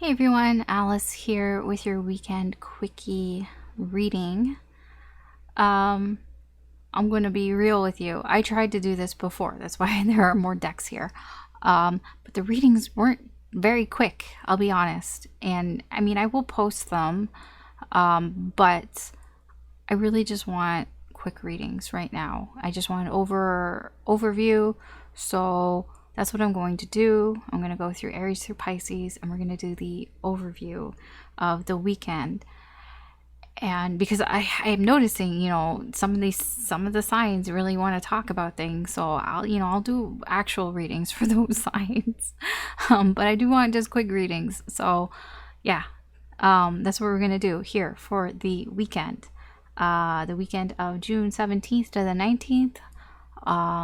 Hey everyone, Alice here with your weekend quickie reading. Um, I'm going to be real with you. I tried to do this before. That's why there are more decks here. But the readings weren't very quick, I'll be honest. And I mean, I will post them, but I really just want quick readings right now. I just want an overview. So that's what I'm going to do. I'm going to go through Aries through Pisces, and we're going to do the overview of the weekend. And because I am noticing, some of the signs really want to talk about things, so I'll do actual readings for those signs. But I do want just quick readings. So yeah, that's what we're gonna do here for the weekend. The weekend of June 17th to the 19th.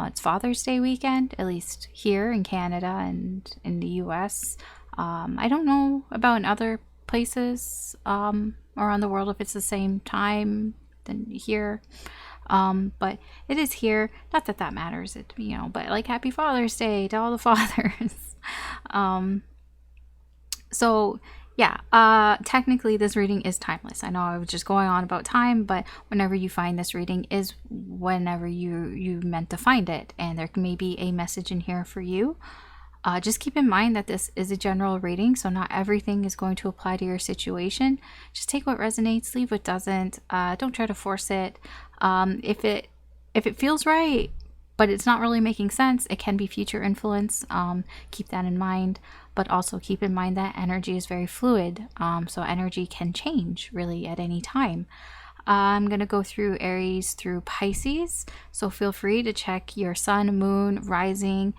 It's Father's Day weekend, at least here in Canada and in the US. I don't know about in other places around the world if it's the same time than here. But it is here. Not that that matters, but like happy Father's Day to all the fathers. So yeah, technically this reading is timeless. I know I was just going on about time, but whenever you find this reading is whenever you meant to find it, and there may be a message in here for you. Just keep in mind that this is a general reading, so not everything is going to apply to your situation. Just take what resonates, leave what doesn't. Don't try to force it. If it feels right, but it's not really making sense, it can be future influence. Keep that in mind. But also keep in mind that energy is very fluid. So energy can change really at any time. I'm going to go through Aries through Pisces. So feel free to check your sun, moon, rising,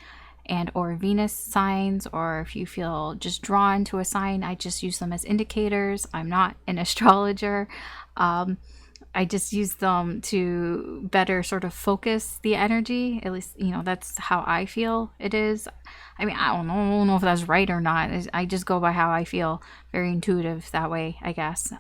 and or Venus signs, or if you feel just drawn to a sign, I just use them as indicators. I'm not an astrologer. I just use them to better sort of focus the energy. At least, that's how I feel it is. I mean, I don't know if that's right or not. I just go by how I feel. Very intuitive that way, I guess.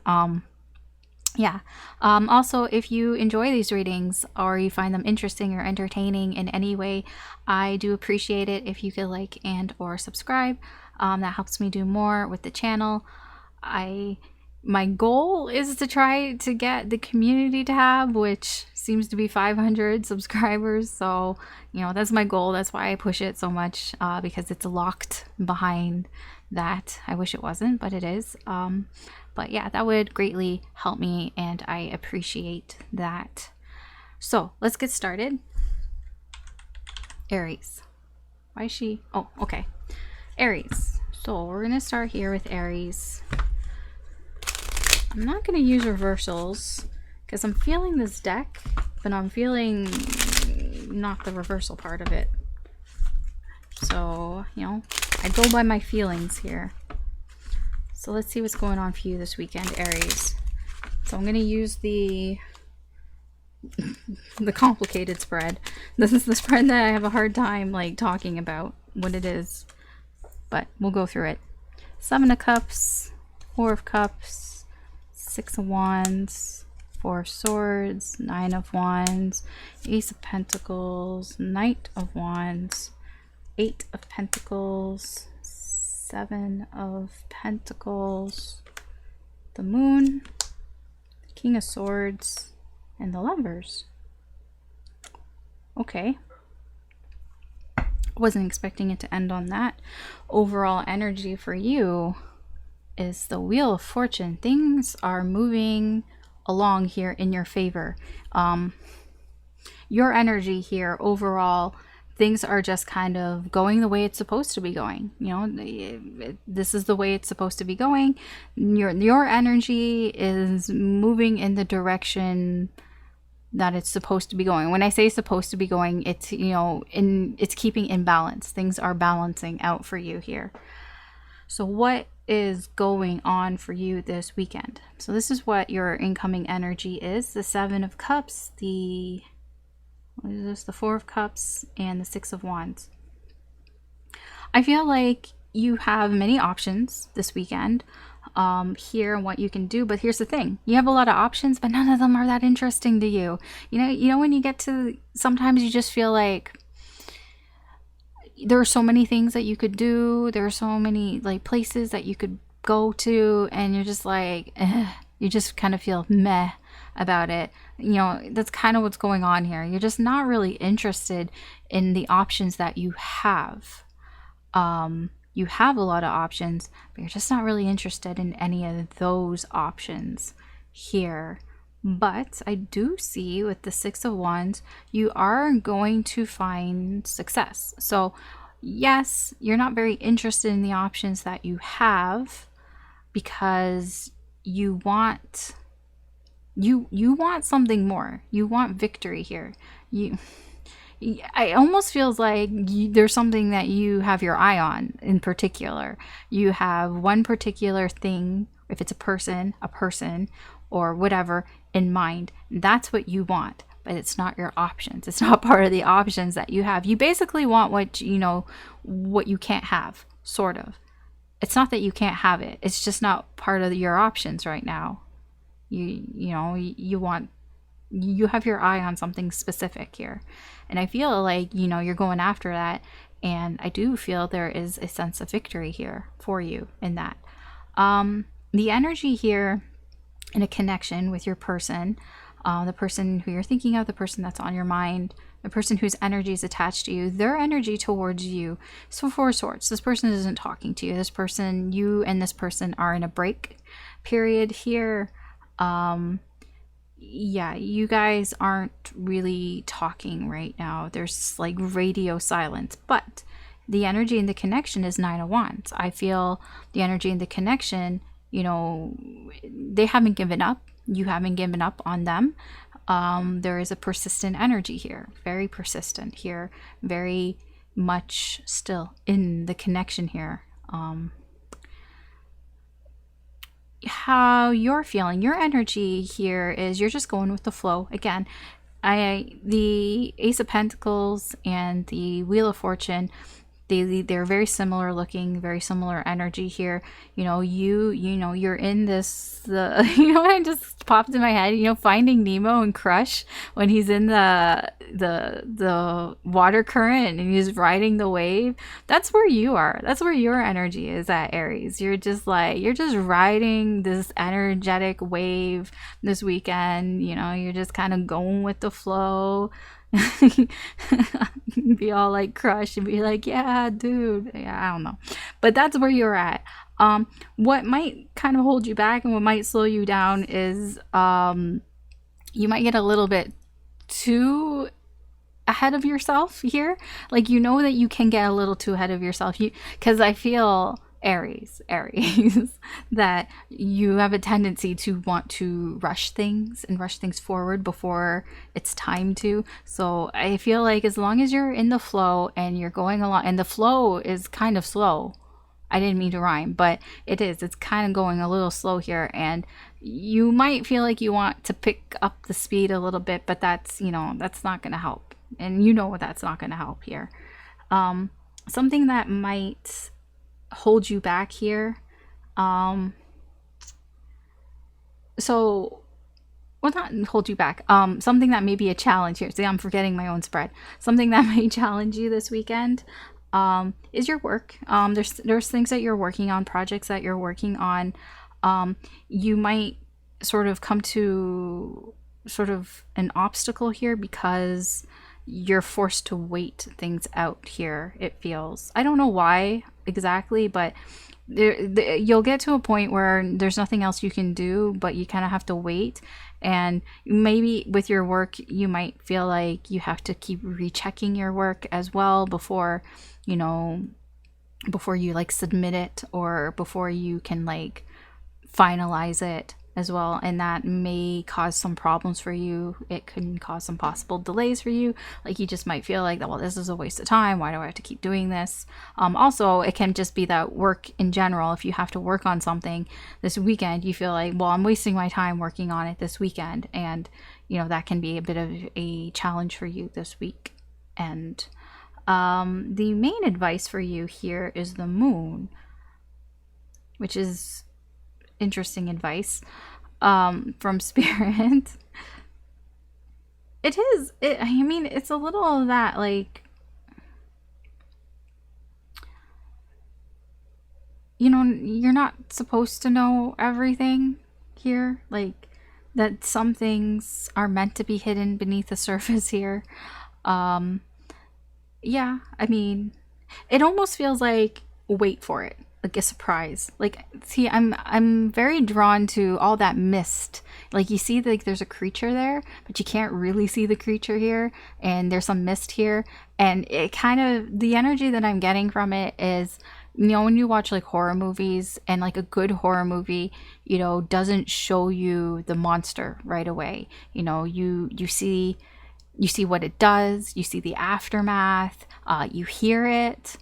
Yeah. Also, if you enjoy these readings or you find them interesting or entertaining in any way, I do appreciate it if you could like and or subscribe. That helps me do more with the channel. My goal is to try to get the community tab, which seems to be 500 subscribers. So, that's my goal. That's why I push it so much, because it's locked behind that. I wish it wasn't, but it is. But yeah, that would greatly help me, and I appreciate that. So let's get started. Aries. Why is she? Oh, okay. Aries. So we're going to start here with Aries. I'm not going to use reversals because I'm feeling this deck, but I'm feeling not the reversal part of it. So, I go by my feelings here. So let's see what's going on for you this weekend, Aries. So I'm going to use the complicated spread. This is the spread that I have a hard time talking about what it is, but we'll go through it. 7 of Cups, 4 of Cups, 6 of Wands, 4 of Swords, 9 of Wands, Ace of Pentacles, Knight of Wands, 8 of Pentacles, 7 of Pentacles, the Moon, the King of Swords, and the Lovers. Okay. Wasn't expecting it to end on that. Overall energy for you is the Wheel of Fortune. Things are moving along here in your favor. Your energy here overall, things are just kind of going the way it's supposed to be going. This is the way it's supposed to be going. Your energy is moving in the direction that it's supposed to be going. When I say supposed to be going, it's it's keeping in balance. Things are balancing out for you here. So what is going on for you this weekend? So this is what your incoming energy is. The 7 of Cups, the 4 of Cups, and the 6 of Wands. I feel like you have many options this weekend here and what you can do, but here's the thing. You have a lot of options, but none of them are that interesting to you. When you get to, sometimes you just feel like there are so many things that you could do. There are so many places that you could go to and you're just like, you just kind of feel meh about it. You know, that's kind of what's going on here. You're just not really interested in the options that you have. You have a lot of options, but you're just not really interested in any of those options here. But I do see with the Six of Wands, you are going to find success. So yes, you're not very interested in the options that you have because you want something more. You want victory here. I almost feels like there's something that you have your eye on in particular. You have one particular thing, if it's a person, or whatever, in mind. That's what you want, but it's not your options. It's not part of the options that you have. You basically want what you can't have, sort of. It's not that you can't have it. It's just not part of your options right now. You have your eye on something specific here. And I feel like, you're going after that. And I do feel there is a sense of victory here for you in that. The energy here in a connection with your person, the person who you're thinking of, the person that's on your mind, the person whose energy is attached to you, their energy towards you. So Four of Swords, this person isn't talking to you. This person, you and this person are in a break period here. Yeah, you guys aren't really talking right now. There's like radio silence, but the energy in the connection is Nine of Wands. I feel the energy in the connection, they haven't given up. You haven't given up on them. There is a persistent energy here, very persistent here, very much still in the connection here. How you're feeling, your energy here is you're just going with the flow. Again, the Ace of Pentacles and the Wheel of Fortune, they're very similar looking, very similar energy here. You're in this, it just popped in my head, Finding Nemo and Crush, when he's in the water current and he's riding the wave. That's where you are. That's where your energy is at, Aries. You're just riding this energetic wave this weekend. You're just kind of going with the flow. Be all like Crush and be like, yeah, dude. Yeah, I don't know, but that's where you're at. What might kind of hold you back and what might slow you down is you might get a little bit too ahead of yourself here. Like, that you can get a little too ahead of yourself, because I feel Aries that you have a tendency to want to rush things forward before it's time to. So I feel like as long as you're in the flow and you're going along, and the flow is kind of slow. I didn't mean to rhyme, but it's kind of going a little slow here, and you might feel like you want to pick up the speed a little bit, but that's not going to help. And that's not going to help here. Something that might hold you back here, not hold you back, something that may be a challenge here. See, I'm forgetting my own spread. Something that may challenge you this weekend is your work. There's things that you're working on, projects that you're working on. You might sort of come to sort of an obstacle here because you're forced to wait things out here, it feels. I don't know why exactly, but you'll get to a point where there's nothing else you can do, but you kind of have to wait. And maybe with your work, you might feel like you have to keep rechecking your work as well before you like submit it, or before you can like finalize it as well, and that may cause some problems for you. It can cause some possible delays for you. Like, you just might feel like, well, this is a waste of time. Why do I have to keep doing this? Also, it can just be that work in general, if you have to work on something this weekend, you feel like, well, I'm wasting my time working on it this weekend, and that can be a bit of a challenge for you this week. And the main advice for you here is the Moon, which is interesting advice from Spirit. It's a little of that, like, you know, you're not supposed to know everything here. Like, that some things are meant to be hidden beneath the surface here. Yeah, I mean, it almost feels like wait for it, like a surprise. Like, see, I'm very drawn to all that mist. Like, you see, like, there's a creature there, but you can't really see the creature here, and there's some mist here, and it kind of, the energy that I'm getting from it is, you know, when you watch like horror movies, and like a good horror movie, you know, doesn't show you the monster right away. You know, you see what it does, you see the aftermath, you hear it,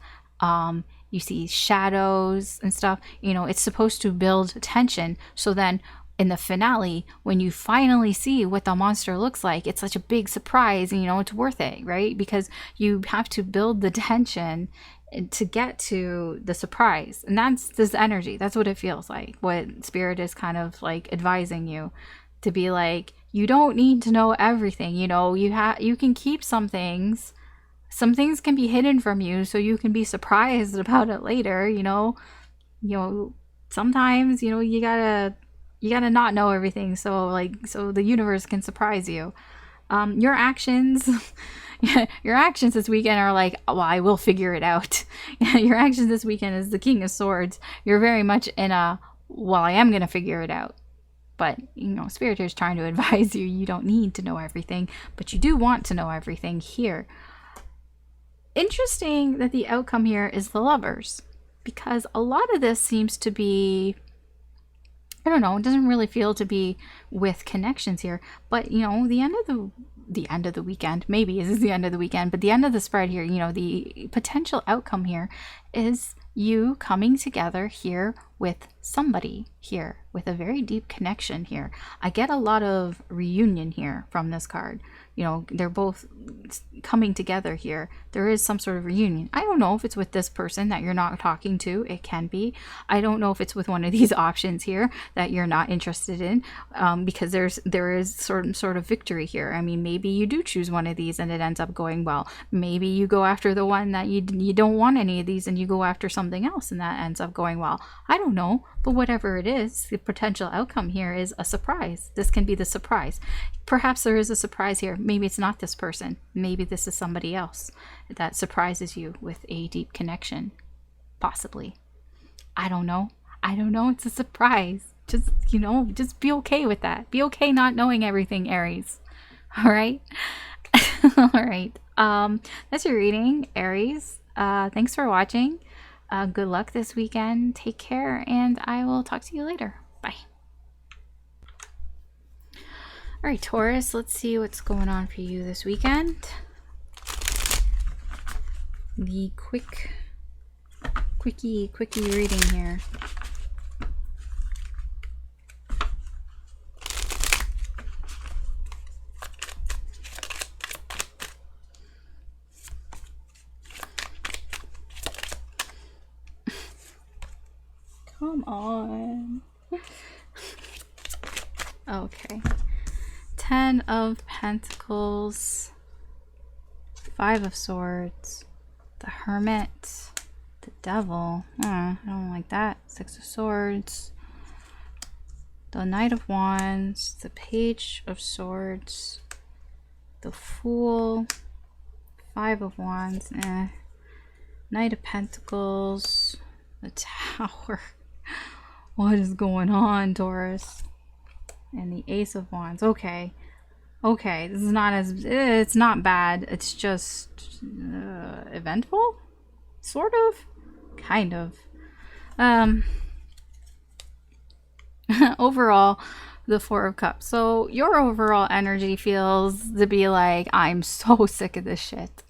you see shadows and stuff. You know, it's supposed to build tension. So then in the finale, when you finally see what the monster looks like, it's such a big surprise, and you know, it's worth it, right? Because you have to build the tension to get to the surprise. And that's this energy. That's what it feels like. What Spirit is kind of like advising you to be like, you don't need to know everything. You know, you can keep some things. Some things can be hidden from you, so you can be surprised about it later. You know, sometimes, you know, you gotta not know everything, so the universe can surprise you. Your actions your actions this weekend are like, well, I will figure it out. Your actions this weekend is the King of Swords. You're very much in a, well, I am gonna figure it out. But, you know, Spirit is trying to advise you, you don't need to know everything, but you do want to know everything here. Interesting that the outcome here is the Lovers, because a lot of this seems to be, I don't know, it doesn't really feel to be with connections here. But, you know, the end of the weekend, maybe this is the end of the weekend, but the end of the spread here, you know, the potential outcome here is you coming together here with somebody here with a very deep connection here. I get a lot of reunion here from this card. You know, they're both coming together here. There is some sort of reunion. I don't know if it's with this person that you're not talking to. It can be. I don't know if it's with one of these options here that you're not interested in, because there is sort of victory here. I mean, maybe you do choose one of these and it ends up going well. Maybe you go after the one that you don't want any of these, and you go after something else and that ends up going well. I don't know, but whatever it is, the potential outcome here is a surprise. This can be the surprise. Perhaps there is a surprise here. Maybe it's not this person. Maybe this is somebody else that surprises you with a deep connection. Possibly. I don't know. It's a surprise. Just, you know, just be okay with that. Be okay not knowing everything, Aries. All right? All right. That's your reading, Aries. Thanks for watching. Good luck this weekend. Take care, and I will talk to you later. Bye. All right, Taurus, let's see what's going on for you this weekend. The quickie reading here. Come on. Okay. 10 of Pentacles, 5 of Swords, the Hermit, the Devil. I don't like that. 6 of Swords, the Knight of Wands, the Page of Swords, the Fool, 5 of Wands, Knight of Pentacles, the Tower. What is going on, Taurus? And the Ace of Wands. Okay, this is not as, it's not bad, it's just eventful, sort of, kind of. Overall, the 4 of Cups. So your overall energy feels to be like, I'm so sick of this shit.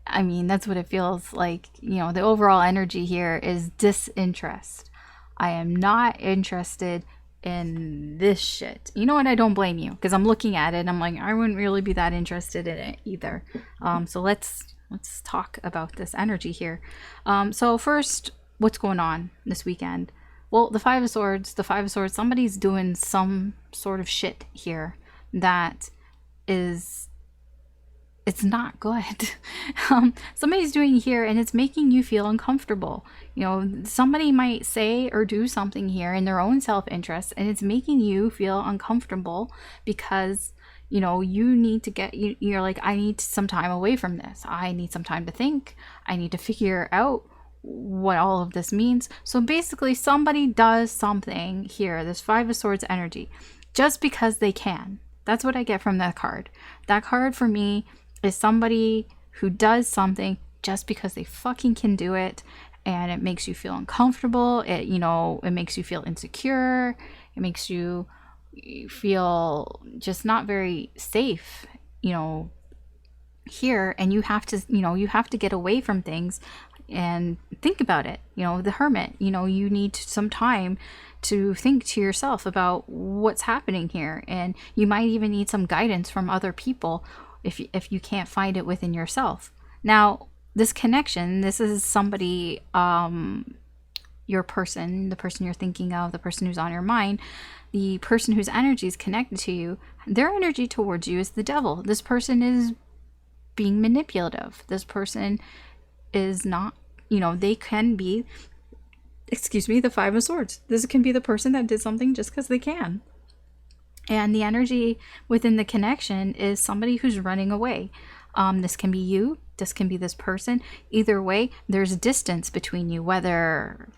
I mean, that's what it feels like. You know, the overall energy here is disinterest. I am not interested in this shit. You know what? I don't blame you, because I'm looking at it and I'm like, I wouldn't really be that interested in it either. So let's talk about this energy here. So first, what's going on this weekend? Well, the 5 of Swords, somebody's doing some sort of shit here that is it's not good. Somebody's doing here and it's making you feel uncomfortable. You know, somebody might say or do something here in their own self-interest, and it's making you feel uncomfortable because, you know, you need to get, you're like, I need some time away from this. I need some time to think. I need to figure out what all of this means. So basically, somebody does something here, this Five of Swords energy, just because they can. That's what I get from that card. That card for me is somebody who does something just because they fucking can do it, and it makes you feel uncomfortable. It, you know, it makes you feel insecure. It makes you feel just not very safe, you know, here. And you have to, you know, you have to get away from things and think about it. You know, the Hermit, you know, you need some time to think to yourself about what's happening here, and you might even need some guidance from other people if you can't find it within yourself. Now, this connection, this is somebody, your person, the person you're thinking of, the person who's on your mind, the person whose energy is connected to you, their energy towards you is the devil. This person is being manipulative. This person is not, you know, they can be, excuse me, the Five of Swords. This can be the person that did something just because they can. And the energy within the connection is somebody who's running away. This can be you. This can be this person. Either way, there's distance between you, whether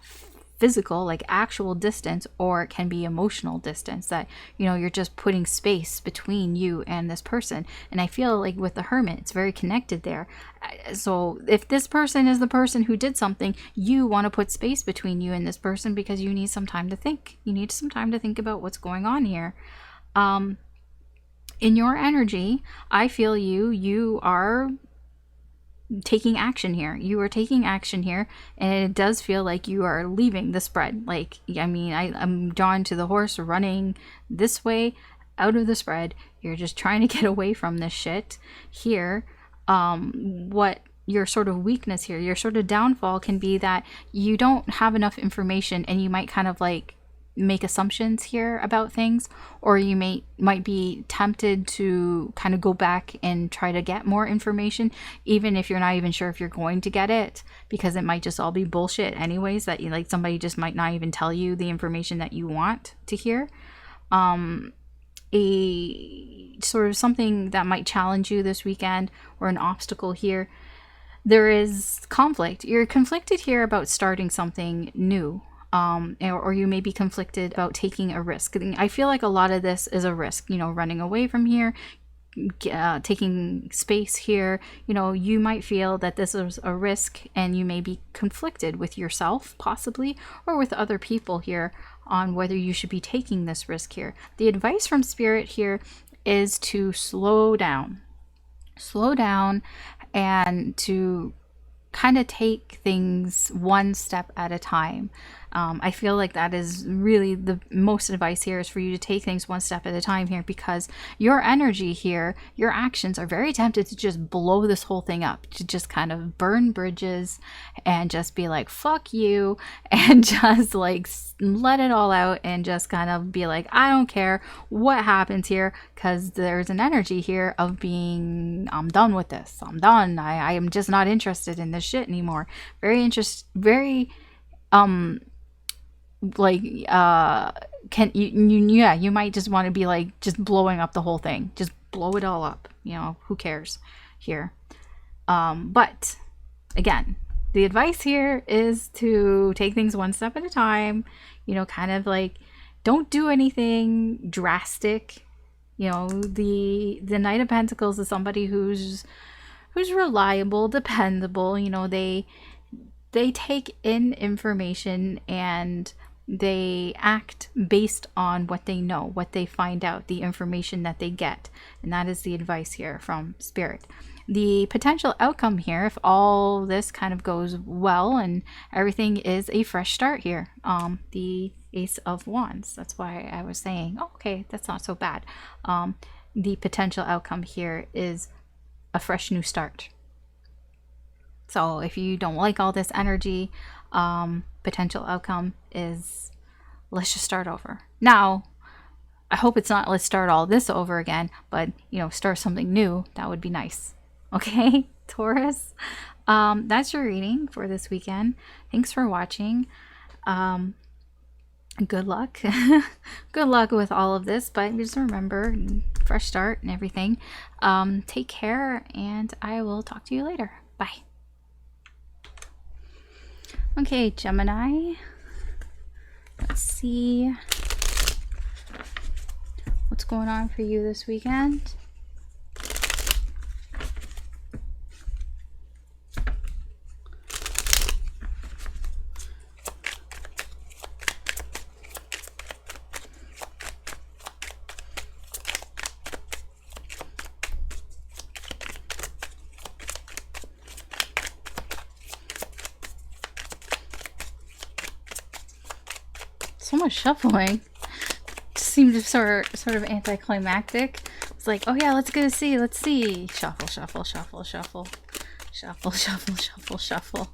physical, like actual distance, or it can be emotional distance that, you know, you're just putting space between you and this person. And I feel like with the Hermit, it's very connected there. So if this person is the person who did something, you want to put space between you and this person because you need some time to think. You need some time to think about what's going on here. In your energy, I feel you are taking action here. You are taking action here, and it does feel like you are leaving the spread. Like, I mean, I'm drawn to the horse running this way out of the spread. You're just trying to get away from this shit here. What your sort of weakness here, your sort of downfall can be that you don't have enough information, and you might kind of like make assumptions here about things, or you might be tempted to kind of go back and try to get more information, even if you're not even sure if you're going to get it, because it might just all be bullshit anyways, that you, like, somebody just might not even tell you the information that you want to hear. A sort of something that might challenge you this weekend, or an obstacle here. There is conflict. You're conflicted here about starting something new. Or you may be conflicted about taking a risk. I feel like a lot of this is a risk, you know, running away from here, taking space here. You know, you might feel that this is a risk, and you may be conflicted with yourself possibly, or with other people here on whether you should be taking this risk here. The advice from Spirit here is to slow down, and to kind of take things one step at a time. I feel like that is really the most advice here, is for you to take things one step at a time here, because your energy here, your actions are very tempted to just blow this whole thing up, to just kind of burn bridges and just be like, fuck you, and just like let it all out, and just kind of be like, I don't care what happens here, because there's an energy here of being, I'm done with this. I'm done. I am just not interested in this shit anymore. You might just want to be like just blowing up the whole thing, just blow it all up, you know, who cares here. But again, the advice here is to take things one step at a time, you know, kind of like don't do anything drastic. You know, the Knight of Pentacles is somebody who's reliable, dependable. You know, they take in information and they act based on what they know, what they find out, the information that they get. And that is the advice here from Spirit. The potential outcome here, if all this kind of goes well and everything, is a fresh start here. The Ace of Wands. That's why I was saying, oh, okay, that's not so bad. The potential outcome here is a fresh new start. So if you don't like all this energy, potential outcome is, let's just start over. Now, I hope it's not let's start all this over again, but, you know, start something new. That would be nice. Okay, Taurus. That's your reading for this weekend. Thanks for watching. Good luck. Good luck with all of this, but just remember, fresh start and everything. Take care, and I will talk to you later. Bye. Okay, Gemini. Let's see what's going on for you this weekend. So much shuffling. Just seemed sort of anticlimactic. It's like, oh yeah, let's see. Shuffle, shuffle, shuffle, shuffle, shuffle, shuffle, shuffle, shuffle.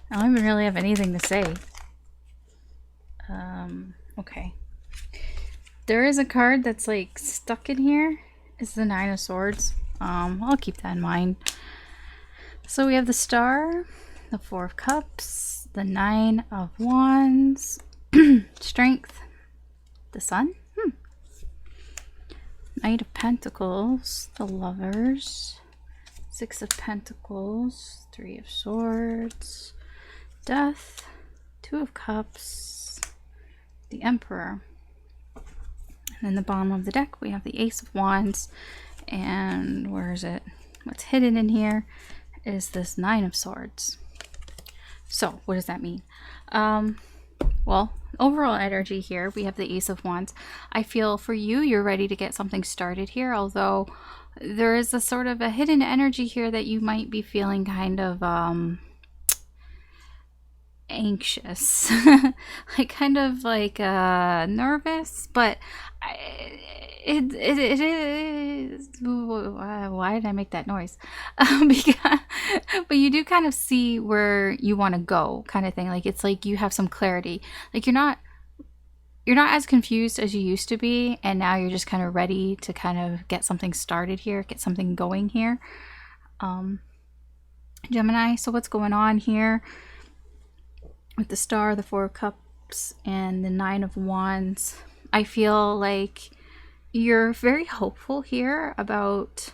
I don't even really have anything to say. Okay. There is a card that's like stuck in here. It's the Nine of Swords. I'll keep that in mind. So we have the Star, the Four of Cups, the Nine of Wands, Strength, the Sun, Knight of Pentacles, the Lovers, Six of Pentacles, Three of Swords, Death, Two of Cups, the Emperor. And in the bottom of the deck we have the Ace of Wands, and where is it? What's hidden in here is this Nine of Swords. So what does that mean? Well, overall energy here, we have the Ace of Wands. I feel for you, you're ready to get something started here, although there is a sort of a hidden energy here that you might be feeling kind of anxious. Like kind of like nervous, but it is, why did I make that noise? Because, but you do kind of see where you want to go, kind of thing. Like it's like you have some clarity. Like you're not as confused as you used to be, and now you're just kind of ready to kind of get something started here, get something going here. Gemini, so what's going on here with the Star, the Four of Cups, and the Nine of Wands? I feel like you're very hopeful here about,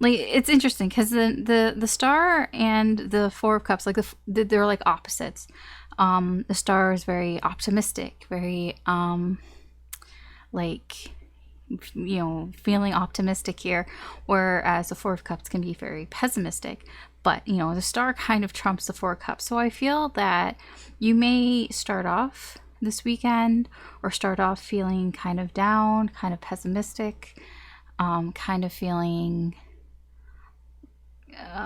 like, it's interesting because the Star and the Four of Cups, like they're like opposites. The Star is very optimistic, very like, you know, feeling optimistic here, whereas the Four of Cups can be very pessimistic. But you know, the Star kind of trumps the Four of Cups. So I feel that you may start off this weekend or start off feeling kind of down, kind of pessimistic, kind of feeling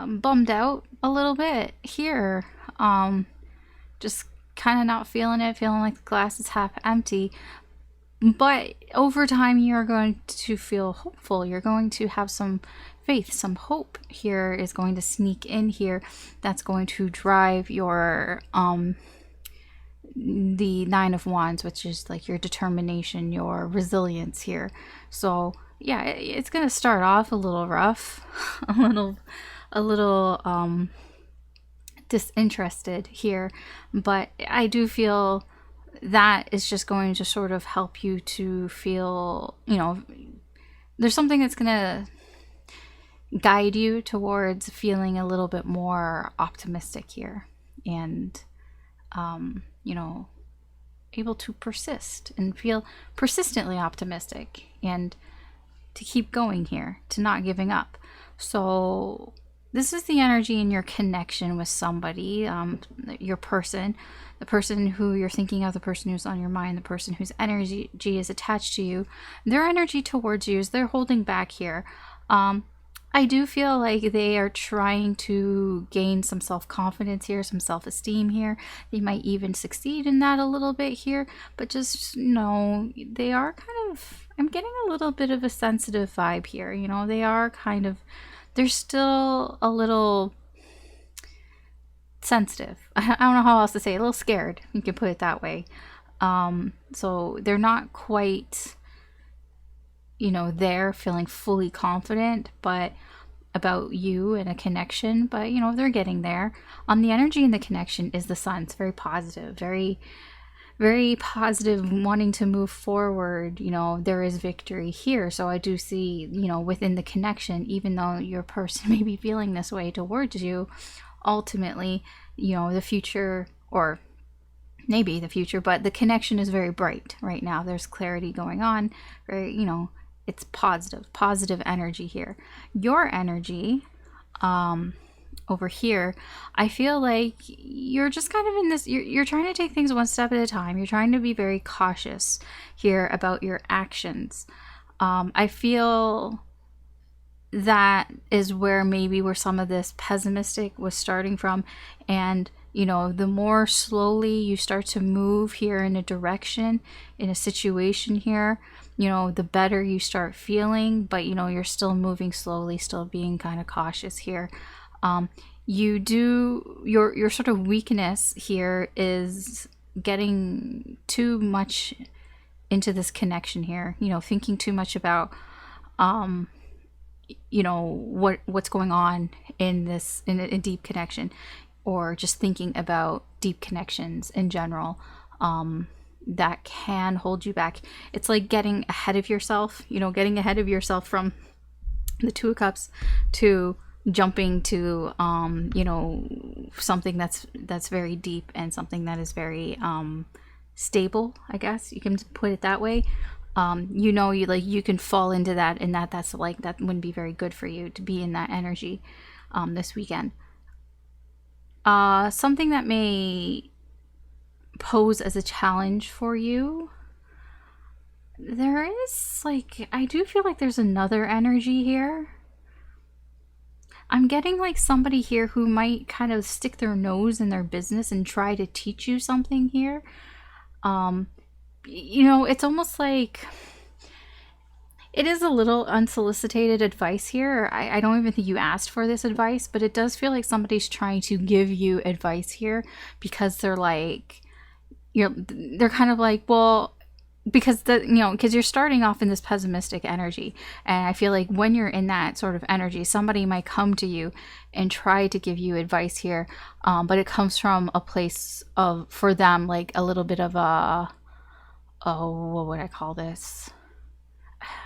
bummed out a little bit here, just kind of not feeling it, feeling like the glass is half empty. But over time you're going to feel hopeful, you're going to have some faith, some hope here is going to sneak in here that's going to drive your the Nine of Wands, which is like your determination, your resilience here. So yeah, it's gonna start off a little rough, a little disinterested here, but I do feel that is just going to sort of help you to feel, you know, there's something that's gonna guide you towards feeling a little bit more optimistic here, and you know, able to persist and feel persistently optimistic and to keep going here, to not giving up. So this is the energy in your connection with somebody, your person, the person who you're thinking of, the person who's on your mind, the person whose energy is attached to you. Their energy towards you is they're holding back here. I do feel like they are trying to gain some self-confidence here, some self-esteem here. They might even succeed in that a little bit here, but just, you know, they are kind of, I'm getting a little bit of a sensitive vibe here. You know, they are kind of, they're still a little sensitive. I don't know how else to say it, a little scared, you can put it that way. So they're not quite, you know, there feeling fully confident, but about you and a connection, but you know, they're getting there. The energy in the connection is the sun. It's very positive, very positive, wanting to move forward. You know, there is victory here. So I do see, you know, within the connection, even though your person may be feeling this way towards you, ultimately, you know, the future, or maybe the future, but the connection is very bright right now. There's clarity going on, very, you know, it's positive energy here. Your energy, over here, I feel like you're just kind of in this, you're trying to take things one step at a time. You're trying to be very cautious here about your actions. I feel that is where some of this pessimistic was starting from. And you know, the more slowly you start to move here in a direction, in a situation here, you know, the better you start feeling. But you know, you're still moving slowly, still being kind of cautious here. Your sort of weakness here is getting too much into this connection here, you know, thinking too much about you know, what's going on in this, in a deep connection, or just thinking about deep connections in general, that can hold you back. It's like getting ahead of yourself, you know, getting ahead of yourself from the Two of Cups to jumping to you know, something that's very deep and something that is very stable, I guess you can put it that way. You know, you can fall into that, and that's like, that wouldn't be very good for you to be in that energy this weekend. Something that may pose as a challenge for you, there is, like, I do feel like there's another energy here. I'm getting like somebody here who might kind of stick their nose in their business and try to teach you something here. You know, it's almost like it is a little unsolicited advice here. I don't even think you asked for this advice, but it does feel like somebody's trying to give you advice here, because they're like, they're kind of like, well, because because you're starting off in this pessimistic energy, and I feel like when you're in that sort of energy, somebody might come to you and try to give you advice here, but it comes from a place of, for them, like a little bit of a, oh, what would I call this?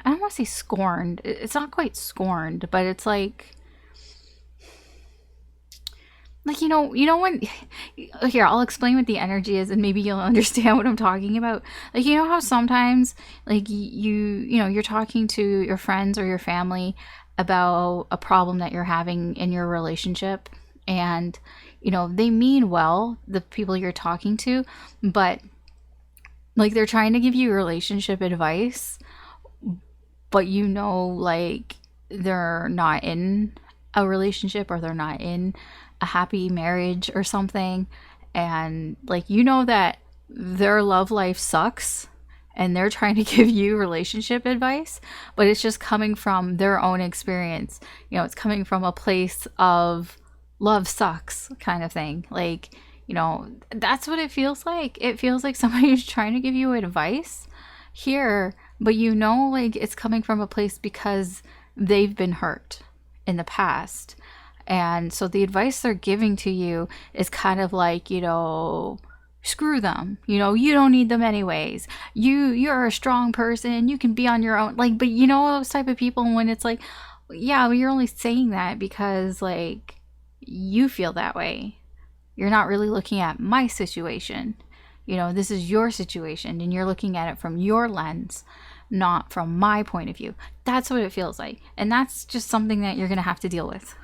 I don't want to say scorned. It's not quite scorned, but it's like you know when, here, I'll explain what the energy is and maybe you'll understand what I'm talking about. Like, you know how sometimes, like, you're talking to your friends or your family about a problem that you're having in your relationship, and you know, they mean well, the people you're talking to, but like, they're trying to give you relationship advice, but you know, like, they're not in a relationship, or they're not in a happy marriage or something, and like, you know that their love life sucks, and they're trying to give you relationship advice, but it's just coming from their own experience. You know, it's coming from a place of love sucks kind of thing. Like, you know, that's what it feels like. It feels like somebody's trying to give you advice here, but you know, like, it's coming from a place because they've been hurt in the past. And so the advice they're giving to you is kind of like, you know, screw them, you know, you don't need them anyways. You're a strong person, you can be on your own. Like, but you know, those type of people, when it's like, yeah, well, you're only saying that because like you feel that way. You're not really looking at my situation. You know, this is your situation, and you're looking at it from your lens, not from my point of view. That's what it feels like. And that's just something that you're going to have to deal with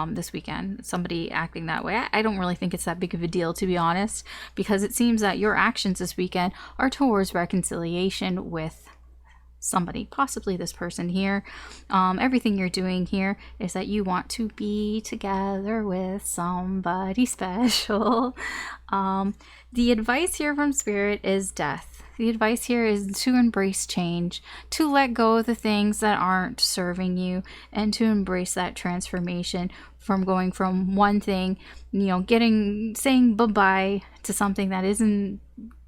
this weekend. Somebody acting that way. I don't really think it's that big of a deal, to be honest, because it seems that your actions this weekend are towards reconciliation with somebody, possibly this person here. Everything you're doing here is that you want to be together with somebody special. The advice here from Spirit is death. The advice here is to embrace change, to let go of the things that aren't serving you, and to embrace that transformation from going from one thing, you know, saying bye-bye to something that isn't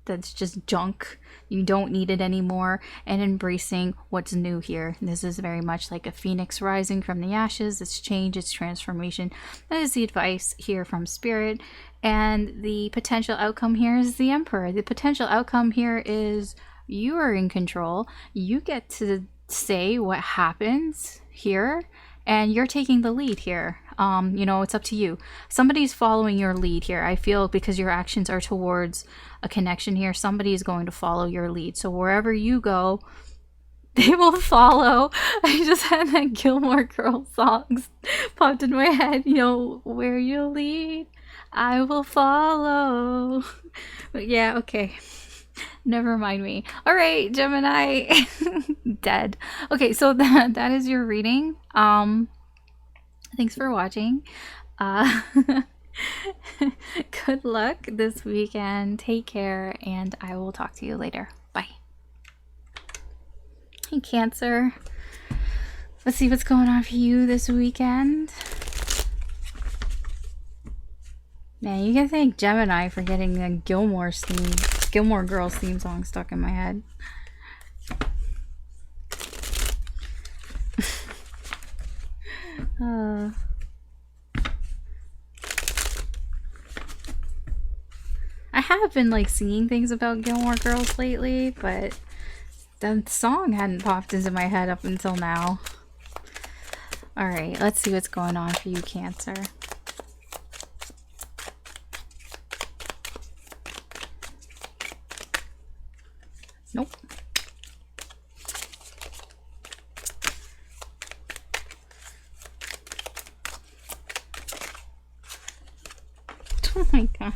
that's just junk. You don't need it anymore, and embracing what's new here. This is very much like a phoenix rising from the ashes. It's change, it's transformation. That is the advice here from Spirit. And the potential outcome here is the Emperor. The potential outcome here is you are in control. You get to say what happens here, and you're taking the lead here. You know, it's up to you. Somebody's following your lead here. I feel because your actions are towards a connection here, somebody is going to follow your lead. So wherever you go, they will follow. I just had that Gilmore Girls songs popped in my head. You know, where you lead, I will follow. But yeah, okay. Never mind me. All right, Gemini. Dead. Okay, so that is your reading. Thanks for watching. Good luck this weekend. Take care, and I will talk to you later. Bye. Hey, Cancer. Let's see what's going on for you this weekend. Man, you can thank Gemini for getting the Gilmore Girls theme song stuck in my head. I have been like seeing things about Gilmore Girls lately, but the song hadn't popped into my head up until now. Alright, let's see what's going on for you, Cancer. Nope. Oh my gosh.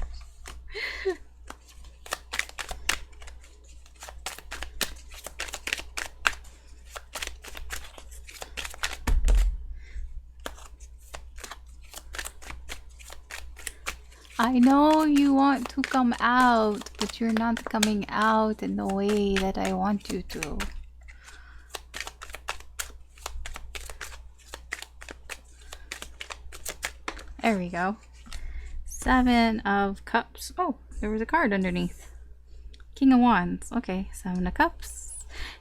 I know you want to come out, but you're not coming out in the way that I want you to. There we go. 7 of Cups. Oh, there was a card underneath. King of Wands. Okay, 7 of Cups.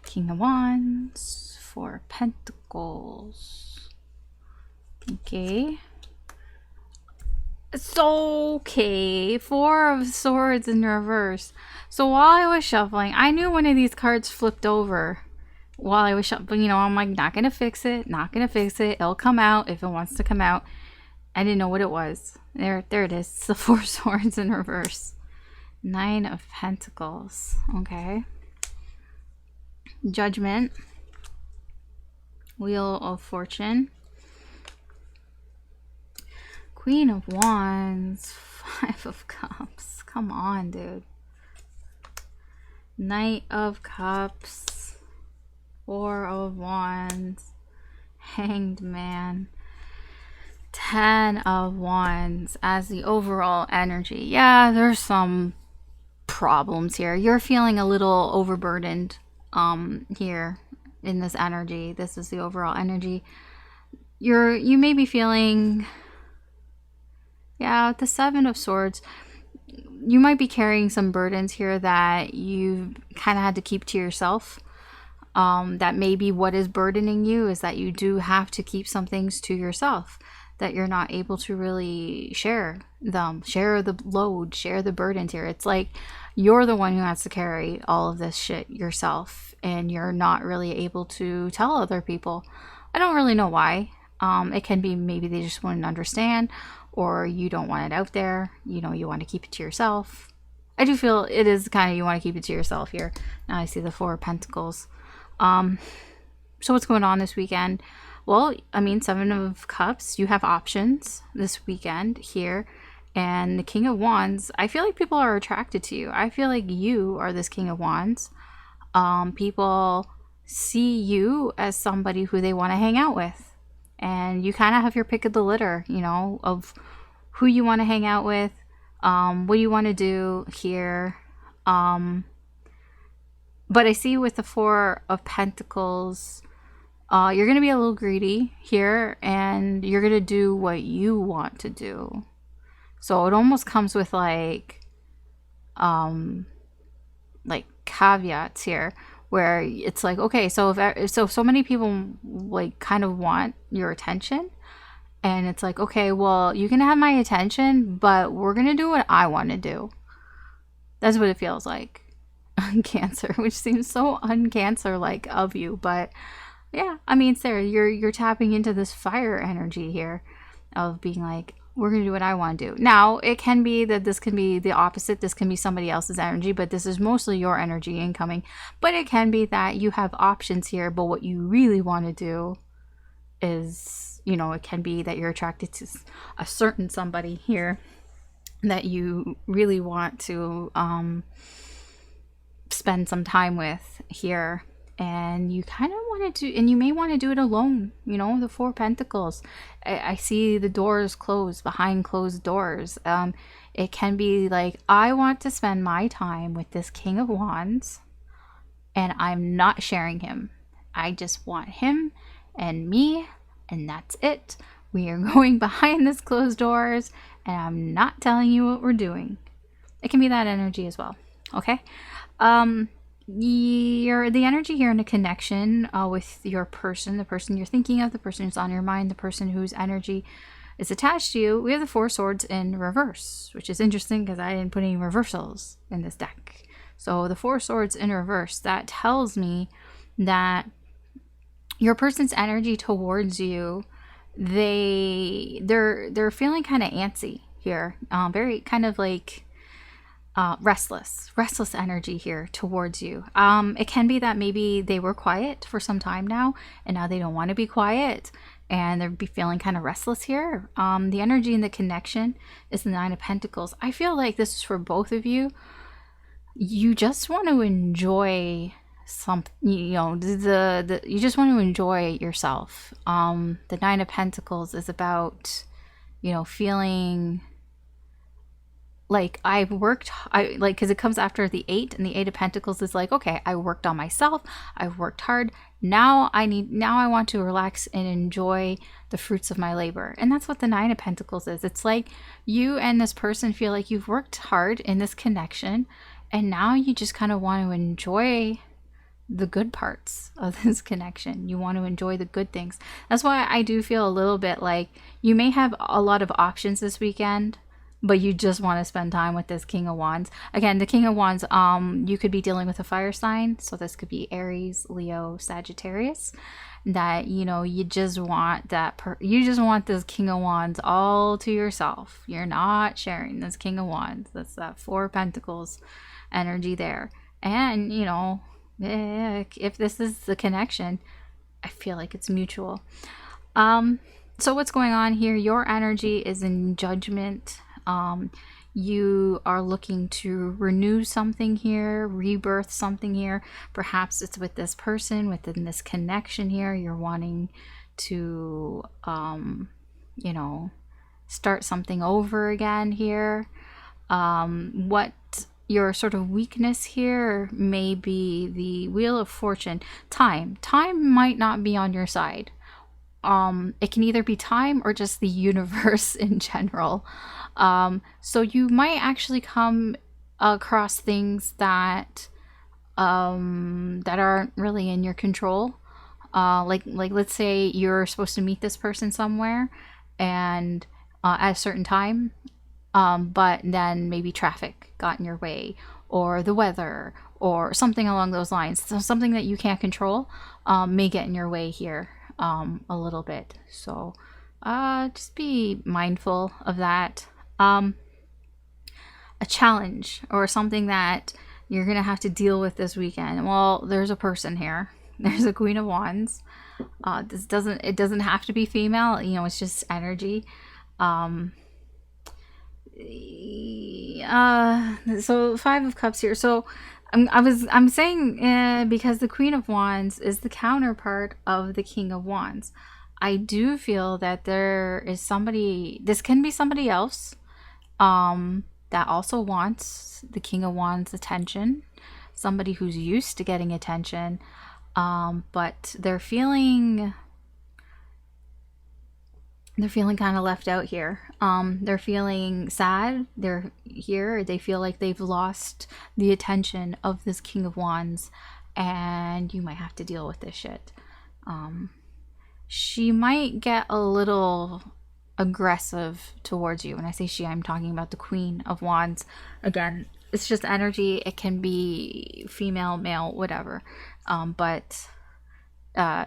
King of Wands. 4 of Pentacles. Okay. So, okay. 4 of Swords in reverse. So while I was shuffling, I knew one of these cards flipped over while I was shuffling. You know, I'm like, not gonna fix it. Not gonna fix it. It'll come out if it wants to come out. I didn't know what it was. There it is. It's the 4 Swords in reverse. 9 of Pentacles. Okay. Judgment. Wheel of Fortune. Queen of Wands. 5 of Cups. Come on, dude. Knight of Cups. 4 of Wands. Hanged Man. 10 of Wands as the overall energy. Yeah, there's some problems here. You're feeling a little overburdened here in this energy. This is the overall energy. You may be feeling, yeah, the 7 of Swords, you might be carrying some burdens here that you kind of had to keep to yourself. That may be what is burdening you, is that you do have to keep some things to yourself, that you're not able to really share them, share the load, share the burdens here. It's like you're the one who has to carry all of this shit yourself, and you're not really able to tell other people. I don't really know why. It can be maybe they just wouldn't understand, or you don't want it out there. You know, you want to keep it to yourself. I do feel it is kind of, you want to keep it to yourself here. Now I see the 4 of Pentacles. So what's going on this weekend? Well, I mean, 7 of Cups, you have options this weekend here. And the King of Wands, I feel like people are attracted to you. I feel like you are this King of Wands. People see you as somebody who they want to hang out with. And you kind of have your pick of the litter, you know, of who you want to hang out with, what you want to do here. But I see with the 4 of Pentacles, you're going to be a little greedy here, and you're going to do what you want to do. So it almost comes with like, like caveats here, where it's like, okay, so if so many people like kind of want your attention, and it's like, okay, well, you can have my attention, but we're gonna do what I want to do. That's what it feels like on Cancer, which seems so un-Cancer like of you, but yeah, I mean, it's there. You're tapping into this fire energy here of being like, we're gonna do what I want to do. Now, it can be that this can be the opposite. This can be somebody else's energy, but this is mostly your energy incoming. But it can be that you have options here, but what you really want to do is, you know, it can be that you're attracted to a certain somebody here that you really want to spend some time with here, and you kind of want to do, and you may want to do it alone. You know, the Four of Pentacles, I see the doors closed, behind closed doors. It can be like, I want to spend my time with this King of Wands, and I'm not sharing him. I just want him and me, and that's it. We are going behind this closed doors, and I'm not telling you what we're doing. It can be that energy as well. Okay. The energy here in a connection with your person, the person you're thinking of, the person who's on your mind, the person whose energy is attached to you. We have the Four Swords in reverse, which is interesting because I didn't put any reversals in this deck. So the Four Swords in reverse, that tells me that your person's energy towards you, they're feeling kind of antsy here, very kind of like restless energy here towards you. It can be that maybe they were quiet for some time now, and now they don't want to be quiet, and they're be feeling kind of restless here. The energy in the connection is the Nine of Pentacles. I feel like this is for both of you. You just want to enjoy some, you know, you just want to enjoy yourself. The Nine of Pentacles is about, you know, feeling like because it comes after the 8, and the 8 of Pentacles is like, okay, I worked on myself, I've worked hard, now I want to relax and enjoy the fruits of my labor. And that's what the 9 of Pentacles is. It's like you and this person feel like you've worked hard in this connection, and now you just kind of want to enjoy the good parts of this connection. You want to enjoy the good things. That's why I do feel a little bit like you may have a lot of options this weekend, but you just want to spend time with this King of Wands. Again, the King of Wands, you could be dealing with a fire sign. So this could be Aries, Leo, Sagittarius. That, you know, you just want you just want this King of Wands all to yourself. You're not sharing this King of Wands. That's that Four of Pentacles energy there. And, you know, if this is the connection, I feel like it's mutual. So what's going on here? Your energy is in Judgment. You are looking to renew something here, rebirth something here. Perhaps it's with this person, within this connection here. You're wanting to, you know, start something over again here. What your sort of weakness here may be the Wheel of Fortune. Time might not be on your side. It can either be time or just the universe in general. So you might actually come across things that aren't really in your control. Like let's say you're supposed to meet this person somewhere, and at a certain time, but then maybe traffic got in your way, or the weather, or something along those lines. So something that you can't control may get in your way here a little bit. So just be mindful of that. A challenge or something that you're gonna have to deal with this weekend. Well, there's a person here. There's a Queen of Wands. It doesn't have to be female, you know, it's just energy. So Five of Cups here. So I'm saying because the Queen of Wands is the counterpart of the King of Wands. I do feel that there is somebody, this can be somebody else that also wants the King of Wands attention, somebody who's used to getting attention, but they're feeling They're feeling kind of left out here. They're feeling sad. They're here. They feel like they've lost the attention of this King of Wands, and you might have to deal with this shit. She might get a little aggressive towards you. When I say she, I'm talking about the Queen of Wands. Again, it's just energy. It can be female, male, whatever. But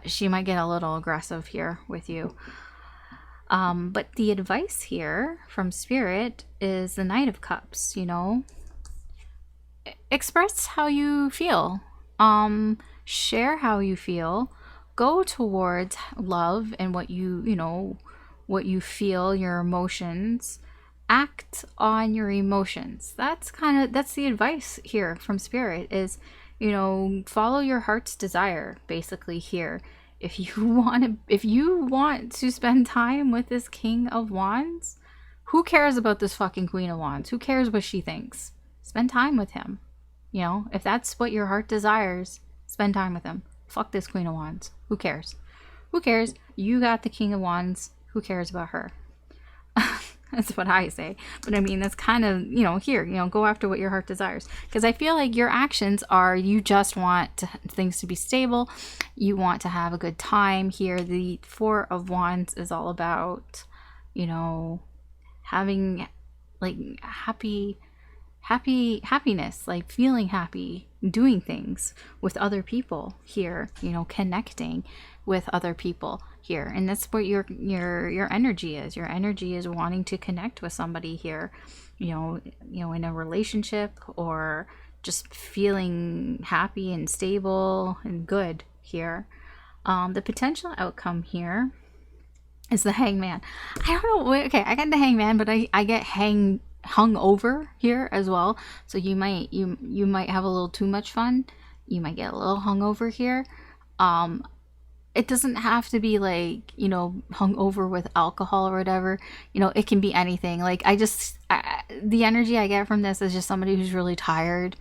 she might get a little aggressive here with you. But the advice here from Spirit is the Knight of Cups, you know. Express how you feel. Share how you feel. Go towards love and what you know, what you feel, your emotions. Act on your emotions. That's the advice here from Spirit is, you know, follow your heart's desire, basically here. If you want to spend time with this King of Wands, who cares about this fucking Queen of Wands? Who cares what she thinks? Spend time with him. You know, if that's what your heart desires, spend time with him. Fuck this Queen of Wands. Who cares? Who cares? You got the King of Wands. Who cares about her? That's what I say. But I mean, that's kind of, you know, here, you know, go after what your heart desires. Because I feel like your actions are, you just want things to be stable. You want to have a good time here. The Four of Wands is all about, you know, having like happiness, like feeling happy, doing things with other people here, you know, connecting with other people here. And that's what your energy is. Your energy is wanting to connect with somebody here, you know, in a relationship, or just feeling happy and stable and good here. The potential outcome here is the Hangman. I don't know. Okay, I got the Hangman, but I get hung over here as well. So you might have a little too much fun. You might get a little hungover here. It doesn't have to be like, you know, hung over with alcohol or whatever. You know, it can be anything. Like the energy I get from this is just somebody who's really tired,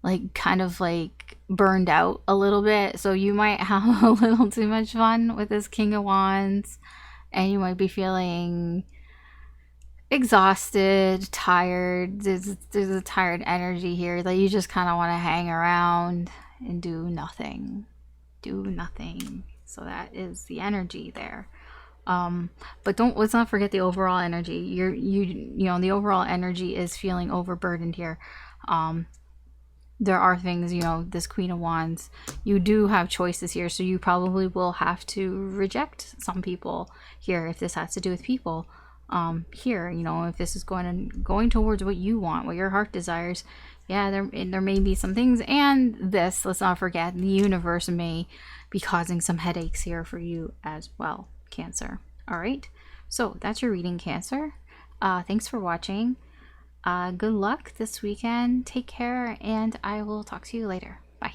like kind of like burned out a little bit. So you might have a little too much fun with this King of Wands, and you might be feeling exhausted, tired. There's a tired energy here that you just kind of want to hang around and do nothing. So that is the energy there. But let's not forget the overall energy. You know, the overall energy is feeling overburdened here. There are things, you know, this Queen of Wands, you do have choices here, so you probably will have to reject some people here if this has to do with people. Here, you know, if this is going towards what you want, what your heart desires, yeah, there may be some things. And this, let's not forget, the universe may be causing some headaches here for you as well, Cancer. All right, so that's your reading, Cancer. Thanks for watching. Good luck this weekend. Take care, and I will talk to you later. Bye.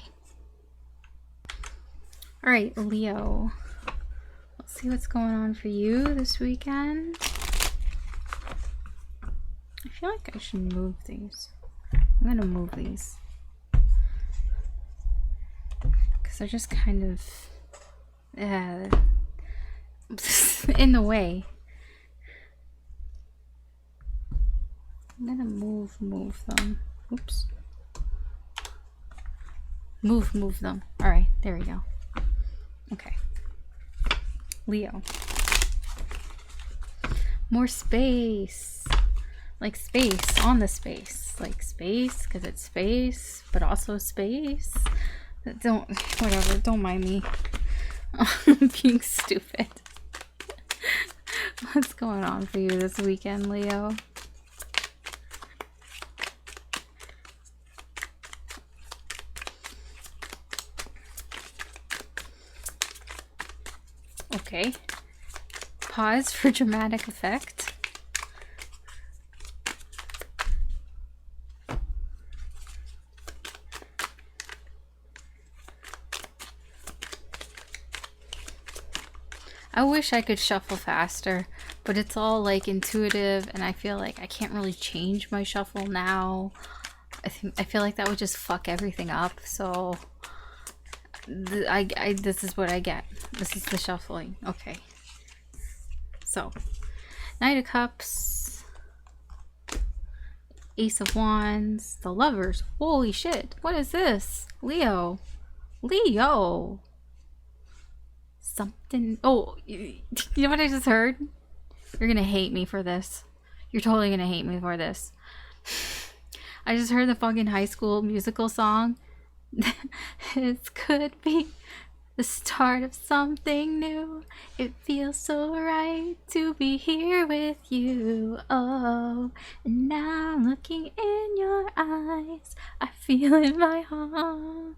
All right, Leo, let's see what's going on for you this weekend. I feel like I should move these. I'm gonna move these because they're just kind of in the way. I'm gonna move them. Oops. Move them. All right, there we go. Okay. Leo. More space. Like space on the space. Like space, because it's space, but also space. Whatever, don't mind me. I'm being stupid. What's going on for you this weekend, Leo? Okay. Pause for dramatic effect. I wish I could shuffle faster, but it's all like intuitive, and I feel like I can't really change my shuffle now. I feel like that would just fuck everything up. So this is what I get. This is the shuffling. Okay. So, Knight of Cups, Ace of Wands, the Lovers. Holy shit. What is this? Leo. Leo. Something. Oh, you know what I just heard? You're gonna hate me for this. You're totally gonna hate me for this. I just heard the fucking High School Musical song. It could be the start of something new. It feels so right to be here with you. Oh, and now looking in your eyes, I feel in my heart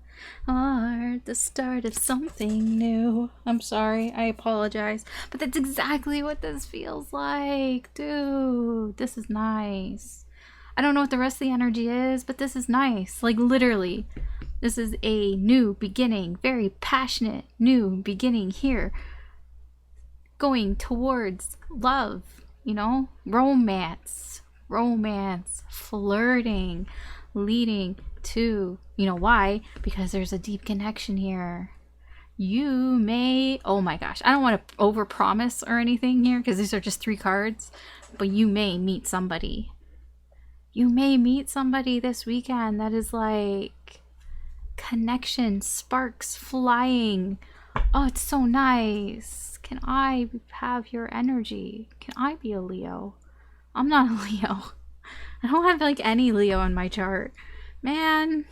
the start of something new. I'm sorry, I apologize, but that's exactly what this feels like, dude. This is nice. I don't know what the rest of the energy is, but this is nice. Like, literally. This is a new beginning, very passionate new beginning here. Going towards love, you know, romance, flirting, leading to, you know why? Because there's a deep connection here. You may, oh my gosh, I don't want to overpromise or anything here because these are just 3 cards, but you may meet somebody. You may meet somebody this weekend that is like, connection, sparks flying. Oh, it's so nice. Can I have your energy? Can I be a Leo? I'm not a Leo. I don't have like any Leo in my chart. Man,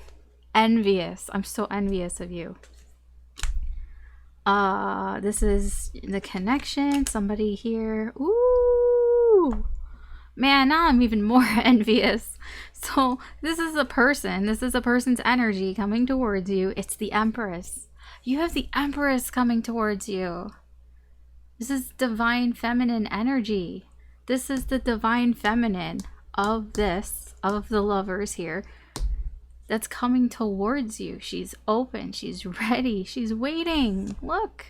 envious. I'm so envious of you. This is the connection. Somebody here. Ooh. Man, now I'm even more envious. So this is a person. This is a person's energy coming towards you. It's the Empress. You have the Empress coming towards you. This is divine feminine energy. This is the divine feminine of this, of the Lovers here, that's coming towards you. She's open. She's ready. She's waiting. Look.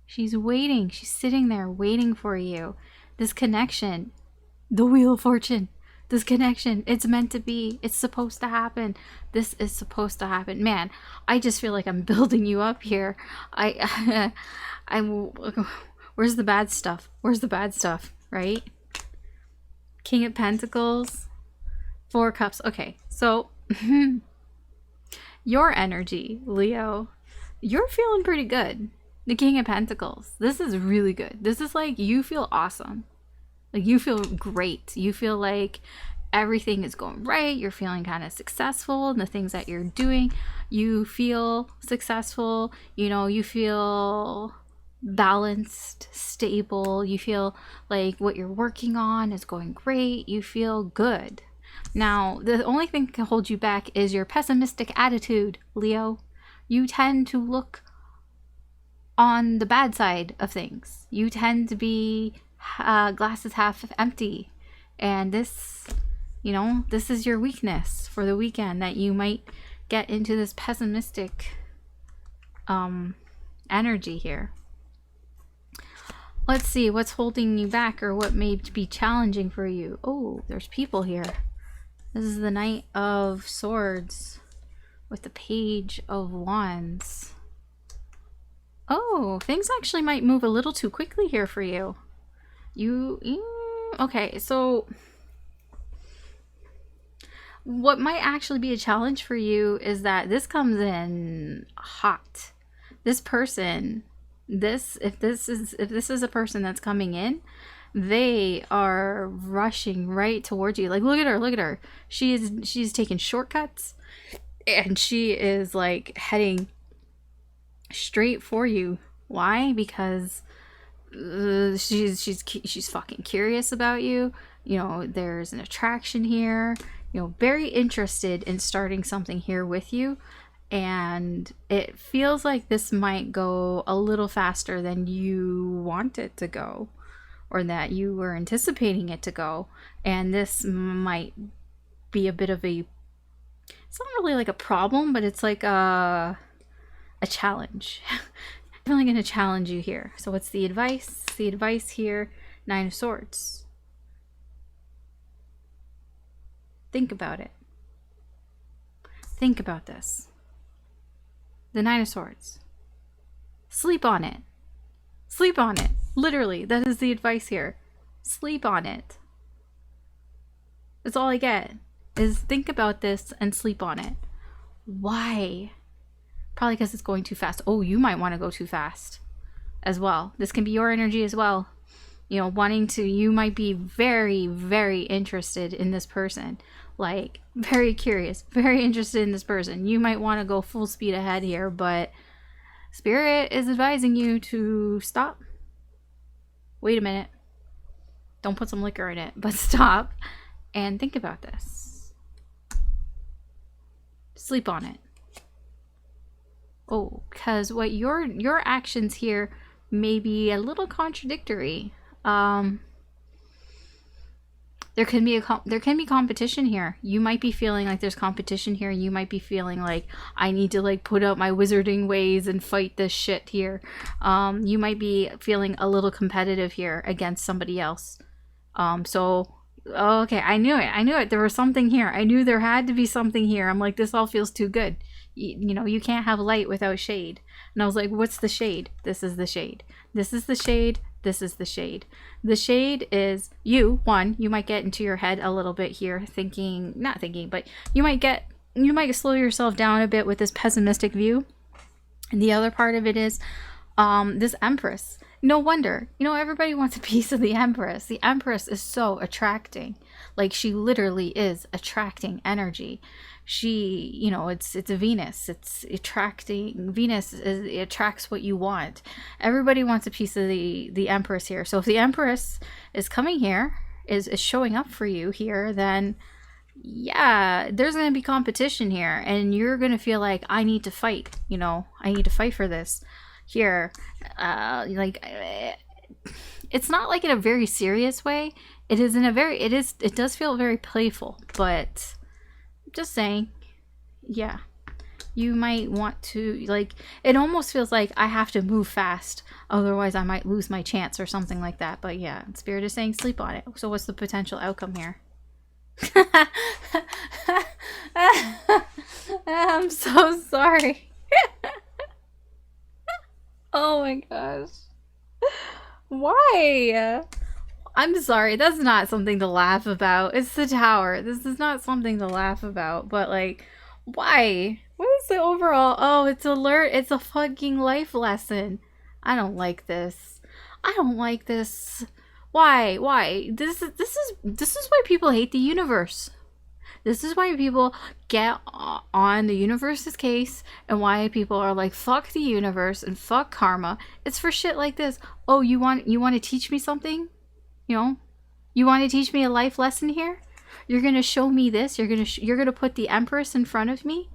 She's waiting. She's sitting there waiting for you. This connection. The Wheel of Fortune. This connection. It's meant to be. It's supposed to happen. This is supposed to happen. Man, I just feel like I'm building you up here. Where's the bad stuff? Where's the bad stuff? Right? King of Pentacles. 4 Cups. Okay, so your energy, Leo, you're feeling pretty good. The King of Pentacles. This is really good. This is like you feel awesome. Like you feel great. You feel like everything is going right. You're feeling kind of successful in the things that you're doing. You feel successful. You know, you feel balanced, stable. You feel like what you're working on is going great. You feel good. Now, the only thing that can hold you back is your pessimistic attitude, Leo. You tend to look on the bad side of things. You tend to be glasses half empty, and this, you know, this is your weakness for the weekend, that you might get into this pessimistic energy here. Let's see what's holding you back or what may be challenging for you. Oh, there's people here. This is the Knight of Swords with the Page of Wands. Oh, things actually might move a little too quickly here for you. Okay, so what might actually be a challenge for you is that this comes in hot. This person, if this is a person that's coming in, they are rushing right towards you. Like, look at her. She's taking shortcuts, and she is like heading straight for you. Why? Because she's fucking curious about you. You know, there's an attraction here. You know, very interested in starting something here with you, and it feels like this might go a little faster than you want it to go, or that you were anticipating it to go. And this might be a bit of a, it's not really like a problem, but it's like a challenge. I'm really going to challenge you here. So what's the advice? The advice here, 9 of Swords. Think about it. Think about this. The 9 of Swords. Sleep on it. Sleep on it. Literally, that is the advice here. Sleep on it. That's all I get, is think about this and sleep on it. Why? Probably because it's going too fast. Oh, you might want to go too fast as well. This can be your energy as well. You know, wanting to, you might be very, very interested in this person. Like, very curious, very interested in this person. You might want to go full speed ahead here, but Spirit is advising you to stop. Wait a minute. Don't put some liquor in it, but stop and think about this. Sleep on it. Oh, because what your actions here may be a little contradictory. There can be competition here. You might be feeling like there's competition here. You might be feeling like I need to like put out my wizarding ways and fight this shit here. You might be feeling a little competitive here against somebody else. Okay, I knew it. There was something here. I knew there had to be something here. I'm like, this all feels too good. You know, you can't have light without shade. And I was like, what's the shade? This is the shade. This is the shade. This is the shade. The shade is you might get into your head a little bit here, but you might slow yourself down a bit with this pessimistic view. And the other part of it is this Empress. No wonder, you know, everybody wants a piece of the Empress. The Empress is so attracting. Like, she literally is attracting energy. She, you know, it's a Venus. It's attracting. It attracts what you want. Everybody wants a piece of the Empress here. So if the Empress is coming here, is showing up for you here, then yeah, there's going to be competition here. And you're going to feel like, I need to fight, you know, I need to fight for this. Here, it's not like in a very serious way. It does feel very playful, but just saying, yeah, you might want to, like, it almost feels like I have to move fast, otherwise I might lose my chance or something like that. But yeah, Spirit is saying sleep on it. So what's the potential outcome here? I'm so sorry. Oh my gosh. Why? I'm sorry. That's not something to laugh about. It's the Tower. This is not something to laugh about. But, like, why? What is the overall? Oh, it's alert. It's a fucking life lesson. I don't like this. I don't like this. Why? This is why people hate the universe. This is why people get on the universe's case, and why people are like, fuck the universe and fuck karma. It's for shit like this. Oh, you want to teach me something? You know? You want to teach me a life lesson here? You're going to show me this? You're going to put the Empress in front of me?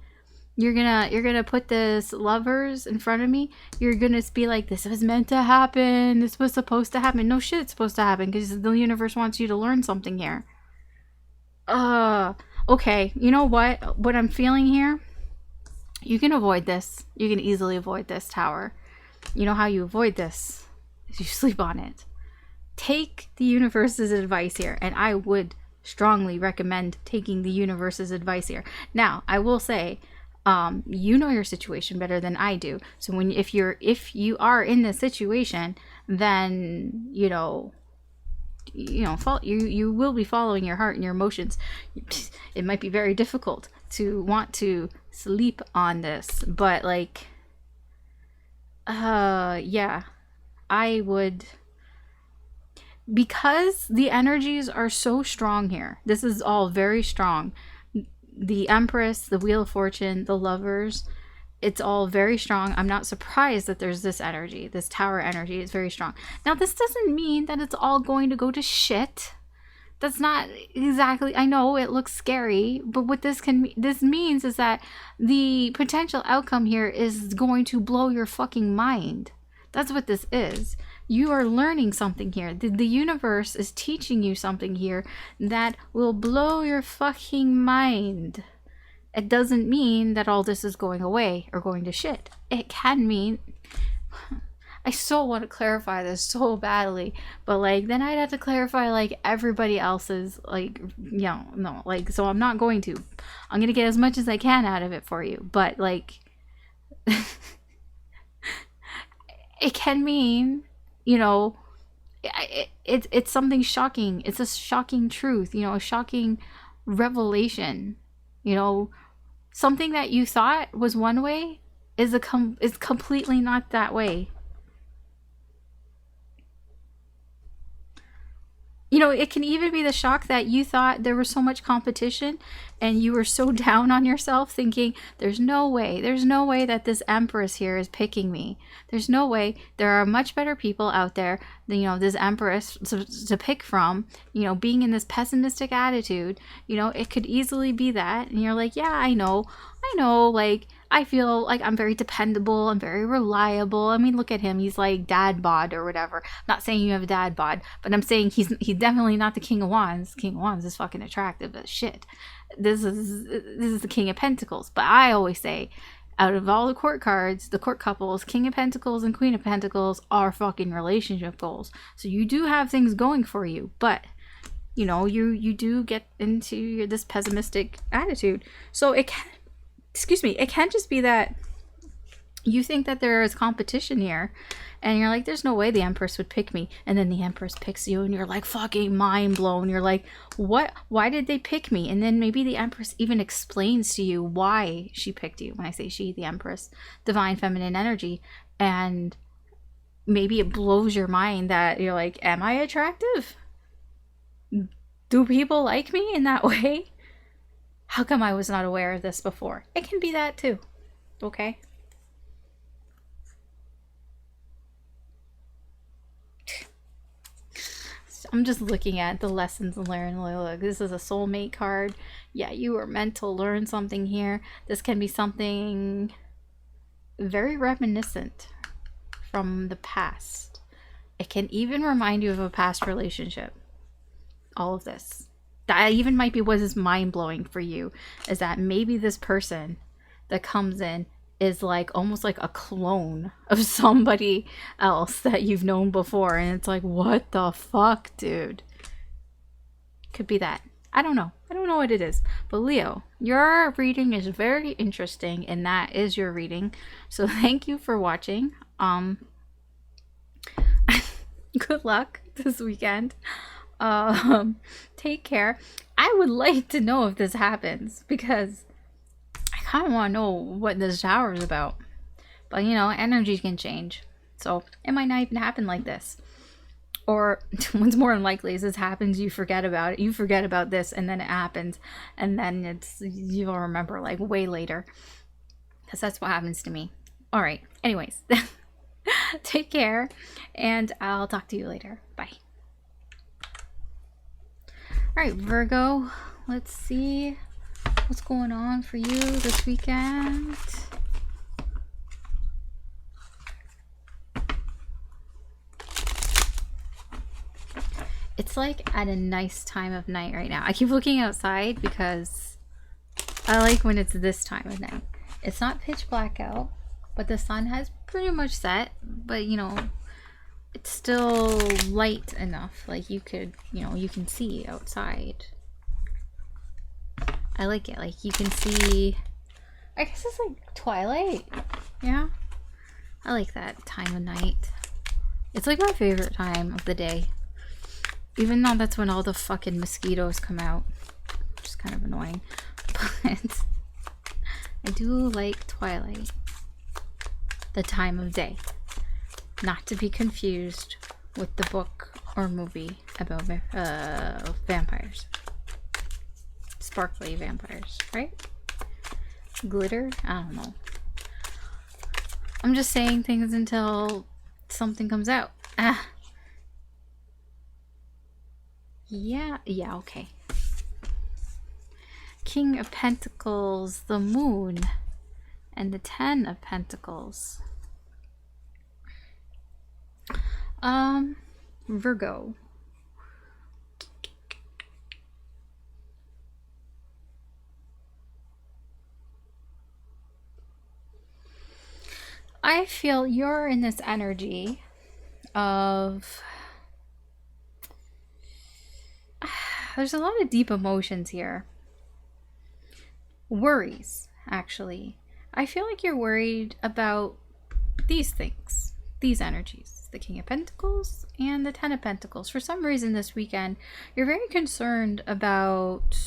You're going to put this Lovers in front of me? You're going to be like, this was meant to happen. This was supposed to happen. No shit, it's supposed to happen because the universe wants you to learn something here. Okay, you know what I'm feeling here? You can avoid this. You can easily avoid this, Tower. You know how you avoid this? Is you sleep on it. Take the universe's advice here, and I would strongly recommend taking the universe's advice here. Now, I will say, you know your situation better than I do. So if you are in this situation, then you will be following your heart and your emotions. It might be very difficult to want to sleep on this, but like, yeah, I would, because the energies are so strong here. This is all very strong. The Empress, the Wheel of Fortune, the Lovers, it's all very strong. I'm not surprised that there's this energy. This Tower energy is very strong. Now, this doesn't mean that it's all going to go to shit. That's not exactly, I know it looks scary, but what this means is that the potential outcome here is going to blow your fucking mind. That's what this is. You are learning something here. The universe is teaching you something here that will blow your fucking mind. It doesn't mean that all this is going away or going to shit. It can mean, I so want to clarify this so badly, but like, then I'd have to clarify like everybody else's, like, no, like, so I'm not going to. I'm going to get as much as I can out of it for you, but like, it can mean, it's something shocking. It's a shocking truth, you know, a shocking revelation. You know, something that you thought was one way is completely not that way. You know, it can even be the shock that you thought there was so much competition and you were so down on yourself thinking, there's no way that this Empress here is picking me. There's no way. There are much better people out there than, you know, this Empress to pick from. You know, being in this pessimistic attitude, you know, it could easily be that. And you're like, yeah, I know, like, I feel like I'm very dependable. I'm very reliable. I mean, look at him. He's like dad bod or whatever. I'm not saying you have a dad bod, but I'm saying he's definitely not the King of Wands. King of Wands is fucking attractive as shit. This is the King of Pentacles. But I always say, out of all the court cards, the court couples, King of Pentacles and Queen of Pentacles are fucking relationship goals. So you do have things going for you, but you know, you do get into this pessimistic attitude. So it can, it can't just be that you think that there is competition here and you're like, there's no way the Empress would pick me, and then the Empress picks you and you're like fucking mind blown. You're like, what? Why did they pick me? And then maybe the Empress even explains to you why she picked you. When I say she, the Empress, divine feminine energy, and maybe it blows your mind that you're like, am I attractive? Do people like me in that way? How come I was not aware of this before? It can be that too. Okay? I'm just looking at the lessons learned. Look, this is a soulmate card. Yeah, you were meant to learn something here. This can be something very reminiscent from the past. It can even remind you of a past relationship. All of this. That even might be what is mind-blowing for you, is that maybe this person that comes in is like almost like a clone of somebody else that you've known before, and it's like, what the fuck, dude? Could be that. I don't know what it is. But Leo, your reading is very interesting, and that is your reading. So thank you for watching. Good luck this weekend. Take care. I would like to know if this happens, because I kind of want to know what this tower is about. But you know, energy can change, so it might not even happen like this. Or what's more unlikely is this happens, you forget about it, you forget about this, and then it happens, and then you'll remember like way later, because that's what happens to me. All right, anyways. Take care, and I'll talk to you later. Bye. All right, Virgo, let's see what's going on for you this weekend. It's like at a nice time of night right now. I keep looking outside because I like when it's this time of night. It's not pitch black out, but the sun has pretty much set, but you know, it's still light enough, like you could, you know, you can see outside. I like it, like you can see, I guess it's like twilight. Yeah, I like that time of night. It's like my favorite time of the day, even though that's when all the fucking mosquitoes come out, which is kind of annoying. But I do like twilight, the time of day. Not to be confused with the book or movie about vampires. Sparkly vampires, right? Glitter? I don't know. I'm just saying things until something comes out. Ah. Yeah, okay. King of Pentacles, the Moon, and the Ten of Pentacles. Virgo. I feel you're in this energy of there's a lot of deep emotions here. Worries, actually. I feel like you're worried about these things, these energies. the King of Pentacles and the Ten of Pentacles. For some reason this weekend, you're very concerned about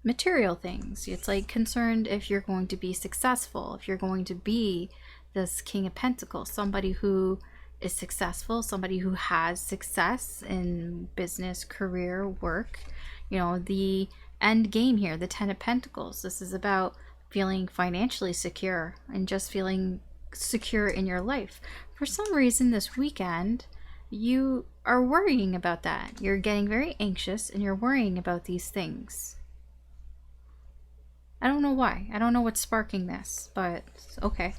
material things. It's like concerned if you're going to be successful, if you're going to be this King of Pentacles, somebody who is successful, somebody who has success in business, career, work. You know, the end game here, the Ten of Pentacles. This is about feeling financially secure and just feeling secure in your life. For some reason this weekend, you are worrying about that. You're getting very anxious and you're worrying about these things. I don't know why. I don't know what's sparking this, but okay.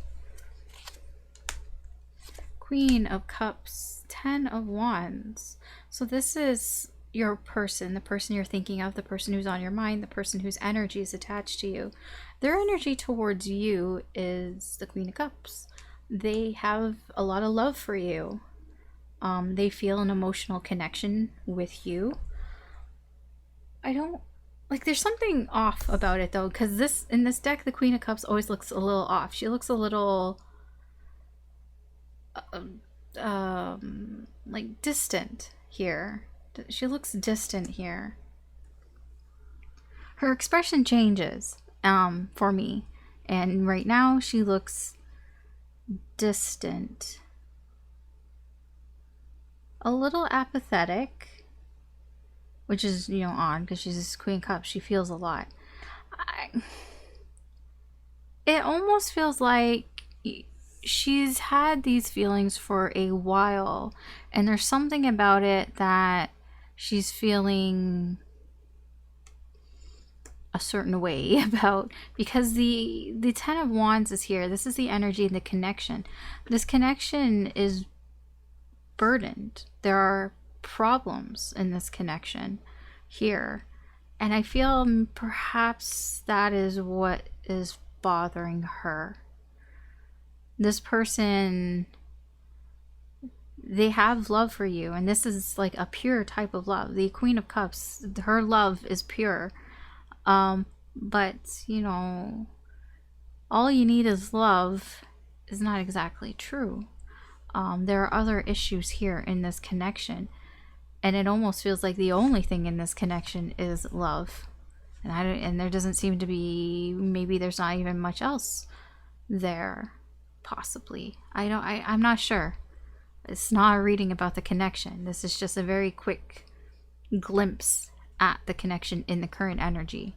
Queen of Cups, Ten of Wands. So this is your person, the person you're thinking of, the person who's on your mind, the person whose energy is attached to you. Their energy towards you is the Queen of Cups. They have a lot of love for you. They feel an emotional connection with you. I don't like, there's something off about it though, because in this deck, the Queen of Cups always looks a little off. She looks a little like distant here. She looks distant here. Her expression changes for me, and right now she looks distant, a little apathetic, which is, you know, odd because she's this Queen of Cups. She feels a lot. It almost feels like she's had these feelings for a while, and there's something about it that she's feeling a certain way about, because the Ten of Wands is here. This is the energy and the connection. This connection is burdened. There are problems in this connection here, and I feel perhaps that is what is bothering her. This person, they have love for you, and this is like a pure type of love. The Queen of Cups, her love is pure, but you know, all you need is love is not exactly true. There are other issues here in this connection, and it almost feels like the only thing in this connection is love, and there doesn't seem to be, maybe there's not even much else there. Possibly. I'm not sure. It's not a reading about the connection. This is just a very quick glimpse at the connection in the current energy.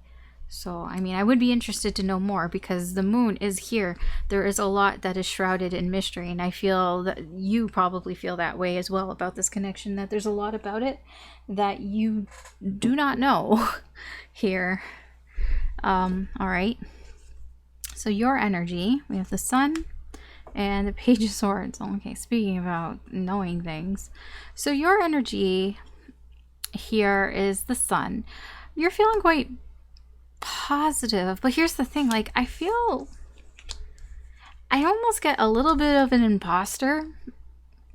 So, I mean, I would be interested to know more because the moon is here. There is a lot that is shrouded in mystery, and I feel that you probably feel that way as well about this connection, that there's a lot about it that you do not know here. All right. So your energy, we have the Sun and the Page of Swords. Okay, speaking about knowing things. So your energy here is the Sun. You're feeling quite positive, but here's the thing, like, I almost get a little bit of an imposter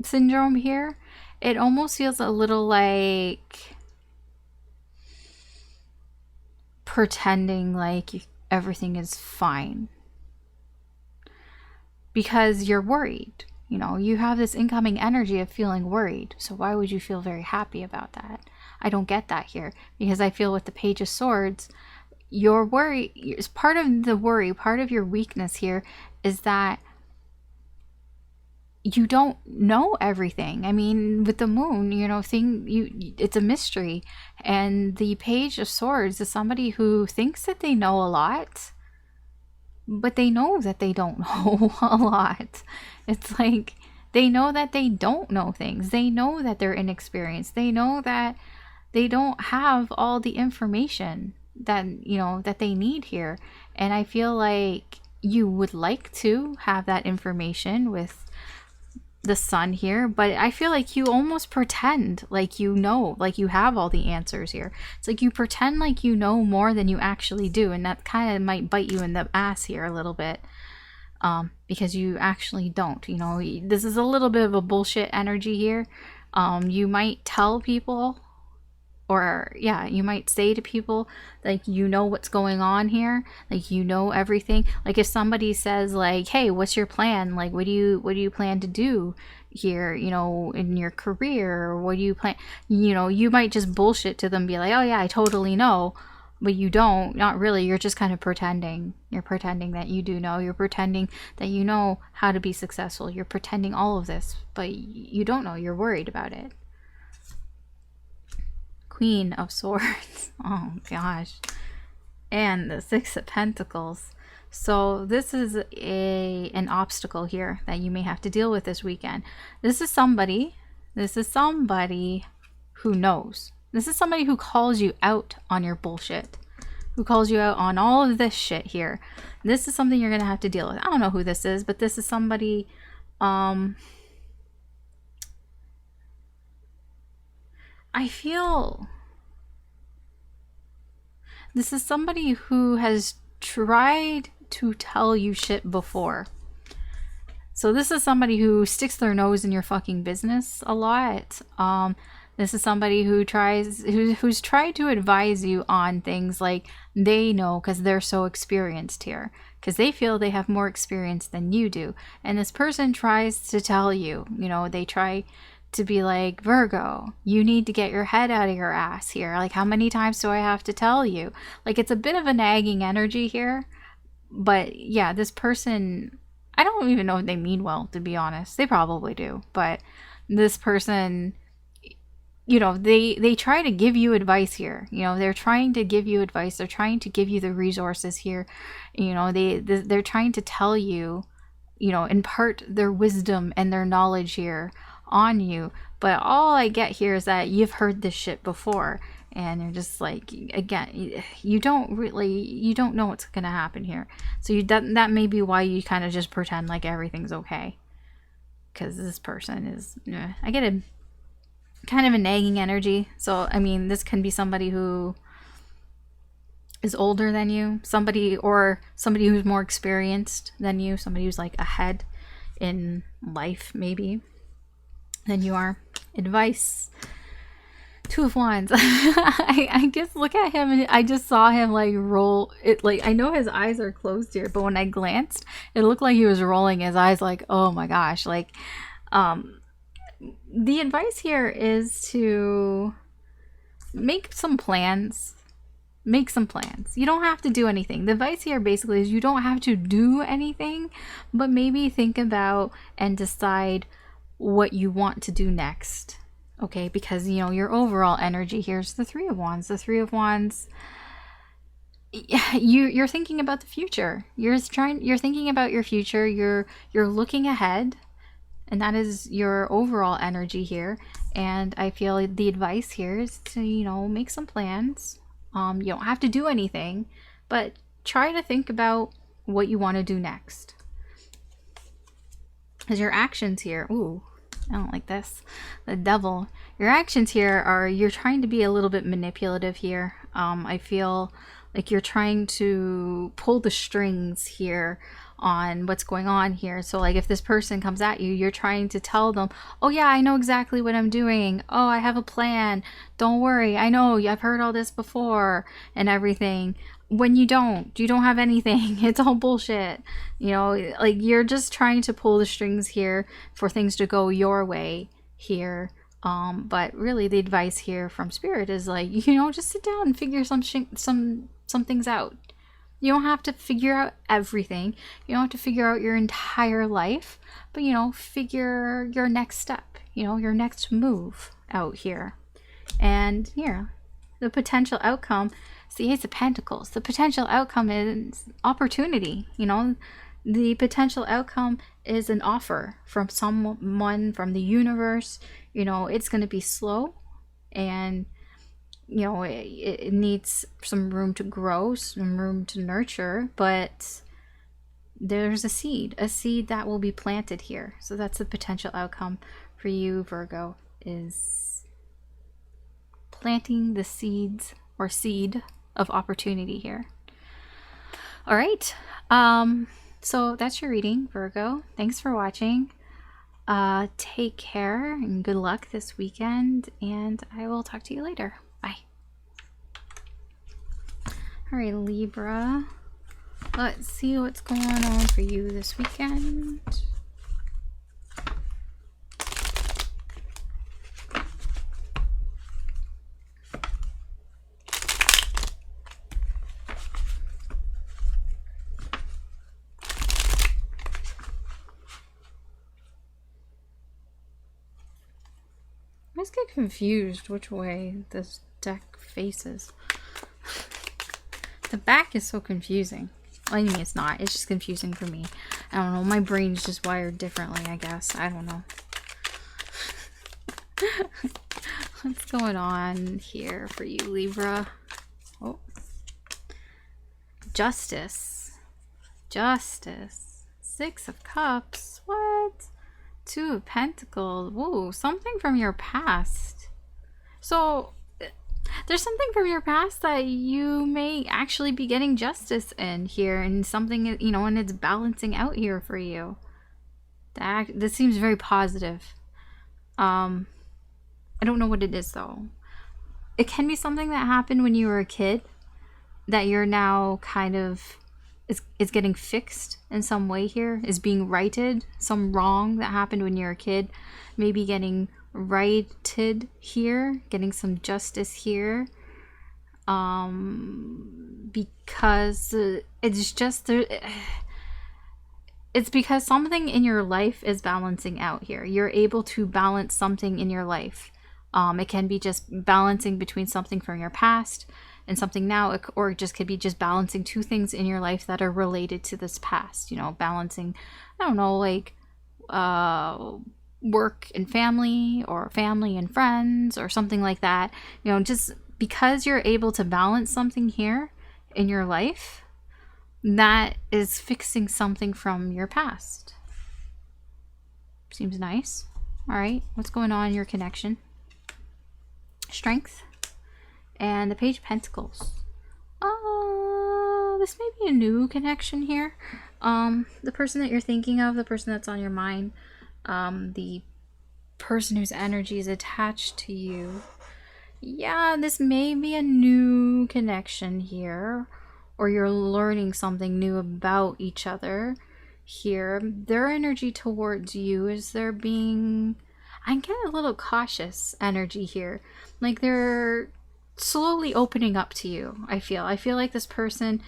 syndrome here. It almost feels a little like pretending like everything is fine because you're worried. You know, you have this incoming energy of feeling worried. So why would you feel very happy about that? I don't get that here, because I feel with the Page of Swords, your worry is part of the worry. Part of your weakness here is that you don't know everything. I mean, with the moon, you know, it's a mystery. And the Page of Swords is somebody who thinks that they know a lot, but they know that they don't know a lot. It's like they know that they don't know things. They know that they're inexperienced. They know that they don't have all the information that, you know, that they need here. And I feel like you would like to have that information with the Sun here, but I feel like you almost pretend like you know, like you have all the answers here. It's like you pretend like you know more than you actually do, and that kind of might bite you in the ass here a little bit, because you actually don't. You know, this is a little bit of a bullshit energy here. You might tell people or yeah, you might say to people like, you know what's going on here, like you know everything. Like if somebody says like, hey, what's your plan, like what do you plan to do here, you know, in your career, or what do you plan, you know, you might just bullshit to them, be like, oh yeah, I totally know, but you don't, not really. You're just kind of pretending. You're pretending that you do know. You're pretending that you know how to be successful. You're pretending all of this, but you don't know. You're worried about it. Queen of Swords. Oh gosh. And the Six of Pentacles. So this is an obstacle here that you may have to deal with this weekend. This is somebody who knows. This is somebody who calls you out on your bullshit, who calls you out on all of this shit here. This is something you're going to have to deal with. I don't know who this is, but this is somebody, I feel this is somebody who has tried to tell you shit before. So this is somebody who sticks their nose in your fucking business a lot. This is somebody who's tried to advise you on things like they know because they're so experienced here, because they feel they have more experience than you do. And this person tries to tell you, you know, they try to be like, Virgo, you need to get your head out of your ass here. Like, how many times do I have to tell you? Like, it's a bit of a nagging energy here. But yeah, this person, I don't even know if they mean well, to be honest. They probably do. But this person, you know, they try to give you advice here. You know, they're trying to give you advice. They're trying to give you the resources here. You know, they're trying to tell you, you know, impart their wisdom and their knowledge here on you. But all I get here is that you've heard this shit before. And you're just like, again, you don't know what's going to happen here. So that may be why you kind of just pretend like everything's okay. Because this person is, I get a kind of a nagging energy. So, I mean, this can be somebody who is older than you, somebody who's more experienced than you, somebody who's like ahead in life maybe than you are. Advice. Two of Wands. I just look at him and I just saw him like roll it. Like, I know his eyes are closed here, but when I glanced, it looked like he was rolling his eyes like, oh my gosh. Like, the advice here is to make some plans. Make some plans. You don't have to do anything. The advice here basically is you don't have to do anything, but maybe think about and decide what you want to do next. Okay, because, you know, your overall energy here is the Three of Wands. The Three of Wands, you're thinking about the future. You're thinking about your future. You're looking ahead, and that is your overall energy here. And I feel the advice here is to, you know, make some plans. You don't have to do anything, but try to think about what you want to do next. Because your actions here, ooh, I don't like this. The Devil. Your actions here are, you're trying to be a little bit manipulative here. I feel like you're trying to pull the strings here on what's going on here. So like if this person comes at you, you're trying to tell them, oh yeah, I know exactly what I'm doing. Oh, I have a plan. Don't worry. I know, I've heard all this before and everything. When you don't have anything. It's all bullshit. You know, like you're just trying to pull the strings here for things to go your way here. But really the advice here from Spirit is like, you know, just sit down and figure some things out. You don't have to figure out everything. You don't have to figure out your entire life, but, you know, figure your next step, you know, your next move out here. And here, the potential outcome, it's the Ace of Pentacles. The potential outcome is opportunity, you know. The potential outcome is an offer from someone, from the universe. You know, it's going to be slow and, you know, it needs some room to grow, some room to nurture, but there's a seed that will be planted here. So that's the potential outcome for you, Virgo, is planting the seeds or seed of opportunity here. All right. So that's your reading, Virgo. Thanks for watching. Take care and good luck this weekend, and I will talk to you later. Bye. All right, Libra. Let's see what's going on for you this weekend. I always get confused which way this deck faces. The back is so confusing. I mean, it's not. It's just confusing for me. I don't know. My brain's just wired differently, I guess. I don't know. What's going on here for you, Libra? Oh. Justice. Justice. 6 of Cups. What? 2 of Pentacles. Whoa, something from your past. So, there's something from your past that you may actually be getting justice in here, and something, you know, and it's balancing out here for you. This seems very positive. I don't know what it is, though. It can be something that happened when you were a kid that you're now kind of is getting fixed in some way here, is being righted. Some wrong that happened when you were a kid, maybe getting righted here, getting some justice here, because it's just it's because something in your life is balancing out here. You're able to balance something in your life. It can be just balancing between something from your past and something now, or it just could be just balancing 2 things in your life that are related to this past, you know, balancing, I don't know, like work and family, or family and friends, or something like that. You know, just because you're able to balance something here in your life, that is fixing something from your past. Seems nice. All right, what's going on in your connection? Strength. And the Page of Pentacles. This may be a new connection here. The person that you're thinking of, the person that's on your mind, the person whose energy is attached to you. Yeah, this may be a new connection here, or you're learning something new about each other here. Their energy towards you is I get a little cautious energy here. Like they're slowly opening up to you. I feel like this person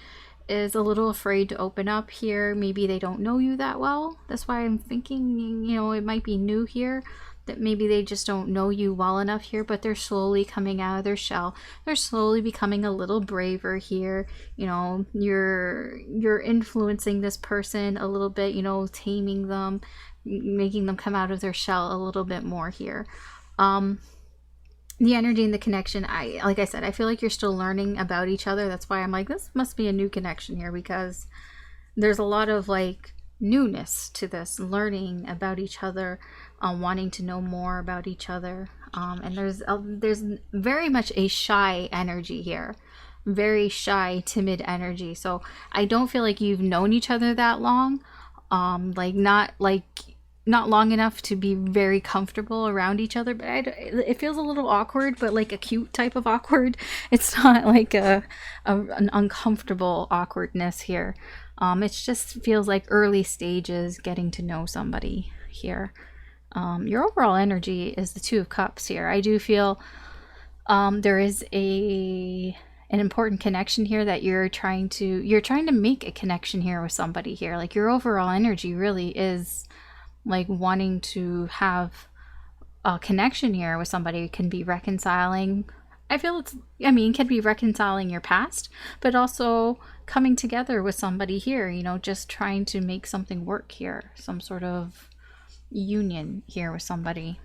is a little afraid to open up here. Maybe they don't know you that well. That's why I'm thinking, you know, it might be new here, that maybe they just don't know you well enough here, but they're slowly coming out of their shell. They're slowly becoming a little braver here. You know, you're influencing this person a little bit, you know, taming them, making them come out of their shell a little bit more here. The energy and the connection, like I said, I feel like you're still learning about each other. That's why I'm like, this must be a new connection here, because there's a lot of like newness to this, learning about each other, wanting to know more about each other, and there's very much a shy energy here, very shy, timid energy. So I don't feel like you've known each other that long, not long enough to be very comfortable around each other, but it feels a little awkward, but like a cute type of awkward. It's not like an uncomfortable awkwardness here. It just feels like early stages getting to know somebody here. Your overall energy is the 2 of Cups here. I do feel there is an important connection here that you're trying to make a connection here with somebody here. Like your overall energy really is like wanting to have a connection here with somebody. It can be reconciling. I feel it can be reconciling your past, but also coming together with somebody here, you know, just trying to make something work here, some sort of union here with somebody.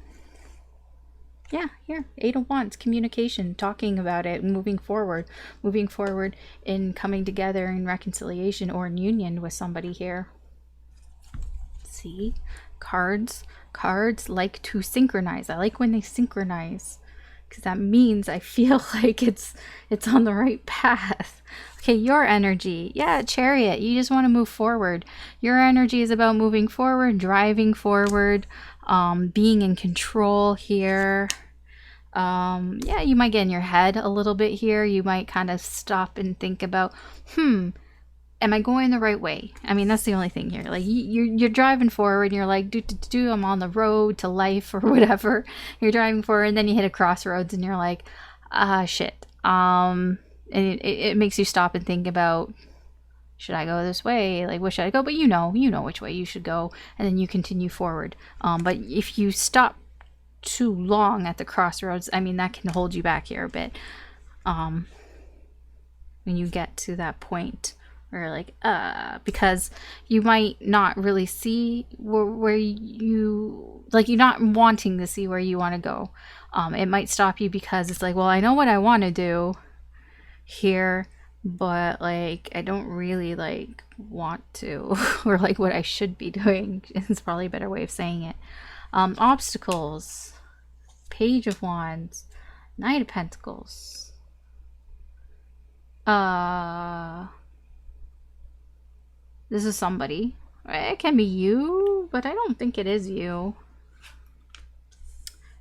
Yeah, here, 8 of Wands, communication, talking about it, moving forward in coming together in reconciliation or in union with somebody here. See, cards like to synchronize. I like when they synchronize, because that means I feel like it's on the right path. Okay, your energy, yeah, Chariot, you just want to move forward. Your energy is about moving forward, driving forward, being in control here. Yeah, you might get in your head a little bit here. You might kind of stop and think about, am I going the right way? I mean, that's the only thing here. Like, you're driving forward and you're like, I'm on the road to life or whatever. You're driving forward and then you hit a crossroads and you're like, shit. And it makes you stop and think about, should I go this way? Like, where should I go? But you know which way you should go, and then you continue forward. But if you stop too long at the crossroads, I mean, that can hold you back here a bit. When you get to that point where, like, because you might not really see where you, like, you're not wanting to see where you want to go. It might stop you because it's like, well, I know what I want to do here, but like I don't really like want to, or like what I should be doing is probably a better way of saying it. Obstacles, Page of Wands, Knight of Pentacles. This is somebody. It can be you, but I don't think it is you.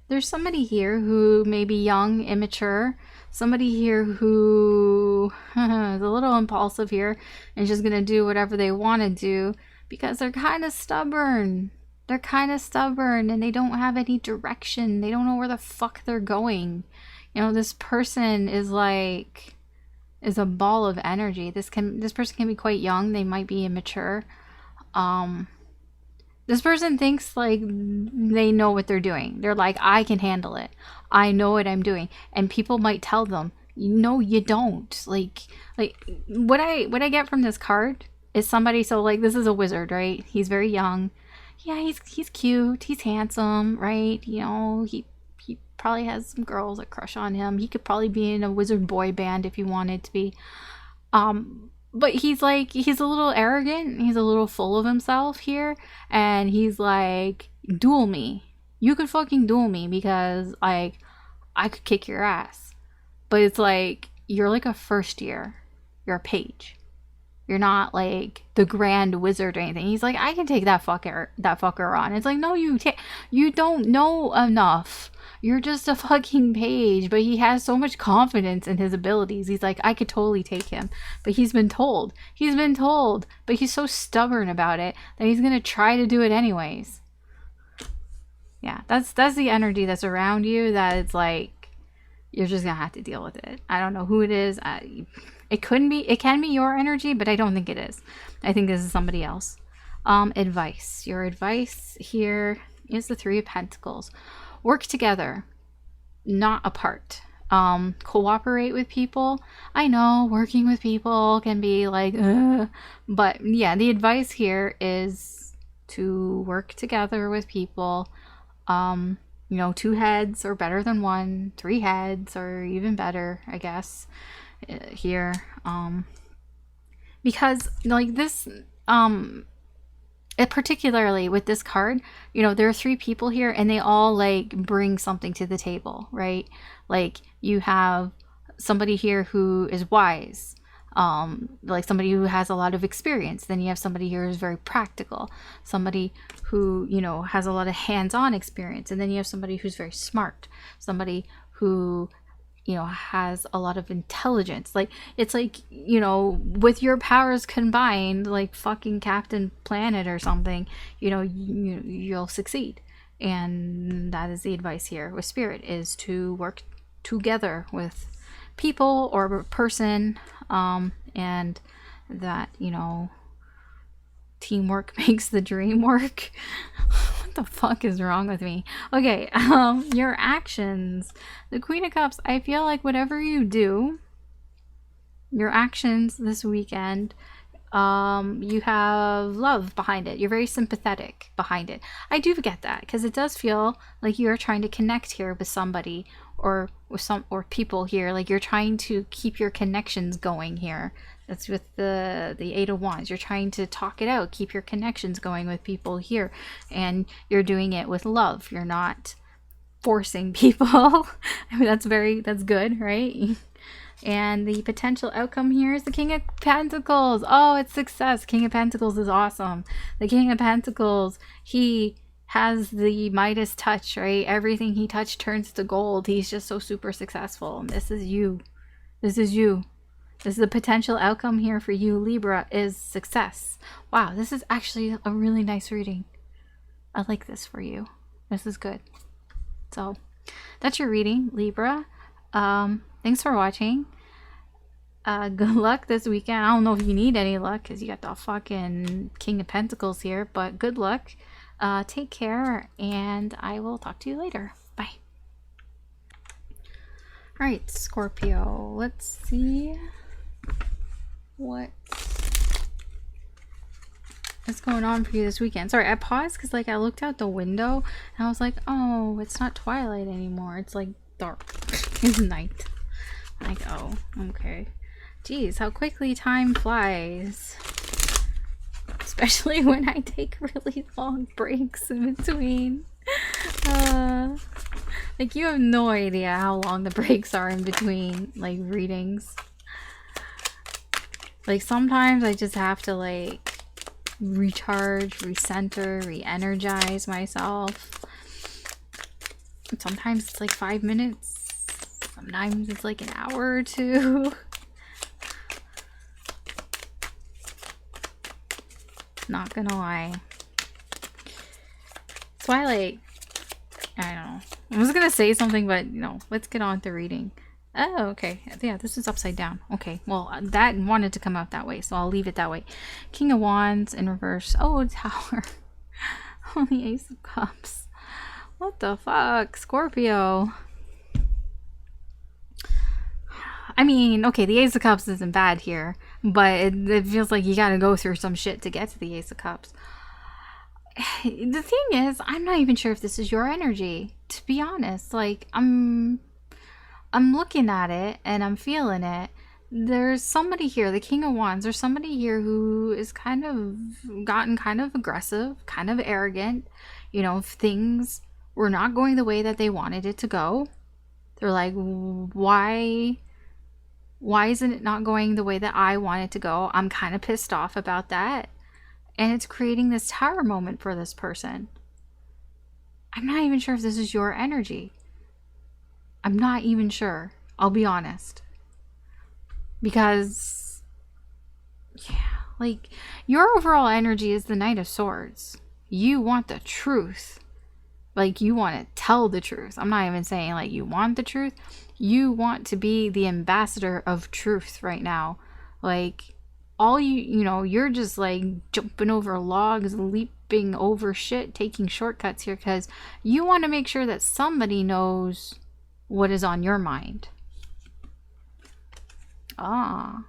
There's somebody here who may be young, immature. Somebody here who is a little impulsive here and just going to do whatever they want to do because they're kind of stubborn. They're kind of stubborn and they don't have any direction. They don't know where the fuck they're going. You know, this person is a ball of energy. This person can be quite young. They might be immature. This person thinks like they know what they're doing. They're like, I can handle it. I know what I'm doing. And people might tell them, no, you don't. Like what I get from this card is somebody, so like this is a wizard, right? He's very young. Yeah, he's cute. He's handsome, right? You know, he probably has some girls that crush on him. He could probably be in a wizard boy band if he wanted to be. But he's a little arrogant. He's a little full of himself here. And he's like, duel me. You could fucking duel me because, like, I could kick your ass. But it's like, you're like a first year. You're a page. You're not like the grand wizard or anything. He's like, I can take that fucker on. It's like, no, you don't know enough. You're just a fucking page. But he has so much confidence in his abilities. He's like, I could totally take him. But he's been told. But he's so stubborn about it that he's going to try to do it anyways. Yeah, that's the energy that's around you, that it's like, you're just going to have to deal with it. I don't know who it is. It can be your energy, but I don't think it is. I think this is somebody else. Advice. Your advice here is the Three of Pentacles. Work together, not apart. Cooperate with people. I know working with people can be like, but yeah, the advice here is to work together with people. You know, 2 heads are better than 1. 3 heads are even better, I guess, here. Because like this, particularly with this card, you know, there are 3 people here and they all like bring something to the table, right? Like you have somebody here who is wise, like somebody who has a lot of experience. Then you have somebody here who's very practical, somebody who, you know, has a lot of hands-on experience. And then you have somebody who's very smart, somebody who, you know, has a lot of intelligence. Like, it's like, you know, with your powers combined, like fucking Captain Planet or something, you know, you'll succeed. And that is the advice here with Spirit, is to work together with people or a person, and that, you know, teamwork makes the dream work. What the fuck is wrong with me? Okay, your actions. The Queen of Cups, I feel like whatever you do, your actions this weekend, you have love behind it. You're very sympathetic behind it. I do get that, because it does feel like you're trying to connect here with somebody, or with or people here. Like you're trying to keep your connections going here. That's with the 8 of Wands. You're trying to talk it out, keep your connections going with people here, and you're doing it with love. You're not forcing people. I mean, that's good, right? And the potential outcome here is the King of Pentacles. Oh, it's success. King of Pentacles is awesome. The King of Pentacles, he has the Midas touch, right? Everything he touched turns to gold. He's just so super successful. And this is you. This is you. This is the potential outcome here for you, Libra, is success. Wow, this is actually a really nice reading. I like this for you. This is good. So, that's your reading, Libra. Thanks for watching. Good luck this weekend. I don't know if you need any luck because you got the fucking King of Pentacles here, but good luck. Take care, and I will talk to you later. Bye. All right, Scorpio. Let's see what is going on for you this weekend. Sorry, I paused because like I looked out the window and I was like, oh, it's not twilight anymore. It's like dark. It's night. Like, oh, okay. Jeez, how quickly time flies. Especially when I take really long breaks in between. Like, you have no idea how long the breaks are in between, like, readings. Like, sometimes I just have to, like, recharge, recenter, re-energize myself. Sometimes it's like 5 minutes. Sometimes it's like an hour or two. Not gonna lie. That's why, like, I don't know. I was gonna say something, but, you know, let's get on to reading. Oh, okay. Yeah, this is upside down. Okay, well, that wanted to come out that way, so I'll leave it that way. King of Wands in reverse. Oh, Tower. Oh, the Ace of Cups. What the fuck? Scorpio. I mean, okay, the Ace of Cups isn't bad here, but it feels like you gotta go through some shit to get to the Ace of Cups. The thing is, I'm not even sure if this is your energy, to be honest. Like, I'm looking at it and I'm feeling it. There's somebody here, the King of Wands, there's somebody here who is kind of gotten kind of aggressive, kind of arrogant. You know, if things were not going the way that they wanted it to go, they're like, why isn't it not going the way that I want it to go? I'm kind of pissed off about that. And it's creating this tower moment for this person. I'm not even sure if this is your energy. I'm not even sure. I'll be honest. Because, yeah, like, your overall energy is the Knight of Swords. You want the truth. Like, you want to tell the truth. I'm not even saying, like, you want the truth. You want to be the ambassador of truth right now. Like, all you know, you're just, like, jumping over logs, leaping over shit, taking shortcuts here because you want to make sure that somebody knows what is on your mind. Ah,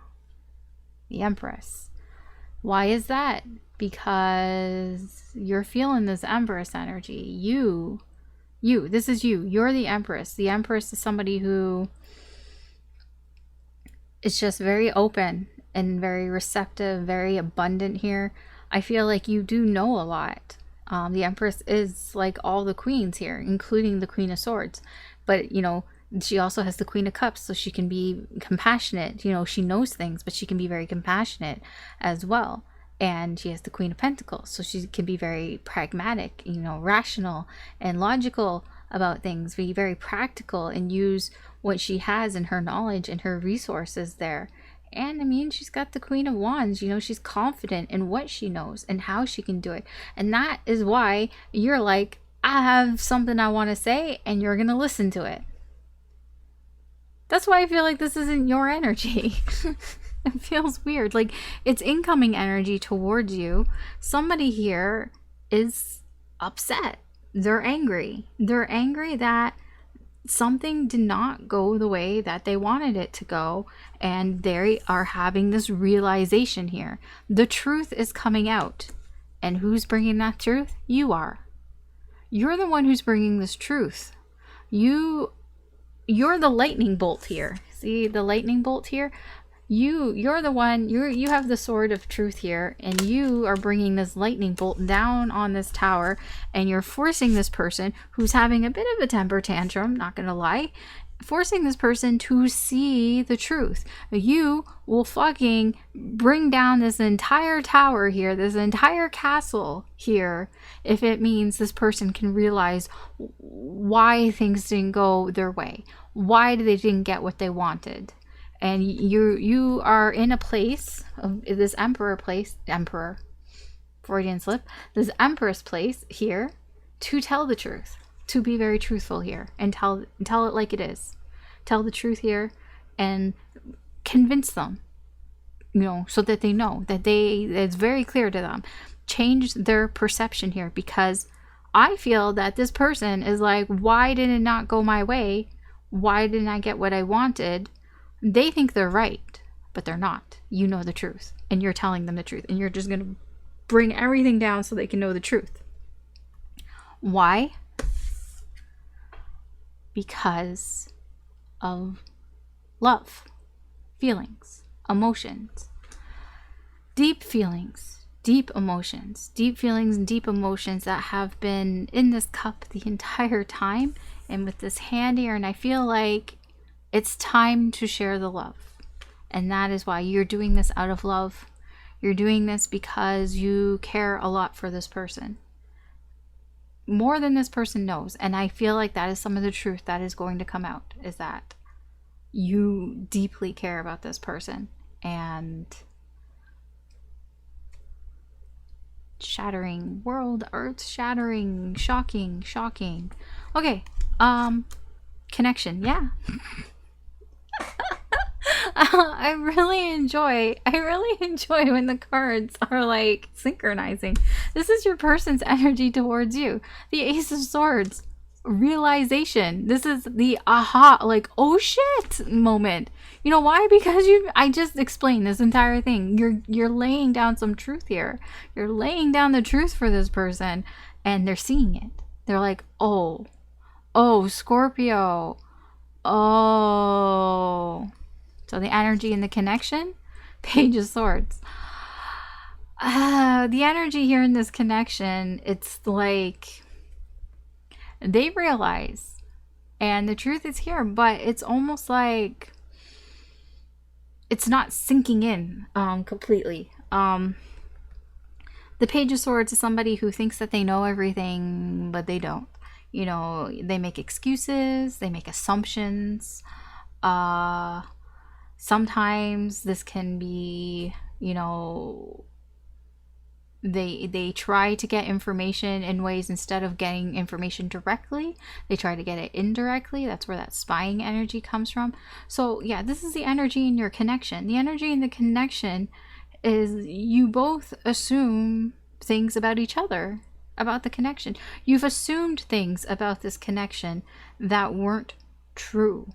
the Empress. Why is that? Because you're feeling this Empress energy. This is you. You're the Empress. The Empress is somebody who is just very open and very receptive, very abundant here. I feel like you do know a lot. The Empress is like all the queens here, including the Queen of Swords. But, you know, she also has the Queen of Cups, so she can be compassionate. You know, she knows things, but she can be very compassionate as well. And she has the Queen of Pentacles, so she can be very pragmatic, you know, rational and logical about things, be very practical and use what she has in her knowledge and her resources there. And I mean, she's got the Queen of Wands, you know, she's confident in what she knows and how she can do it. And that is why you're like, I have something I want to say, and you're going to listen to it. That's why I feel like this isn't your energy. It feels weird. Like, it's incoming energy towards you. Somebody here is upset. They're angry. They're angry that something did not go the way that they wanted it to go, and they are having this realization here. The truth is coming out. And who's bringing that truth? You are. You're the one who's bringing this truth. You're the lightning bolt here. See the lightning bolt here? You're the one, you have the sword of truth here, and you are bringing this lightning bolt down on this tower, and you're forcing this person who's having a bit of a temper tantrum, not gonna lie, forcing this person to see the truth. You will fucking bring down this entire tower here, this entire castle here, if it means this person can realize why things didn't go their way, why they didn't get what they wanted. And you are in a place of this emperor, Freudian slip, this empress place here, to tell the truth, to be very truthful here, and tell it like it is. Tell the truth here and convince them, so that they know that it's very clear to them. Change their perception here, because I feel that this person is like, why did it not go my way? Why didn't I get what I wanted? They think they're right, but they're not. You know the truth, and you're telling them the truth, and you're just going to bring everything down so they can know the truth. Why? Because of love, feelings, emotions, deep feelings, deep emotions, deep feelings and deep emotions that have been in this cup the entire time, and with this hand here, and I feel like it's time to share the love. And that is why you're doing this out of love. You're doing this because you care a lot for this person, more than this person knows. And I feel like that is some of the truth that is going to come out, is that you deeply care about this person. And shattering, world, earth shattering, shocking. Okay, connection, yeah. I really enjoy when the cards are like synchronizing. This is your person's energy towards you. The Ace of Swords, realization. This is the aha, like, oh shit moment. You know why? Because I just explained this entire thing. You're laying down some truth here. You're laying down the truth for this person, and they're seeing it. They're like, oh, Scorpio. Oh. So the energy and the connection, Page of Swords. The energy here in this connection, it's like they realize, and the truth is here, but it's almost like it's not sinking in completely. The Page of Swords is somebody who thinks that they know everything, but they don't. They make excuses, they make assumptions. Sometimes this can be, they try to get information in ways, instead of getting information directly, they try to get it indirectly. That's where that spying energy comes from. So yeah, this is the energy in your connection. The energy in the connection is you both assume things about each other, about the connection. You've assumed things about this connection that weren't true,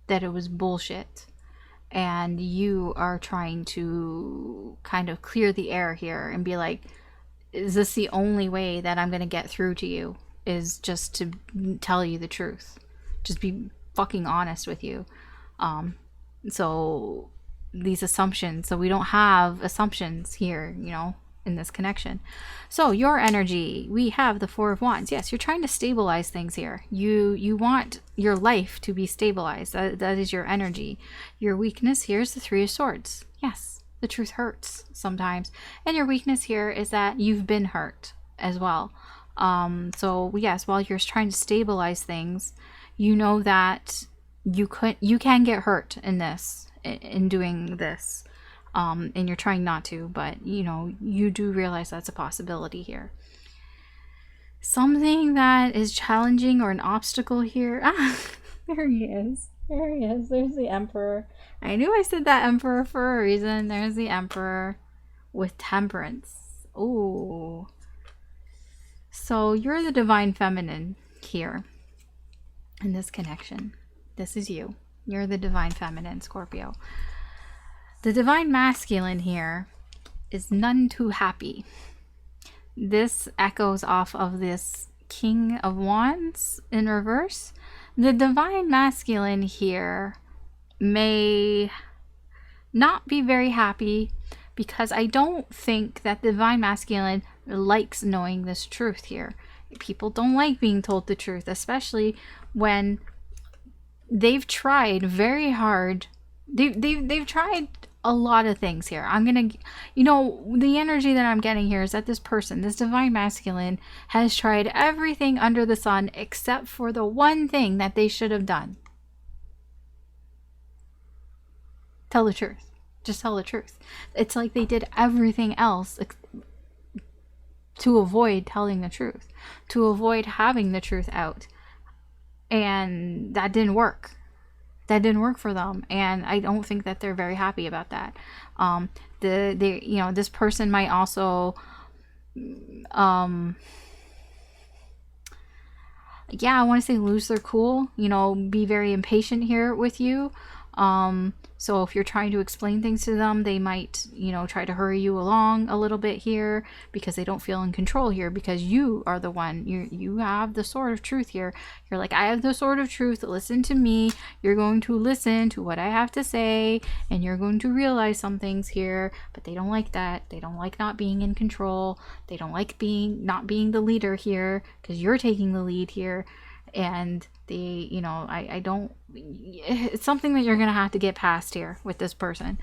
that it was bullshit. And you are trying to kind of clear the air here and be like, is this the only way that I'm going to get through to you? Is just to tell you the truth. Just be fucking honest with you. So these assumptions, so we don't have assumptions here, in this connection. So your energy, we have the Four of Wands. Yes, you're trying to stabilize things here. You want your life to be stabilized. That is your energy. Your weakness here is the Three of Swords. Yes, the truth hurts sometimes. And your weakness here is that you've been hurt as well. So yes, while you're trying to stabilize things, you know that you can get hurt in doing this. And you're trying not to, but you do realize that's a possibility here. Something that is challenging or an obstacle here. There he is. There's the Emperor. I knew I said that Emperor for a reason. There's the Emperor with Temperance. Ooh. So you're the Divine Feminine here in this connection. This is you. You're the Divine Feminine, Scorpio. The Divine Masculine here is none too happy. This echoes off of this King of Wands in reverse. The Divine Masculine here may not be very happy, because I don't think that the Divine Masculine likes knowing this truth here. People don't like being told the truth, especially when they've tried very hard. They've tried a lot of things here. I'm gonna, you know, the energy that I'm getting here is that this person, this divine masculine, has tried everything under the sun except for the one thing that they should have done. Tell the truth. Just tell the truth. It's like they did everything else to avoid telling the truth, to avoid having the truth out. And that didn't work. That didn't work for them, and I don't think that they're very happy about that. You know, this person might also yeah, I want to say lose their cool, you know, be very impatient here with you. So if you're trying to explain things to them, they might, you know, try to hurry you along a little bit here because they don't feel in control here, because you are the one, you have the sword of truth here. You're like, I have the sword of truth, listen to me. You're going to listen to what I have to say, and you're going to realize some things here, but they don't like that. They don't like not being in control. They don't like not being the leader here, because you're taking the lead here. And they, you know, I don't, it's something that you're gonna have to get past here with this person.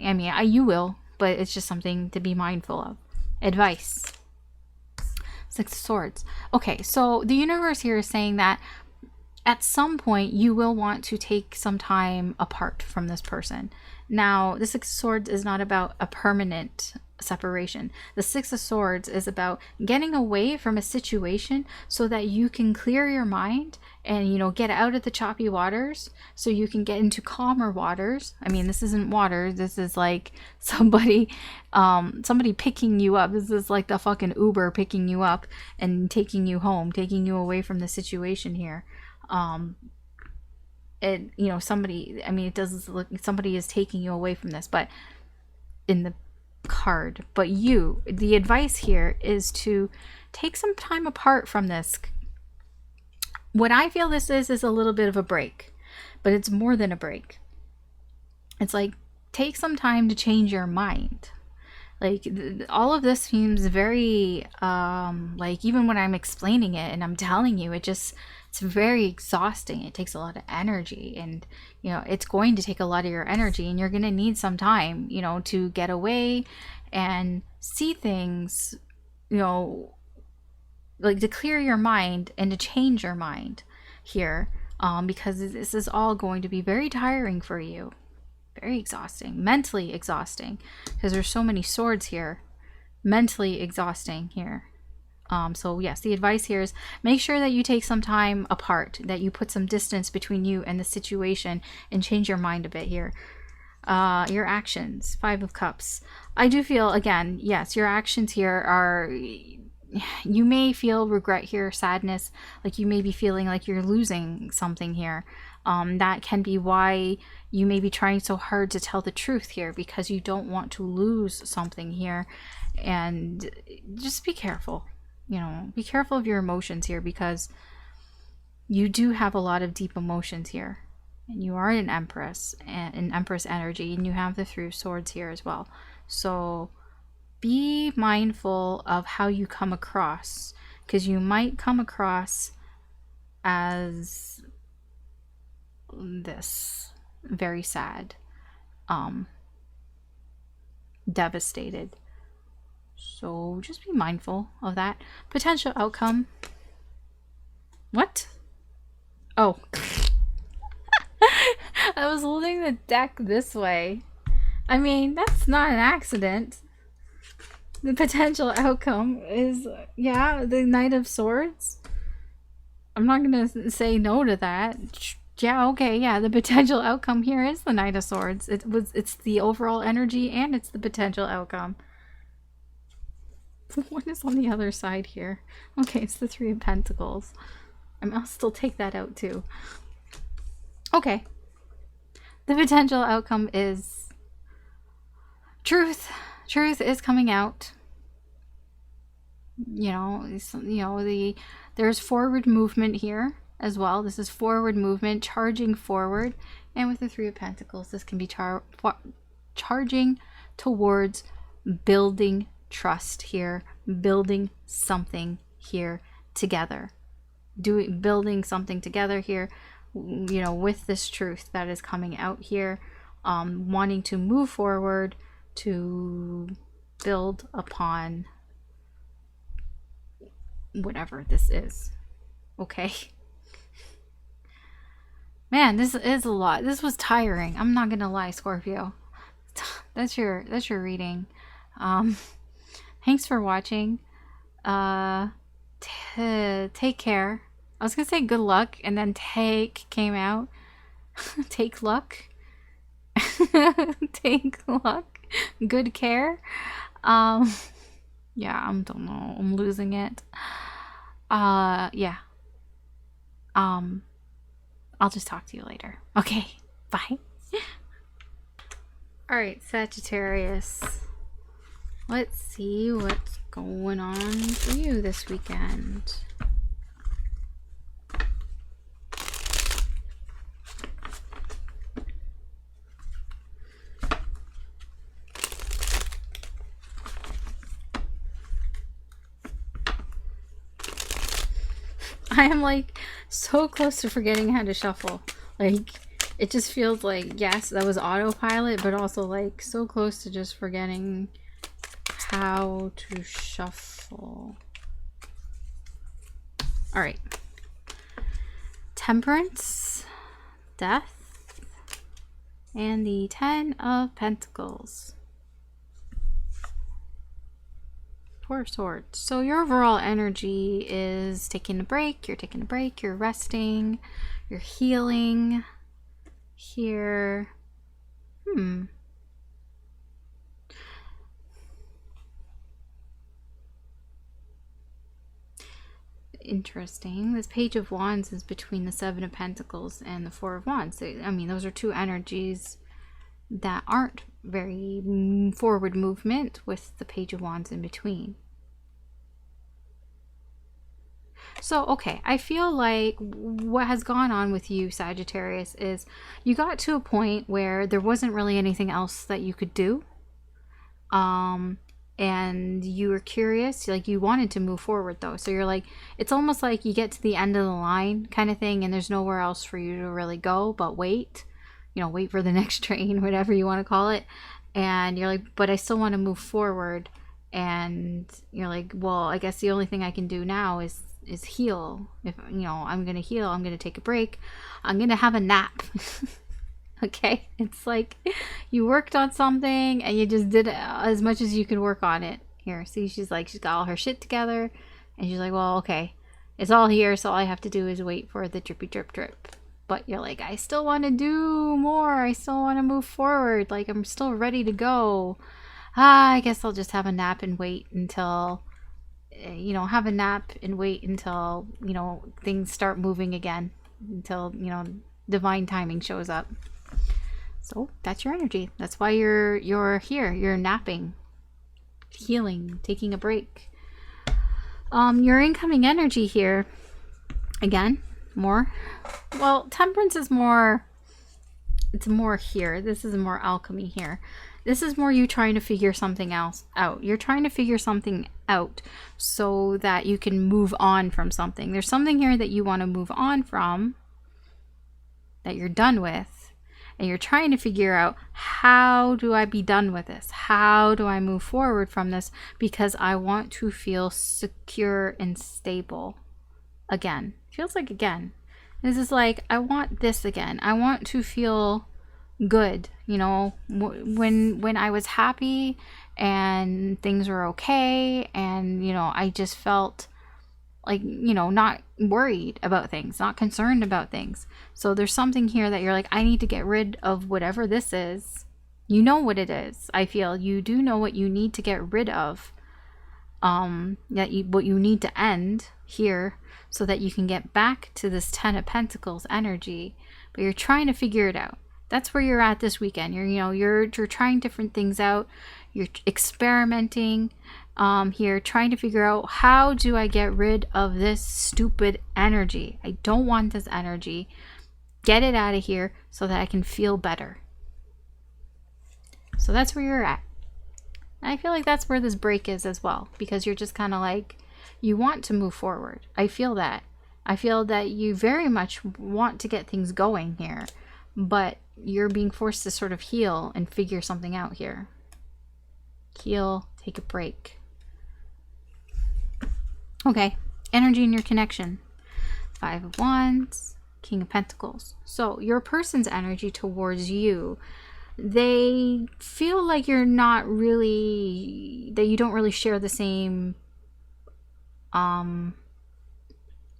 I mean, you will, but it's just something to be mindful of. Advice. Six of Swords. Okay, so the universe here is saying that at some point you will want to take some time apart from this person. Now, the Six of Swords is not about a permanent separation. The Six of Swords is about getting away from a situation so that you can clear your mind and, you know, get out of the choppy waters so you can get into calmer waters. I mean, this isn't water. This is like somebody picking you up. This is like the fucking Uber picking you up and taking you home, taking you away from the situation here. You know, somebody, I mean, it does look, somebody is taking you away from this, but in the card. But the advice here is to take some time apart from this. What I feel this is a little bit of a break, but it's more than a break. It's like, take some time to change your mind. Like, all of this seems very like, even when I'm explaining it and I'm telling you, it's very exhausting. It takes a lot of energy, and, you know, it's going to take a lot of your energy, and you're going to need some time, you know, to get away and see things, you know, like to clear your mind and to change your mind here, because this is all going to be very tiring for you, very exhausting, mentally exhausting, because there's so many swords here, mentally exhausting here. So yes, the advice here is make sure that you take some time apart, that you put some distance between you and the situation, and change your mind a bit here. Your actions, Five of Cups. I do feel, again, yes, your actions here are, you may feel regret here, sadness, like you may be feeling like you're losing something here. That can be why you may be trying so hard to tell the truth here, because you don't want to lose something here. And just be careful. You know, be careful of your emotions here, because you do have a lot of deep emotions here, and you are an Empress and an Empress energy, and you have the Three of Swords here as well. So be mindful of how you come across, because you might come across as this, very sad, devastated. So just be mindful of that. Potential outcome. What? Oh. I was holding the deck this way. I mean, that's not an accident. The potential outcome is, yeah, the Knight of Swords. I'm not going to say no to that. Yeah, okay, yeah, the potential outcome here is the Knight of Swords. It's the overall energy, and it's the potential outcome. What is on the other side here? Okay, it's the Three of Pentacles. I'll still take that out too. Okay. The potential outcome is truth. Truth is coming out. You know, there's forward movement here as well. This is forward movement, charging forward. And with the Three of Pentacles, this can be charging towards building trust here, building something here together, building something together here, you know, with this truth that is coming out here, wanting to move forward, to build upon whatever this is. Okay. Man, this is a lot. This was tiring. I'm not gonna lie, Scorpio. That's your reading. Thanks for watching. Take care. I was gonna say good luck, and then take came out. Take luck. Take luck. Good care. Yeah, I don't know. I'm losing it. Yeah. I'll just talk to you later. Okay. Bye. All right, Sagittarius. Let's see what's going on for you this weekend. I am like so close to forgetting how to shuffle. Like, it just feels like, yes, that was autopilot, but also like so close to just forgetting how to shuffle. All right. Temperance, Death, and the 10 of Pentacles. Four of Swords. So your overall energy is taking a break. You're taking a break. You're resting. You're healing. Here. Interesting. This Page of Wands is between the 7 of Pentacles and the 4 of Wands. So, I mean, those are two energies that aren't very forward movement, with the Page of Wands in between. So, okay, I feel like what has gone on with you, Sagittarius, is you got to a point where there wasn't really anything else that you could do. And you were curious, like you wanted to move forward though. So you're like, it's almost like you get to the end of the line kind of thing, and there's nowhere else for you to really go but wait. You know, wait for the next train, whatever you want to call it. And you're like, but I still want to move forward. And you're like, well, I guess the only thing I can do now is heal. If, you know, I'm going to heal, I'm going to take a break. I'm going to have a nap. Okay? It's like you worked on something and you just did as much as you could work on it. Here, see, she's like, she's got all her shit together. And she's like, well, okay, it's all here. So all I have to do is wait for the drippy drip drip. But you're like, I still want to do more. I still want to move forward. Like, I'm still ready to go. I guess I'll just have a nap and wait until, you know, have a nap and wait until, you know, things start moving again. Until, you know, divine timing shows up. So that's your energy. That's why you're here. You're napping, healing, taking a break. Your incoming energy here, again, more, well, temperance is more, it's more here. This is more alchemy here. This is more you trying to figure something else out. You're trying to figure something out so that you can move on from something. There's something here that you want to move on from, that you're done with. And you're trying to figure out, how do I be done with this? How do I move forward from this? Because I want to feel secure and stable again. Feels like again. This is like, I want this again. I want to feel good. You know, when I was happy and things were okay, and, you know, I just felt like, you know, not worried about things, not concerned about things. So there's something here that you're like, I need to get rid of whatever this is. You know what it is. I feel you do know what you need to get rid of. What you need to end here so that you can get back to this 10 of Pentacles energy. But you're trying to figure it out. That's where you're at this weekend. You're trying different things out. You're experimenting. Here, trying to figure out, how do I get rid of this stupid energy? I don't want this energy. Get it out of here so that I can feel better. So that's where you're at. And I feel like that's where this break is as well, because you're just kind of like, you want to move forward. I feel that. I feel that you very much want to get things going here, but you're being forced to sort of heal and figure something out here. Heal, take a break. Okay, energy in your connection. 5 of Wands, King of Pentacles. So your person's energy towards you, they feel like you're not really, that you don't really share the same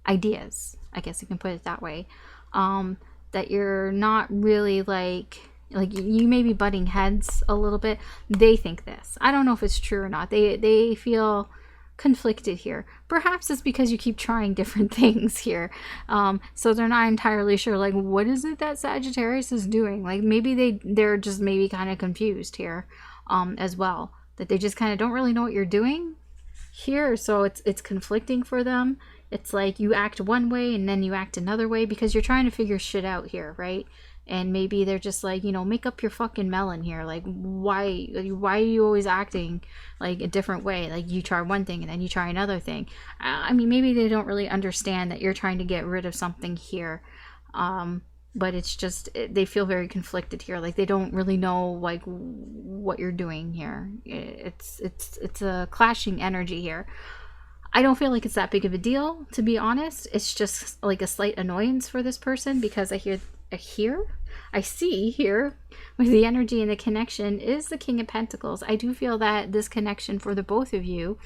ideas, I guess you can put it that way. That you're not really like you may be butting heads a little bit. They think this. I don't know if it's true or not. They feel conflicted here. Perhaps it's because you keep trying different things here. So they're not entirely sure, like, what is it that Sagittarius is doing? Like, maybe they're just maybe kind of confused here as well. That they just kind of don't really know what you're doing here. So it's conflicting for them. It's like you act one way and then you act another way because you're trying to figure shit out here, right? And maybe they're just like, you know, make up your fucking melon here. Like, why are you always acting like a different way? Like, you try one thing and then you try another thing. I mean, maybe they don't really understand that you're trying to get rid of something here. But it's just, they feel very conflicted here. Like, they don't really know, like, what you're doing here. It's a clashing energy here. I don't feel like it's that big of a deal, to be honest. It's just like a slight annoyance for this person because I see here with the energy and the connection is the King of Pentacles. I do feel that this connection for the both of you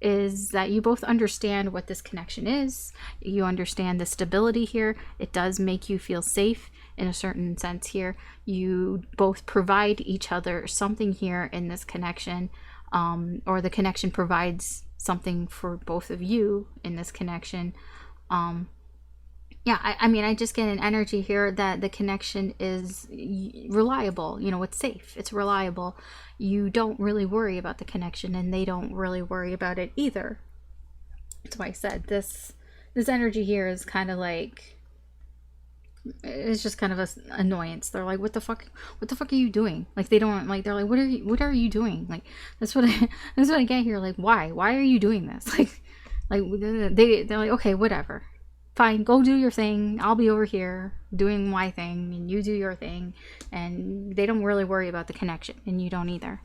is that you both understand what this connection is. You understand the stability here. It does make you feel safe in a certain sense here. You both provide each other something here in this connection, or the connection provides something for both of you in this connection. Yeah, I mean, I just get an energy here that the connection is reliable. You know, it's safe, it's reliable. You don't really worry about the connection and they don't really worry about it either. That's why I said this energy here is kind of like, it's just kind of an annoyance. They're like, what the fuck are you doing? Like, they don't, like, they're like, what are you doing? Like, that's what I get here. Like, why are you doing this? Like they're like, okay, whatever, fine, go do your thing. I'll be over here doing my thing and you do your thing. And they don't really worry about the connection and you don't either.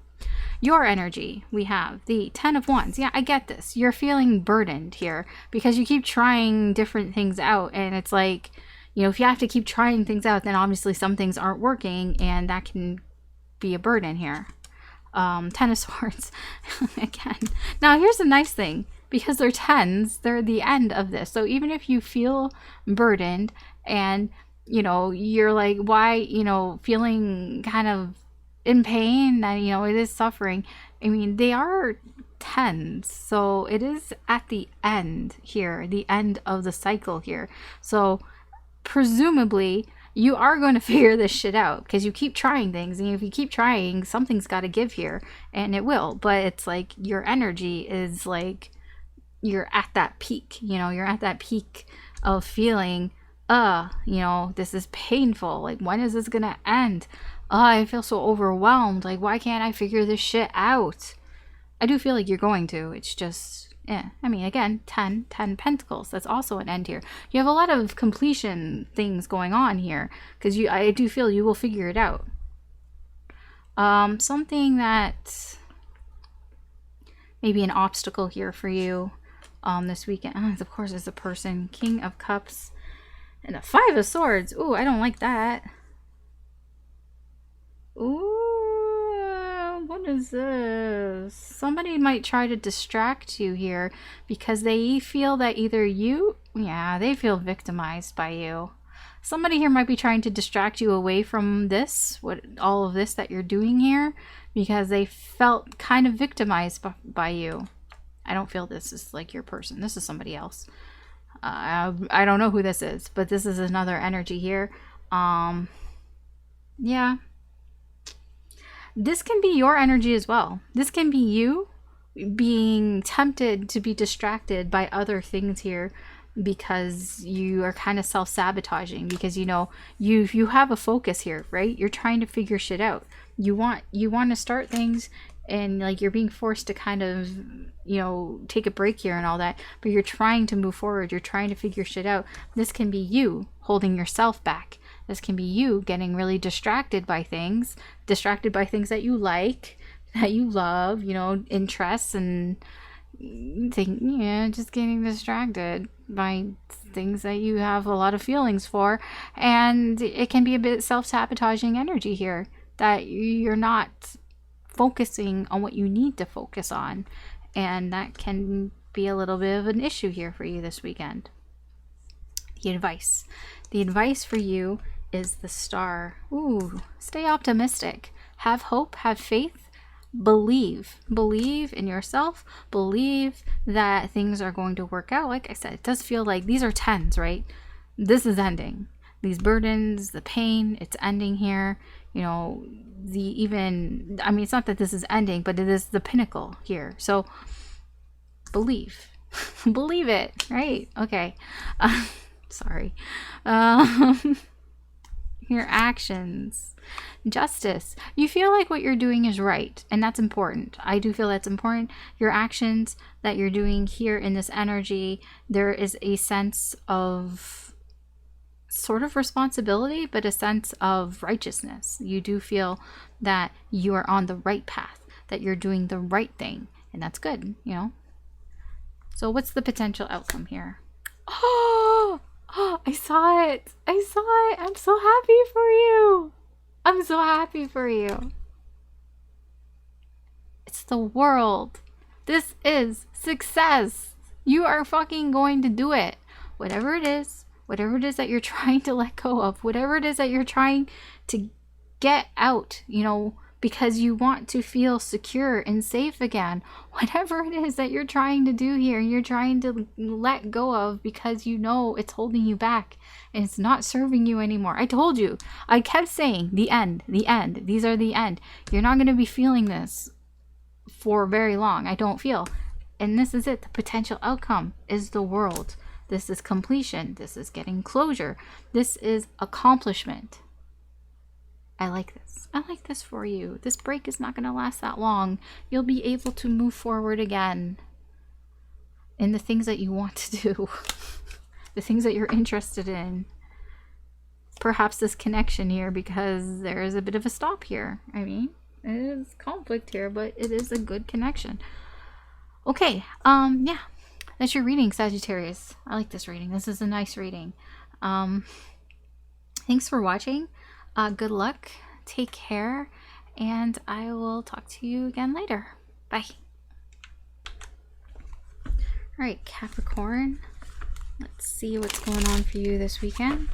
Your energy, we have the 10 of Wands. Yeah, I get this. You're feeling burdened here because you keep trying different things out, and it's like, you know, if you have to keep trying things out, then obviously some things aren't working, and that can be a burden here. 10 of Swords again. Now, here's the nice thing. Because they're 10s, they're the end of this. So even if you feel burdened and, you know, you're like, why, you know, feeling kind of in pain and, you know, it is suffering. I mean, they are 10s. So it is at the end here, the end of the cycle here. So presumably you are going to figure this shit out because you keep trying things, and if you keep trying, something's got to give here, and it will. But it's like your energy is like, you're at that peak, you know, you're at that peak of feeling, you know, this is painful. Like, when is this gonna end? I feel so overwhelmed. Like, why can't I figure this shit out? I do feel like you're going to. It's just, yeah, I mean, again, 10 Pentacles, that's also an end here. You have a lot of completion things going on here because I do feel you will figure it out. Something that maybe an obstacle here for you this weekend, of course, is the person. King of Cups and the 5 of Swords. Ooh, I don't like that. Ooh, what is this? Somebody might try to distract you here because they feel that either you, yeah, they feel victimized by you. Somebody here might be trying to distract you away from this, all of this that you're doing here, because they felt kind of victimized by you. I don't feel this is like your person. This is somebody else. I don't know who this is, but this is another energy here. Yeah. This can be your energy as well. This can be you being tempted to be distracted by other things here because you are kind of self-sabotaging because, you know, you have a focus here, right? You're trying to figure shit out. You want to start things and like you're being forced to kind of, you know, take a break here and all that, but you're trying to move forward, you're trying to figure shit out. This can be you holding yourself back. This can be you getting really distracted by things that you like, that you love, you know, interests, and just getting distracted by things that you have a lot of feelings for. And it can be a bit self-sabotaging energy here, that you're not focusing on what you need to focus on, and that can be a little bit of an issue here for you this weekend. The advice for you is the Star. Ooh, stay optimistic, have hope, have faith, believe in yourself, believe that things are going to work out. Like I said, it does feel like these are tens, right? This is ending. These burdens, the pain, it's ending here. You know, it's not that this is ending, but it is the pinnacle here. So believe it, right? Okay. Sorry. Your actions. Justice. You feel like what you're doing is right, and that's important. I do feel that's important. Your actions that you're doing here in this energy, there is a sense of sort of responsibility, but a sense of righteousness. You do feel that you are on the right path, that you're doing the right thing, and that's good, you know. So what's the potential outcome here? Oh, I saw it. I'm so happy for you. It's the World. This is success. You are fucking going to do it. Whatever it is that you're trying to let go of, whatever it is that you're trying to get out, you know, because you want to feel secure and safe again, whatever it is that you're trying to do here, you're trying to let go of because you know it's holding you back and it's not serving you anymore. I told you, I kept saying the end, these are the end. You're not going to be feeling this for very long, I don't feel. And this is it. The potential outcome is the World. This is completion. This is getting closure. This is accomplishment. I like this for you. This break is not going to last that long. You'll be able to move forward again in the things that you want to do, the things that you're interested in. Perhaps this connection here, because there is a bit of a stop here. I mean, it is conflict here, but it is a good connection. Okay, yeah. That's your reading, Sagittarius. I like this reading. This is a nice reading. Thanks for watching. Good luck. Take care. And I will talk to you again later. Bye. All right, Capricorn. Let's see what's going on for you this weekend.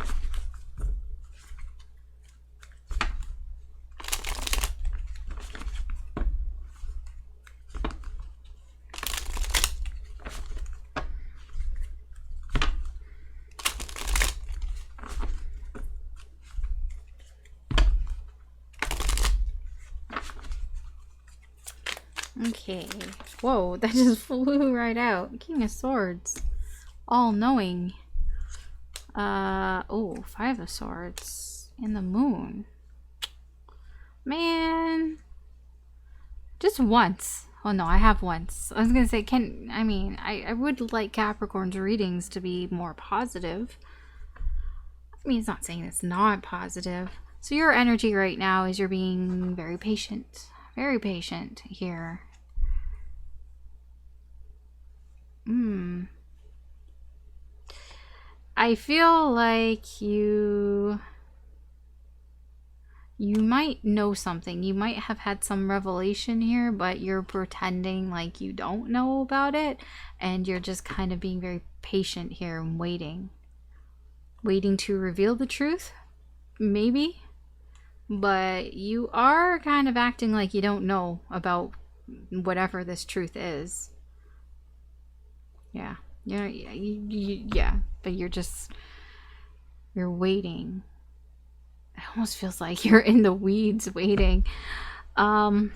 Okay. Whoa, that just flew right out. King of Swords. All knowing. Oh, Five of Swords. And the Moon. Man. Just once. Oh no, I have once. I was gonna say, I would like Capricorn's readings to be more positive. I mean, it's not saying it's not positive. So your energy right now is you're being very patient. Very patient here. I feel like you might know something. You might have had some revelation here, but you're pretending like you don't know about it, and you're just kind of being very patient here and waiting to reveal the truth, maybe. But you are kind of acting like you don't know about whatever this truth is. Yeah. Yeah. But you're waiting. It almost feels like you're in the weeds waiting. That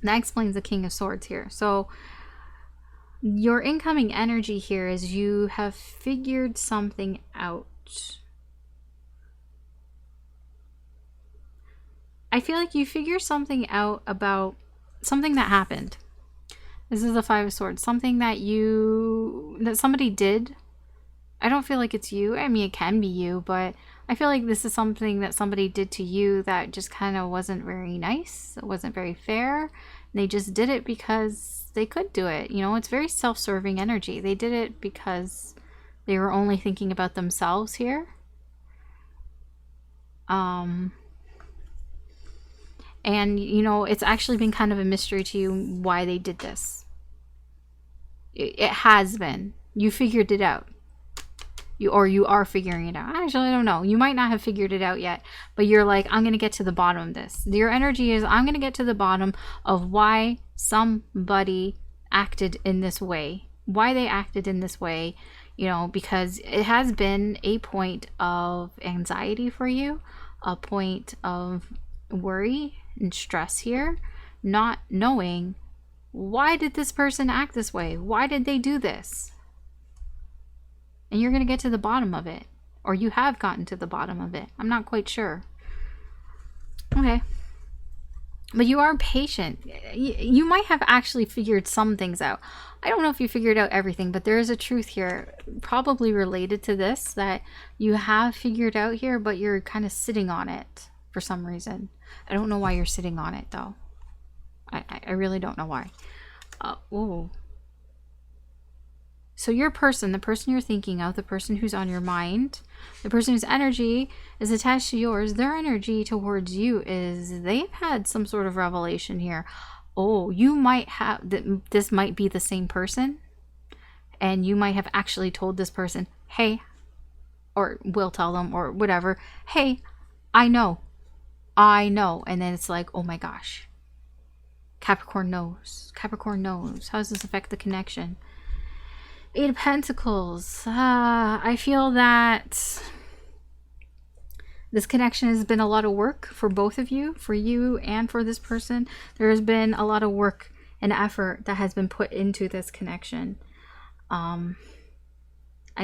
explains the King of Swords here. So your incoming energy here is you have figured something out. I feel like you figure something out about something that happened. This is the Five of Swords. Something that somebody did. I don't feel like it's you. I mean, it can be you, but I feel like this is something that somebody did to you that just kind of wasn't very nice. It wasn't very fair. They just did it because they could do it. You know, it's very self-serving energy. They did it because they were only thinking about themselves here. And, you know, it's actually been kind of a mystery to you why they did this. It has been. You figured it out. You are figuring it out. Actually, I don't know. You might not have figured it out yet, but you're like, I'm going to get to the bottom of this. Your energy is, I'm going to get to the bottom of why somebody acted in this way. Why they acted in this way, you know, because it has been a point of anxiety for you, a point of worry and stress here, not knowing, why did this person act this way? Why did they do this? And you're going to get to the bottom of it. Or you have gotten to the bottom of it. I'm not quite sure. Okay. But you are patient. You might have actually figured some things out. I don't know if you figured out everything, but there is a truth here, probably related to this, that you have figured out here, but you're kind of sitting on it for some reason. I don't know why you're sitting on it, though. I really don't know why. Ooh. So your person, the person you're thinking of, the person who's on your mind, the person whose energy is attached to yours, their energy towards you is they've had some sort of revelation here. Oh, you might have, this might be the same person, and you might have actually told this person, hey, or will tell them, or whatever, hey, I know. And then it's like, oh my gosh. Capricorn knows. Capricorn knows. How does this affect the connection? Eight of Pentacles. I feel that this connection has been a lot of work for both of you, for you and for this person. There has been a lot of work and effort that has been put into this connection. I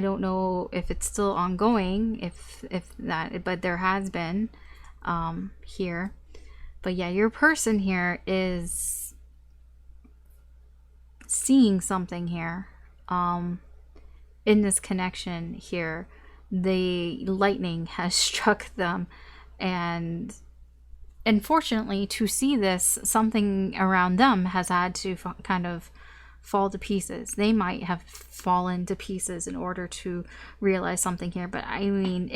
don't know if it's still ongoing, if that, but there has been here. But yeah, your person here is seeing something here. In this connection here, the lightning has struck them, and unfortunately, to see this, something around them has had to kind of fall to pieces. They might have fallen to pieces in order to realize something here, but I mean,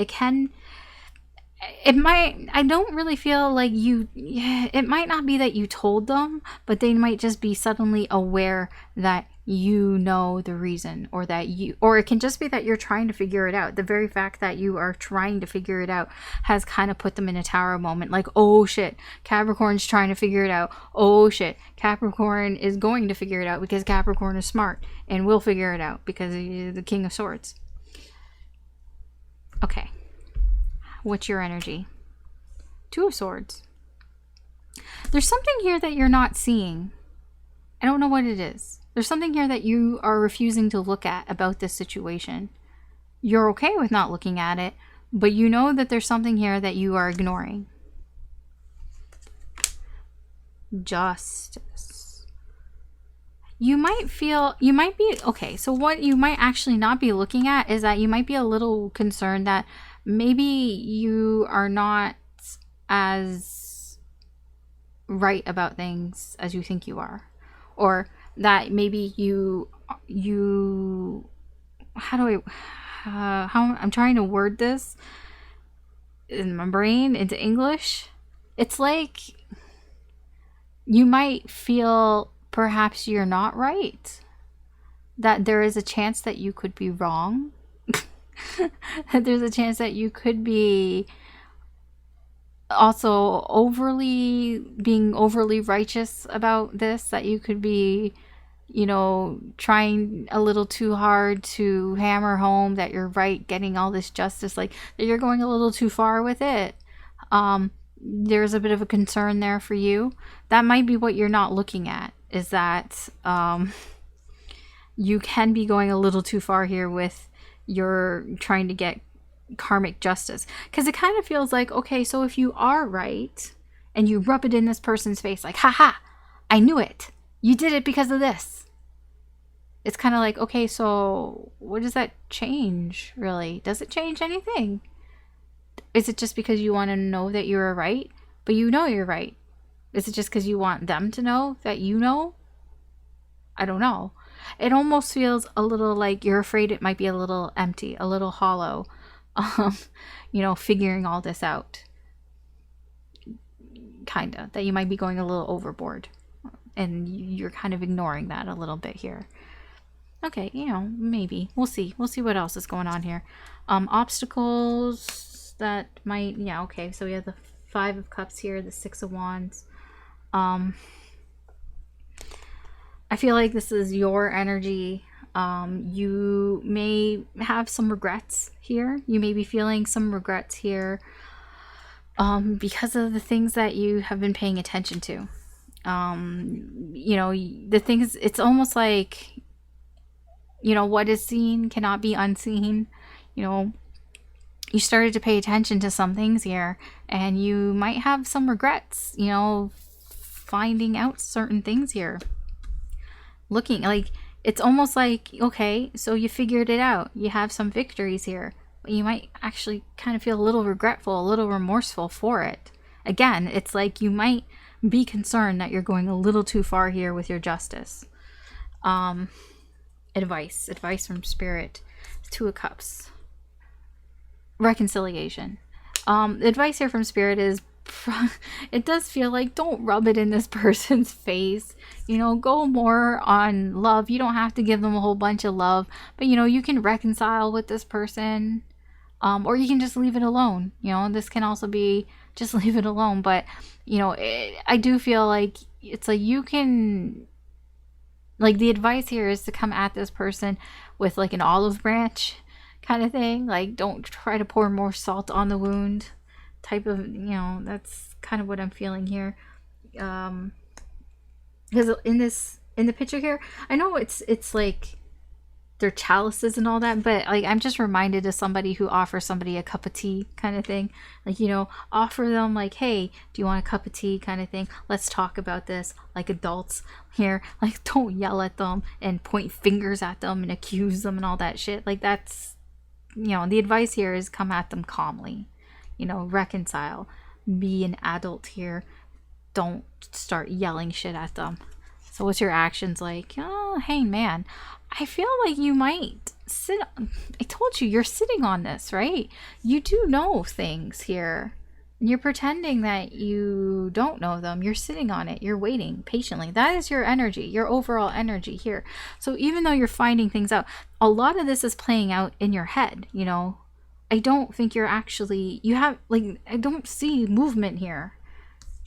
I don't really feel like it might not be that you told them, but they might just be suddenly aware that you know the reason, or it can just be that you're trying to figure it out. The very fact that you are trying to figure it out has kind of put them in a tower moment, like, oh shit, Capricorn's trying to figure it out. Oh shit, Capricorn is going to figure it out because Capricorn is smart and will figure it out because he's the King of Swords. Okay. What's your energy? Two of Swords. There's something here that you're not seeing. I don't know what it is. There's something here that you are refusing to look at about this situation. You're okay with not looking at it, but you know that there's something here that you are ignoring. Justice. Okay, so what you might actually not be looking at is that you might be a little concerned that maybe you are not as right about things as you think you are, or that maybe I'm trying to word this in my brain into English. It's like you might feel perhaps you're not right, that there is a chance that you could be wrong. That there's a chance that you could be also being overly righteous about this, that you could be, you know, trying a little too hard to hammer home that you're right, getting all this justice, like that you're going a little too far with it. There's a bit of a concern there for you. That might be what you're not looking at, is that you can be going a little too far here with your trying to get karmic justice, because it kind of feels like, okay, so if you are right and you rub it in this person's face, like, haha, I knew it. You did it because of this. It's kind of like, okay, so what does that change, really? Does it change anything? Is it just because you want to know that you're right, but you know you're right? Is it just because you want them to know that you know? I don't know. It almost feels a little like you're afraid it might be a little empty, a little hollow, figuring all this out. Kind of. That you might be going a little overboard. And you're kind of ignoring that a little bit here. Okay, maybe. We'll see. We'll see what else is going on here. Obstacles that might... Yeah, okay. So we have the 5 of Cups here, the 6 of Wands. I feel like this is your energy. You may have some regrets here. You may be feeling some regrets here because of the things that you have been paying attention to. The things, it's almost like, what is seen cannot be unseen. You started to pay attention to some things here, and you might have some regrets, finding out certain things here. Looking like it's almost like, okay, so you figured it out. You have some victories here, but you might actually kind of feel a little regretful, a little remorseful for it. Again, it's like you might be concerned that you're going a little too far here with your justice. Advice from Spirit. 2 of Cups. Reconciliation. Advice here from Spirit is, it does feel like, don't rub it in this person's face. Go more on love. You don't have to give them a whole bunch of love, but you can reconcile with this person, or you can just leave it alone. This can also be just leave it alone. But I do feel like it's like you can, like, the advice here is to come at this person with like an olive branch kind of thing. Like, don't try to pour more salt on the wound type of, that's kind of what I'm feeling here. Because in the picture here, I know it's like they're chalices and all that, but like I'm just reminded of somebody who offers somebody a cup of tea kind of thing. Like, offer them like, hey, do you want a cup of tea kind of thing? Let's talk about this like adults here. Like, don't yell at them and point fingers at them and accuse them and all that shit. Like, that's, the advice here is come at them calmly. Reconcile, be an adult here. Don't start yelling shit at them. So what's your actions like? Oh, hey man, I feel like you might sit, I told you, you're sitting on this, right? You do know things here. You're pretending that you don't know them. You're sitting on it. You're waiting patiently. That is your energy, your overall energy here. So even though you're finding things out, a lot of this is playing out in your head, I don't think you're actually, I don't see movement here.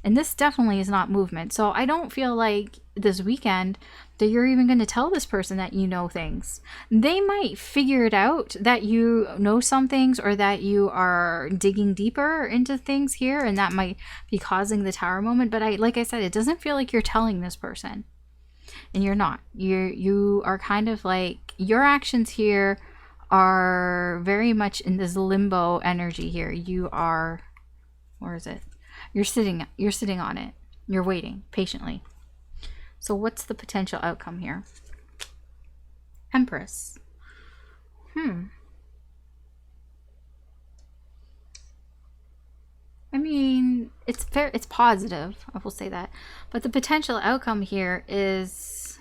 And this definitely is not movement. So I don't feel like this weekend that you're even going to tell this person that you know things. They might figure it out that you know some things, or that you are digging deeper into things here, and that might be causing the Tower moment. But like I said, it doesn't feel like you're telling this person. And you're not. You are kind of like, your actions here are very much in this limbo energy here. You are, where is it? You're sitting on it. You're waiting patiently. So what's the potential outcome here? Empress. I mean, it's fair, it's positive, I will say that. But the potential outcome here is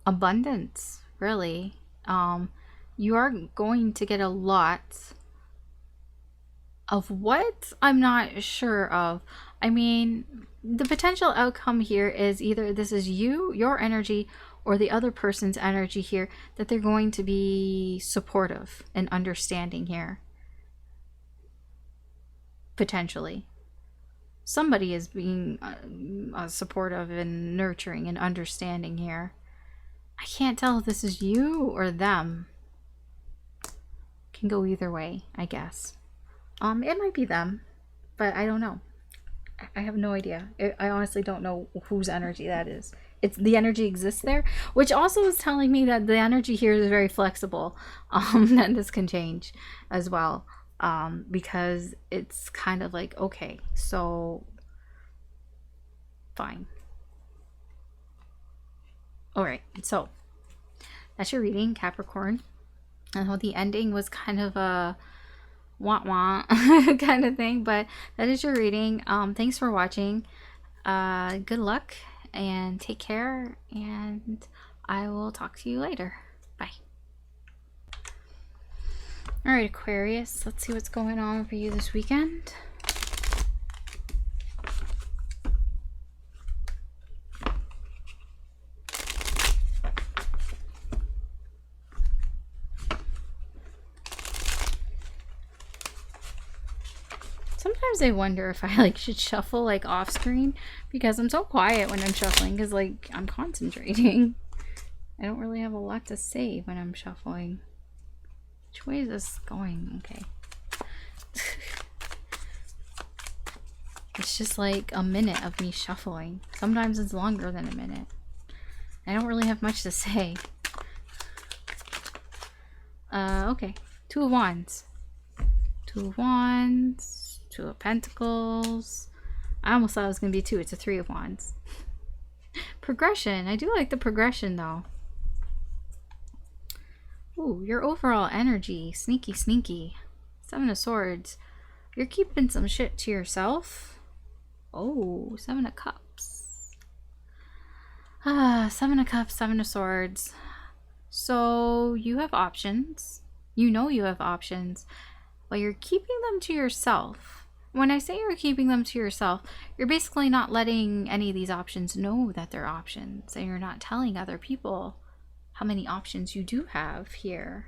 abundance, really. You are going to get a lot of what? I'm not sure of. I mean, the potential outcome here is either this is you, your energy, or the other person's energy here, that they're going to be supportive and understanding here. Potentially. Somebody is being supportive and nurturing and understanding here. I can't tell if this is you or them. Can go either way, I guess. It might be them, but I don't know. I have no idea. I honestly don't know whose energy that is. It's the energy exists there, which also is telling me that the energy here is very flexible. And this can change as well. Because it's kind of like, okay, so Fine. All right, so that's your reading, Capricorn. I know the ending was kind of a wah kind of thing, but that is your reading. Thanks for watching. Good luck and take care, and I will talk to you later. Bye. All right, Aquarius, let's see what's going on for you this weekend. Sometimes I wonder if I should shuffle off screen, because I'm so quiet when I'm shuffling, because I'm concentrating. I don't really have a lot to say when I'm shuffling. Which way is this going? Okay. It's just a minute of me shuffling. Sometimes it's longer than a minute. I don't really have much to say. Okay. Two of Wands. Two of Wands. Two of Pentacles. I almost thought it was going to be two. It's a Three of Wands. Progression. I do like the progression, though. Ooh, your overall energy. Sneaky, sneaky. Seven of Swords. You're keeping some shit to yourself. Oh, Seven of Cups. Seven of Cups, Seven of Swords. So you have options. You know you have options. But you're keeping them to yourself. When I say you're keeping them to yourself, you're basically not letting any of these options know that they're options. And you're not telling other people how many options you do have here.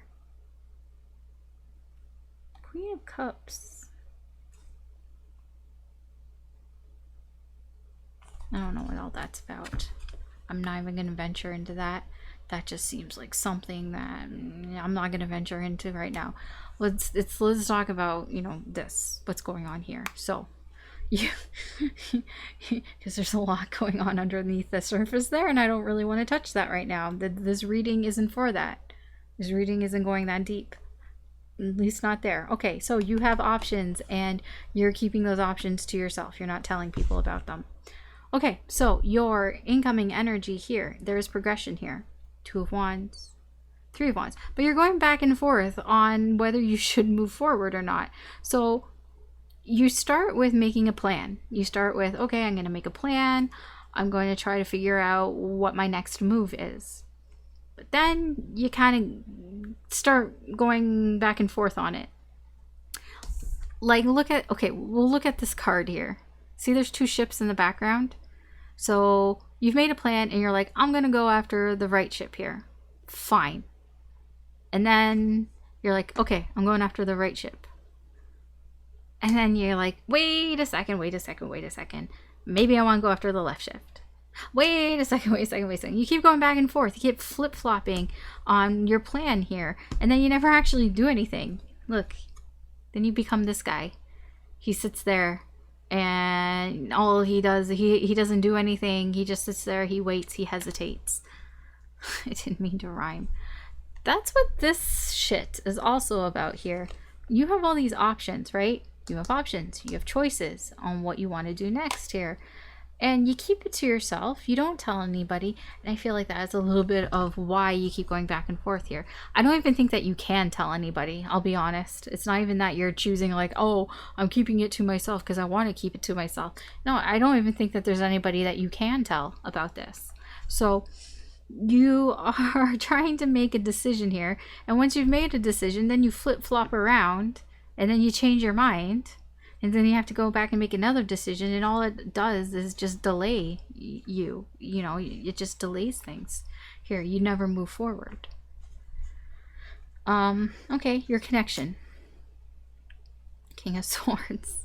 Queen of Cups. I don't know what all that's about. I'm not even going to venture into that. That just seems like something that I'm not going to venture into right now. Let's talk about, this, what's going on here. So, because there's a lot going on underneath the surface there, and I don't really want to touch that right now. This reading isn't for that. This reading isn't going that deep. At least not there. Okay, so you have options, and you're keeping those options to yourself. You're not telling people about them. Okay, so your incoming energy here, there's progression here. Two of Wands, Three of Wands. But you're going back and forth on whether you should move forward or not. So you start with making a plan. You start with, okay, I'm going to make a plan. I'm going to try to figure out what my next move is. But then you kind of start going back and forth on it. We'll look at this card here. See, there's two ships in the background. So you've made a plan and you're like, I'm going to go after the right ship here. Fine. And then you're like, okay, I'm going after the right ship. And then you're like, wait a second. Maybe I want to go after the left shift. Wait a second. You keep going back and forth. You keep flip-flopping on your plan here. And then you never actually do anything. Look, then you become this guy. He sits there. And all he does, he doesn't do anything. He just sits there. He waits. He hesitates. I didn't mean to rhyme. That's what this shit is also about here. You have all these options, right? You have options. You have choices on what you want to do next here. And you keep it to yourself. You don't tell anybody. And I feel like that is a little bit of why you keep going back and forth here. I don't even think that you can tell anybody. I'll be honest. It's not even that you're choosing oh, I'm keeping it to myself because I want to keep it to myself. No, I don't even think that there's anybody that you can tell about this. So you are trying to make a decision here. And once you've made a decision, then you flip-flop around and then you change your mind. And then you have to go back and make another decision, and all it does is just delay you. It just delays things. Here, you never move forward. Okay, your connection. King of Swords.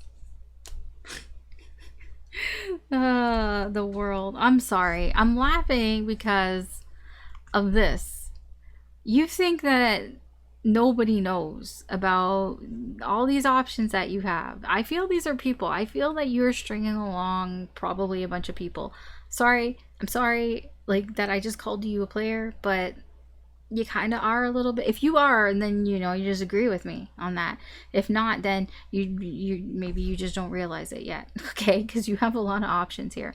The world. I'm sorry. I'm laughing because of this. You think that nobody knows about all these options that you have. I feel these are people. I feel that you're stringing along probably a bunch of people. I'm sorry that I just called you a player, but you kind of are a little bit. If you are, and then you just agree with me on that. If not, then you maybe you just don't realize it yet. Okay, because you have a lot of options here,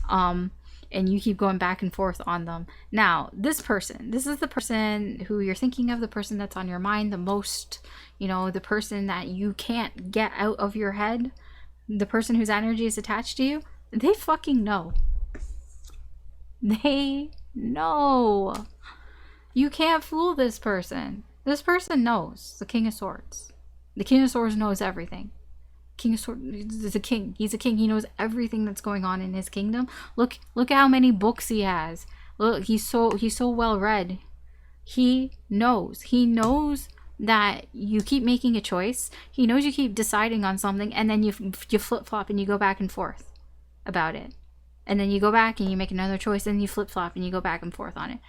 and you keep going back and forth on them. Now, this is the person who you're thinking of, the person that's on your mind the most. The person that you can't get out of your head, the person whose energy is attached to you. They fucking know. They know. You can't fool this person. This person knows. The King of Swords. The King of Swords knows everything. King of Swords is a king. He's a king. He knows everything that's going on in his kingdom. Look at how many books he has. Look, he's so well read. He knows. He knows that you keep making a choice. He knows you keep deciding on something, and then you flip-flop and you go back and forth about it. And then you go back and you make another choice, and you flip-flop and you go back and forth on it.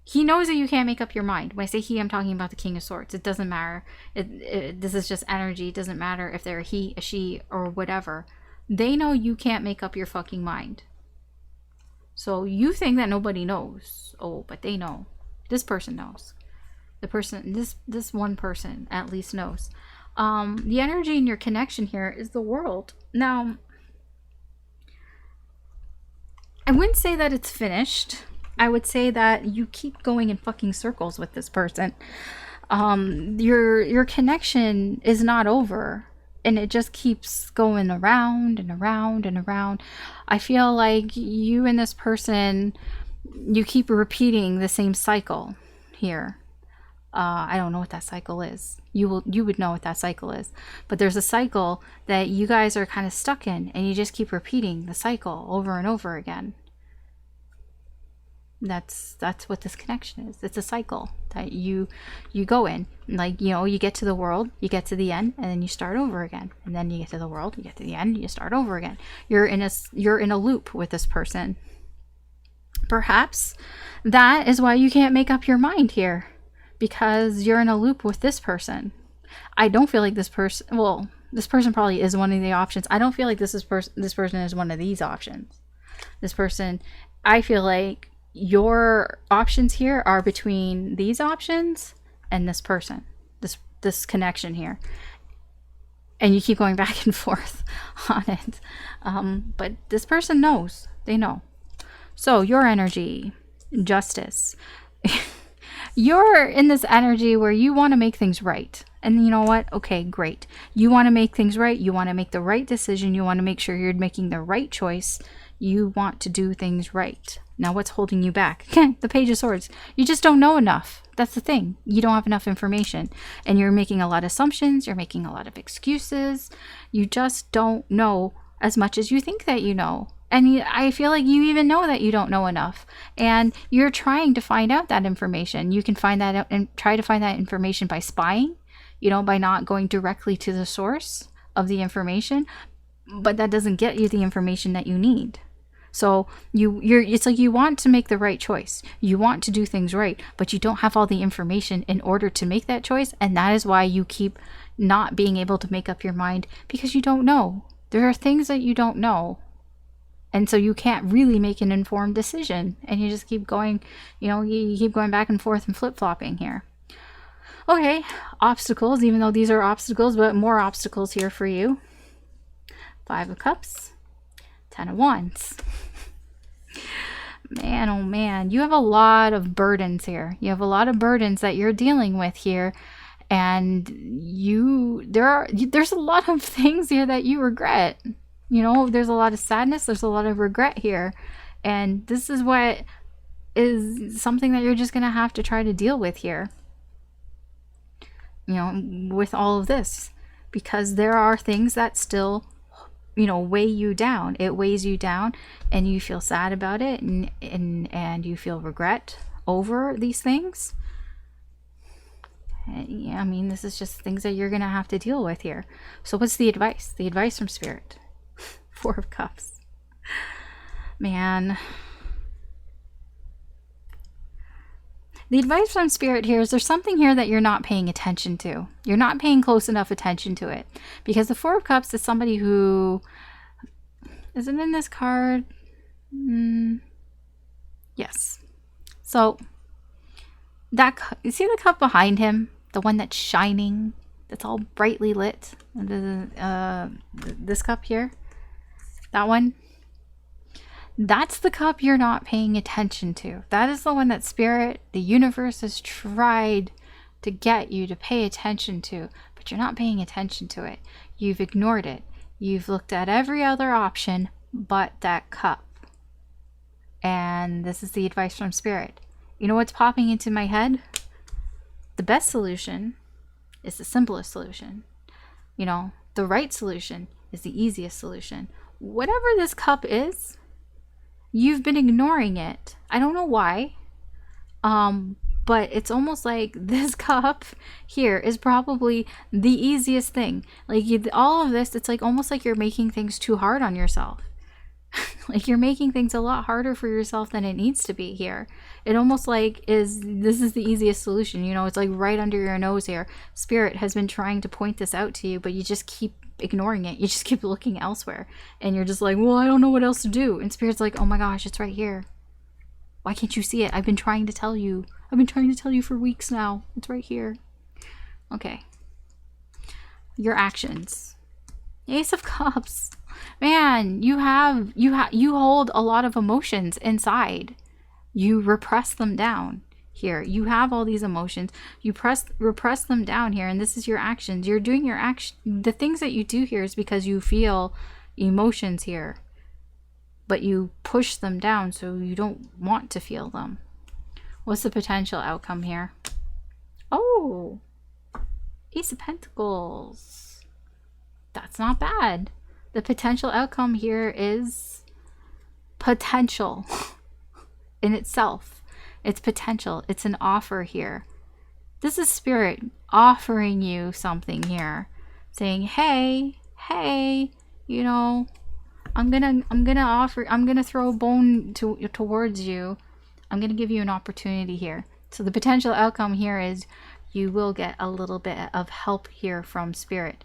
He knows that you can't make up your mind. When I say he, I'm talking about the King of Swords. It doesn't matter. This is just energy. It doesn't matter if they're a he, a she, or whatever. They know you can't make up your fucking mind. So you think that nobody knows. Oh, but they know. This person knows. The person, this one person at least knows. The energy in your connection here is the World. Now, I wouldn't say that it's finished. I would say that you keep going in fucking circles with this person. Your connection is not over, and it just keeps going around and around and around. I feel like you and this person, you keep repeating the same cycle here. I don't know what that cycle is. You would know what that cycle is. But there's a cycle that you guys are kind of stuck in, and you just keep repeating the cycle over and over again. That's what this connection is. It's a cycle that you go in. Like, you get to the World, you get to the end, and then you start over again. And then you get to the World, you get to the end, you start over again. You're in a loop with this person. Perhaps that is why you can't make up your mind here, because you're in a loop with this person. I don't feel like this person, well, this person probably is one of the options. I don't feel like this person is one of these options. This person, I feel like your options here are between these options and this person, this connection here, and you keep going back and forth on it. But this person knows. They know. So your energy, Justice. You're in this energy where you want to make things right. And you know what? Okay, great. You want to make things right. You want to make the right decision. You want to make sure you're making the right choice. You want to do things right. Now, what's holding you back? The Page of Swords. You just don't know enough. That's the thing. You don't have enough information. And you're making a lot of assumptions. You're making a lot of excuses. You just don't know as much as you think that you know. And I feel like you even know that you don't know enough. And you're trying to find out that information. You can find that out and try to find that information by spying, by not going directly to the source of the information. But that doesn't get you the information that you need. So it's like you want to make the right choice. You want to do things right, but you don't have all the information in order to make that choice. And that is why you keep not being able to make up your mind, because you don't know. There are things that you don't know. And so you can't really make an informed decision. And you just keep going, you keep going back and forth and flip-flopping here. Okay, obstacles, even though these are obstacles, but more obstacles here for you. 5 of Cups, 10 of Wands. Man, oh man, you have a lot of burdens here. You have a lot of burdens that you're dealing with here. And there's a lot of things here that you regret. There's a lot of sadness. There's a lot of regret here. And this is what is something that you're just going to have to try to deal with here. With all of this. Because there are things that still, weigh you down. It weighs you down, and you feel sad about it, and you feel regret over these things. And, this is just things that you're going to have to deal with here. So what's the advice? The advice from Spirit. 4 of Cups. Man. The advice from Spirit here is there's something here that you're not paying attention to. You're not paying close enough attention to it. Because the 4 of Cups is somebody who... Is it in this card? Yes. So, You see the cup behind him? The one that's shining, that's all brightly lit. This cup here, that one. That's the cup you're not paying attention to. That is the one that Spirit, the universe, has tried to get you to pay attention to, but you're not paying attention to it. You've ignored it. You've looked at every other option but that cup. And this is the advice from Spirit. You know what's popping into my head? The best solution is the simplest solution. You know, the right solution is the easiest solution. Whatever this cup is, you've been ignoring it. I don't know why. But it's almost like this cup here is probably the easiest thing. Like all of this, it's like almost like you're making things too hard on yourself. Like you're making things a lot harder for yourself than it needs to be here. It almost like this is the easiest solution. You know, it's like right under your nose here. Spirit has been trying to point this out to you, but you just keep ignoring it. You just keep looking elsewhere. And you're just like, well, I don't know what else to do. And Spirit's like, oh my gosh, it's right here. Why can't you see it? I've been trying to tell you. I've been trying to tell you for weeks now. It's right here. Okay. Your actions. Ace of Cups. Man, you hold a lot of emotions inside. You repress them down here. You have all these emotions. You repress them down here, and this is your actions. You're doing your action. The things that you do here is because you feel emotions here, but you push them down so you don't want to feel them. What's the potential outcome here? Oh, Ace of Pentacles. That's not bad. The potential outcome here is potential in itself. It's potential. It's an offer here. This is Spirit offering you something here, saying, hey, you know, I'm gonna throw a bone towards you. I'm gonna give you an opportunity here. So the potential outcome here is you will get a little bit of help here from Spirit.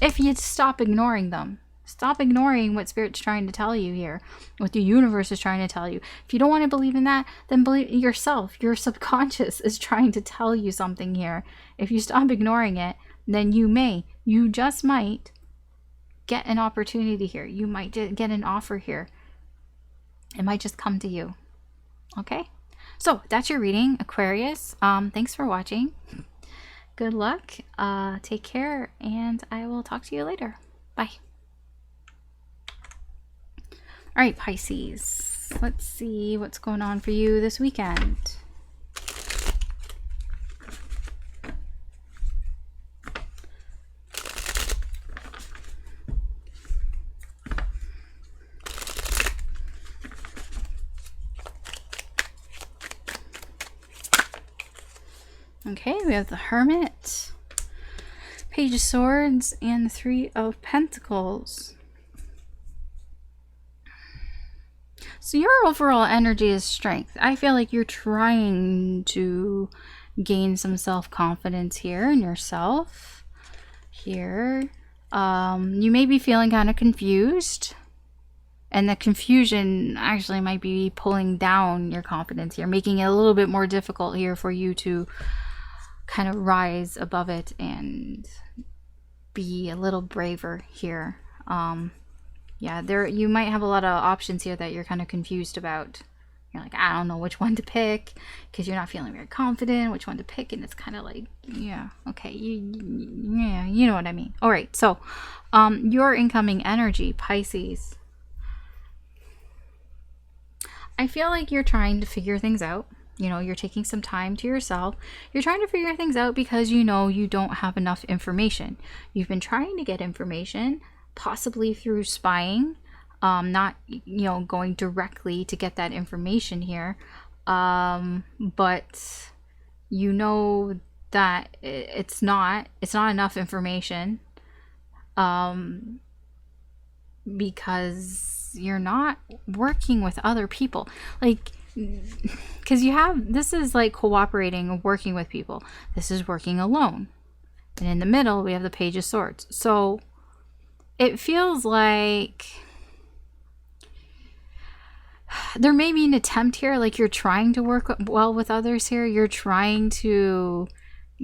If you stop ignoring them. Stop ignoring what Spirit's trying to tell you here, what the universe is trying to tell you. If you don't want to believe in that, then believe in yourself. Your subconscious is trying to tell you something here. If you stop ignoring it, then you just might get an opportunity here. You might get an offer here. It might just come to you. Okay? So that's your reading, Aquarius. Thanks for watching. Good luck. Take care, and I will talk to you later. Bye. All right, Pisces, let's see what's going on for you this weekend. Okay, we have the Hermit, Page of Swords, and the Three of Pentacles. So your overall energy is strength. I feel like you're trying to gain some self-confidence here in yourself. Here. You may be feeling kind of confused. And the confusion actually might be pulling down your confidence here, making it a little bit more difficult here for you to kind of rise above it and be a little braver here. Yeah, you might have a lot of options here that you're kind of confused about. You're like, I don't know which one to pick, because you're not feeling very confident which one to pick, and it's kind of like, yeah, okay, yeah, you know what I mean. All right, so your incoming energy, Pisces. I feel like you're trying to figure things out. You know, you're taking some time to yourself. You're trying to figure things out because you know you don't have enough information. You've been trying to get information, possibly through spying, not, you know, going directly to get that information here, but you know that it's not enough information, because you're not working with other people, like, because this is like cooperating and working with people. This is working alone, and in the middle we have the Page of Swords. So it feels like there may be an attempt here, like you're trying to work well with others here. You're trying to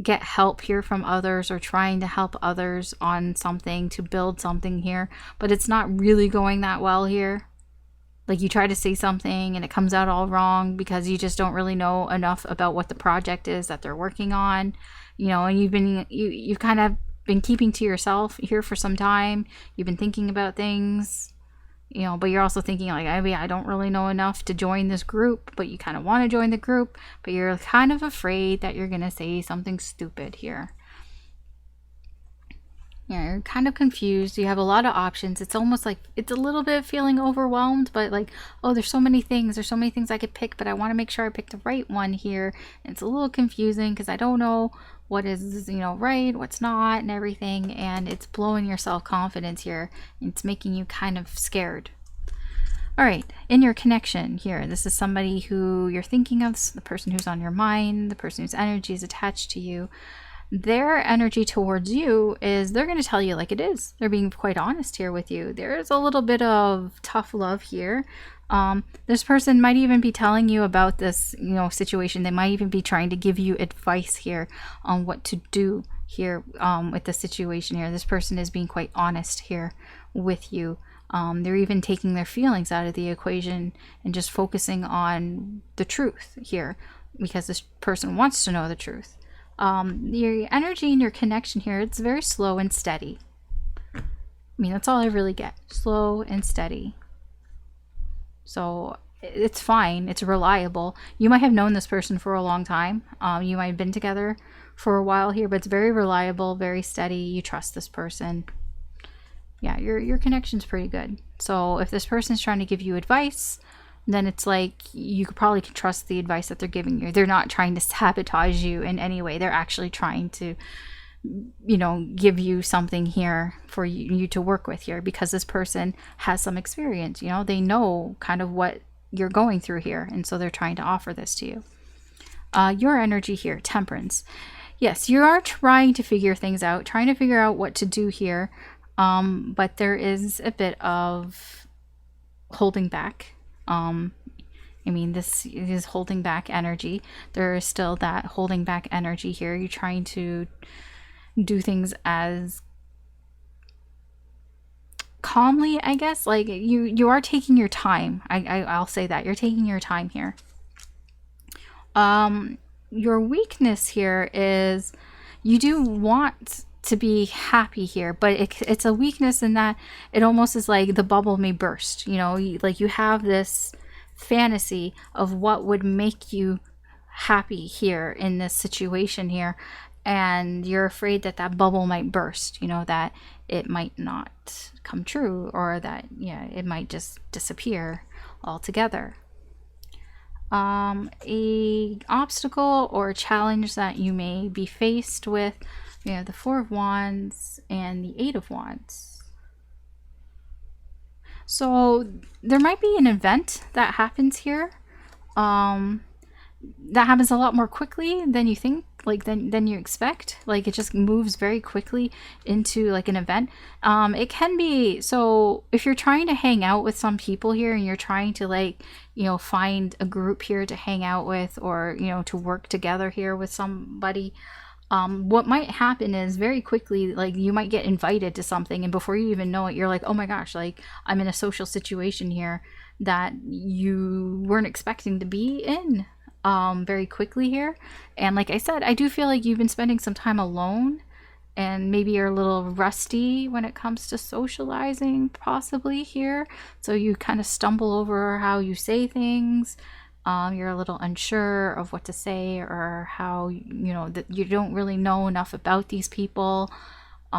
get help here from others, or trying to help others on something, to build something here, but it's not really going that well here. Like you try to say something and it comes out all wrong because you just don't really know enough about what the project is that they're working on, you know, and you've kind of been keeping to yourself here for some time. You've been thinking about things, you know, but you're also thinking like, maybe I don't really know enough to join this group, but you kind of want to join the group, but you're kind of afraid that you're going to say something stupid here. Yeah, you're kind of confused. You have a lot of options. It's almost like it's a little bit feeling overwhelmed, but like, oh, there's so many things. There's so many things I could pick, but I want to make sure I pick the right one here. And it's a little confusing because I don't know what is, you know, right, what's not, and everything. And it's blowing your self-confidence here. It's making you kind of scared. All right, in your connection here, this is somebody who you're thinking of, the person who's on your mind, the person whose energy is attached to you. Their energy towards you is they're going to tell you like it is. They're being quite honest here with you. There's a little bit of tough love here. This person might even be telling you about this, you know, situation. They might even be trying to give you advice here on what to do here with the situation here. This person is being quite honest here with you. They're even taking their feelings out of the equation and just focusing on the truth here because this person wants to know the truth. Your energy and your connection here, it's very slow and steady. I mean, that's all I really get. Slow and steady. So it's fine. It's reliable. You might have known this person for a long time. You might have been together for a while here, but it's very reliable, very steady. You trust this person. Yeah, your connection's pretty good. So if this person's trying to give you advice, then it's like you could probably trust the advice that they're giving you. They're not trying to sabotage you in any way. They're actually trying to, you know, give you something here for you to work with here because this person has some experience. You know, they know kind of what you're going through here, and so they're trying to offer this to you. Your energy here, Temperance. Yes, you are trying to figure things out, trying to figure out what to do here, but there is a bit of holding back. I mean, this is holding back energy. There is still that holding back energy here. You're trying to do things as calmly, I guess. Like you are taking your time. I'll say that you're taking your time here. Your weakness here is you do want to be happy here, but it's a weakness in that it almost is like the bubble may burst. You know, like you have this fantasy of what would make you happy here in this situation here, and you're afraid that that bubble might burst, you know, that it might not come true, or that, yeah, it might just disappear altogether. A obstacle or challenge that you may be faced with. We have the Four of Wands and the Eight of Wands. So there might be an event that happens here that happens a lot more quickly than you think, like than you expect. Like it just moves very quickly into like an event. It can be, so if you're trying to hang out with some people here and you're trying to, like, you know, find a group here to hang out with, or, you know, to work together here with somebody, what might happen is very quickly, like, you might get invited to something, and before you even know it, you're like, oh my gosh, like, I'm in a social situation here that you weren't expecting to be in very quickly here. And like I said, I do feel like you've been spending some time alone, and maybe you're a little rusty when it comes to socializing possibly here, so you kind of stumble over how you say things. You're a little unsure of what to say, or how, you know, that you don't really know enough about these people. You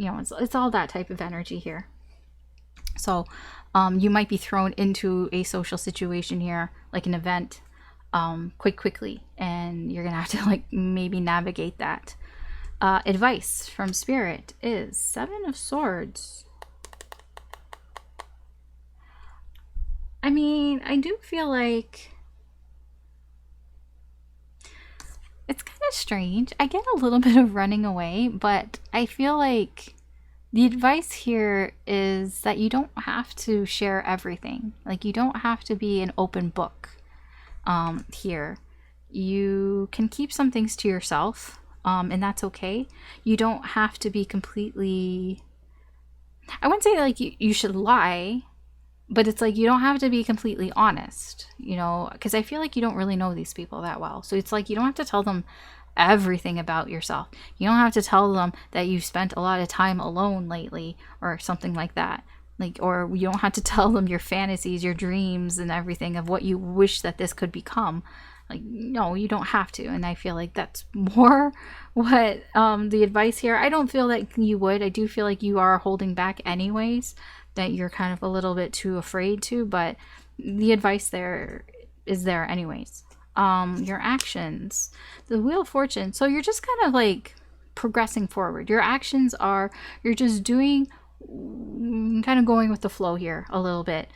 know, it's all that type of energy here. So you might be thrown into a social situation here, like an event, quickly, and you're gonna have to, like, maybe navigate that. Advice from Spirit is Seven of Swords. I mean, I do feel like it's kind of strange. I get a little bit of running away, but I feel like The advice here is that you don't have to share everything. Like, you don't have to be an open book here. You can keep some things to yourself, and that's okay. You don't have to be completely, I wouldn't say like you should lie, but it's like you don't have to be completely honest, you know, because I feel like you don't really know these people that well. So it's like you don't have to tell them everything about yourself. You don't have to tell them that you've spent a lot of time alone lately or something like that. Like, or you don't have to tell them your fantasies, your dreams, and everything of what you wish that this could become. Like, no, you don't have to. And I feel like that's more what the advice here. I don't feel like you would. I do feel like you are holding back anyways, that you're kind of a little bit too afraid to, but the advice there is there anyways. Your actions, the Wheel of Fortune. So you're just kind of like progressing forward. Your actions are, you're just doing, kind of going with the flow here a little bit.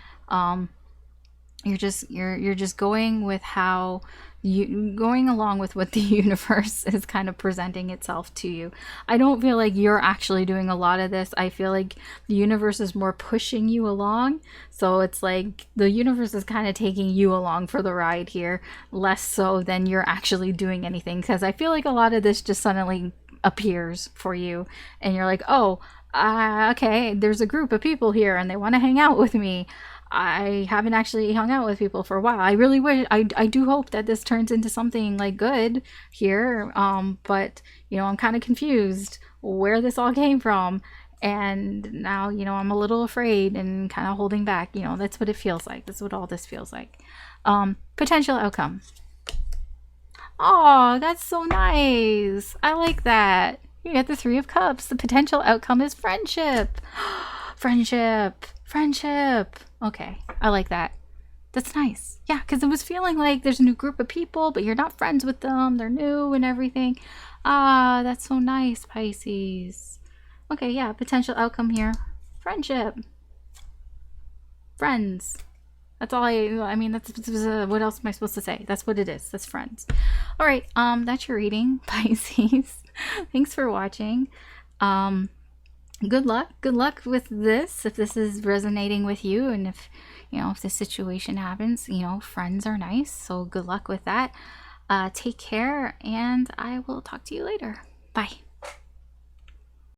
You're just going with how you going along with what the universe is kind of presenting itself to you. I don't feel like you're actually doing a lot of this. I feel like the universe is more pushing you along. So it's like the universe is kind of taking you along for the ride here, less so than you're actually doing anything. Because I feel like a lot of this just suddenly appears for you and you're like, oh, okay, there's a group of people here and they want to hang out with me. I haven't actually hung out with people for a while. I really wish, I do hope that this turns into something like good here. But you know, I'm kind of confused where this all came from. And now, you know, I'm a little afraid and kind of holding back. You know, that's what it feels like. That's what all this feels like. Potential outcome. Oh, that's so nice. I like that. You get the Three of Cups. The potential outcome is friendship. Friendship. Okay, I like that. That's nice. Yeah, because it was feeling like there's a new group of people, but you're not friends with them. They're new and everything. Ah, that's so nice, Pisces. Okay, yeah, potential outcome here. Friendship. Friends. That's all I mean, that's what else am I supposed to say? That's what it is. That's friends. All right, that's your reading, Pisces. Thanks for watching. Good luck with this, if this is resonating with you, and if, you know, if this situation happens, you know, friends are nice, so good luck with that. Take care, and I will talk to you later. Bye.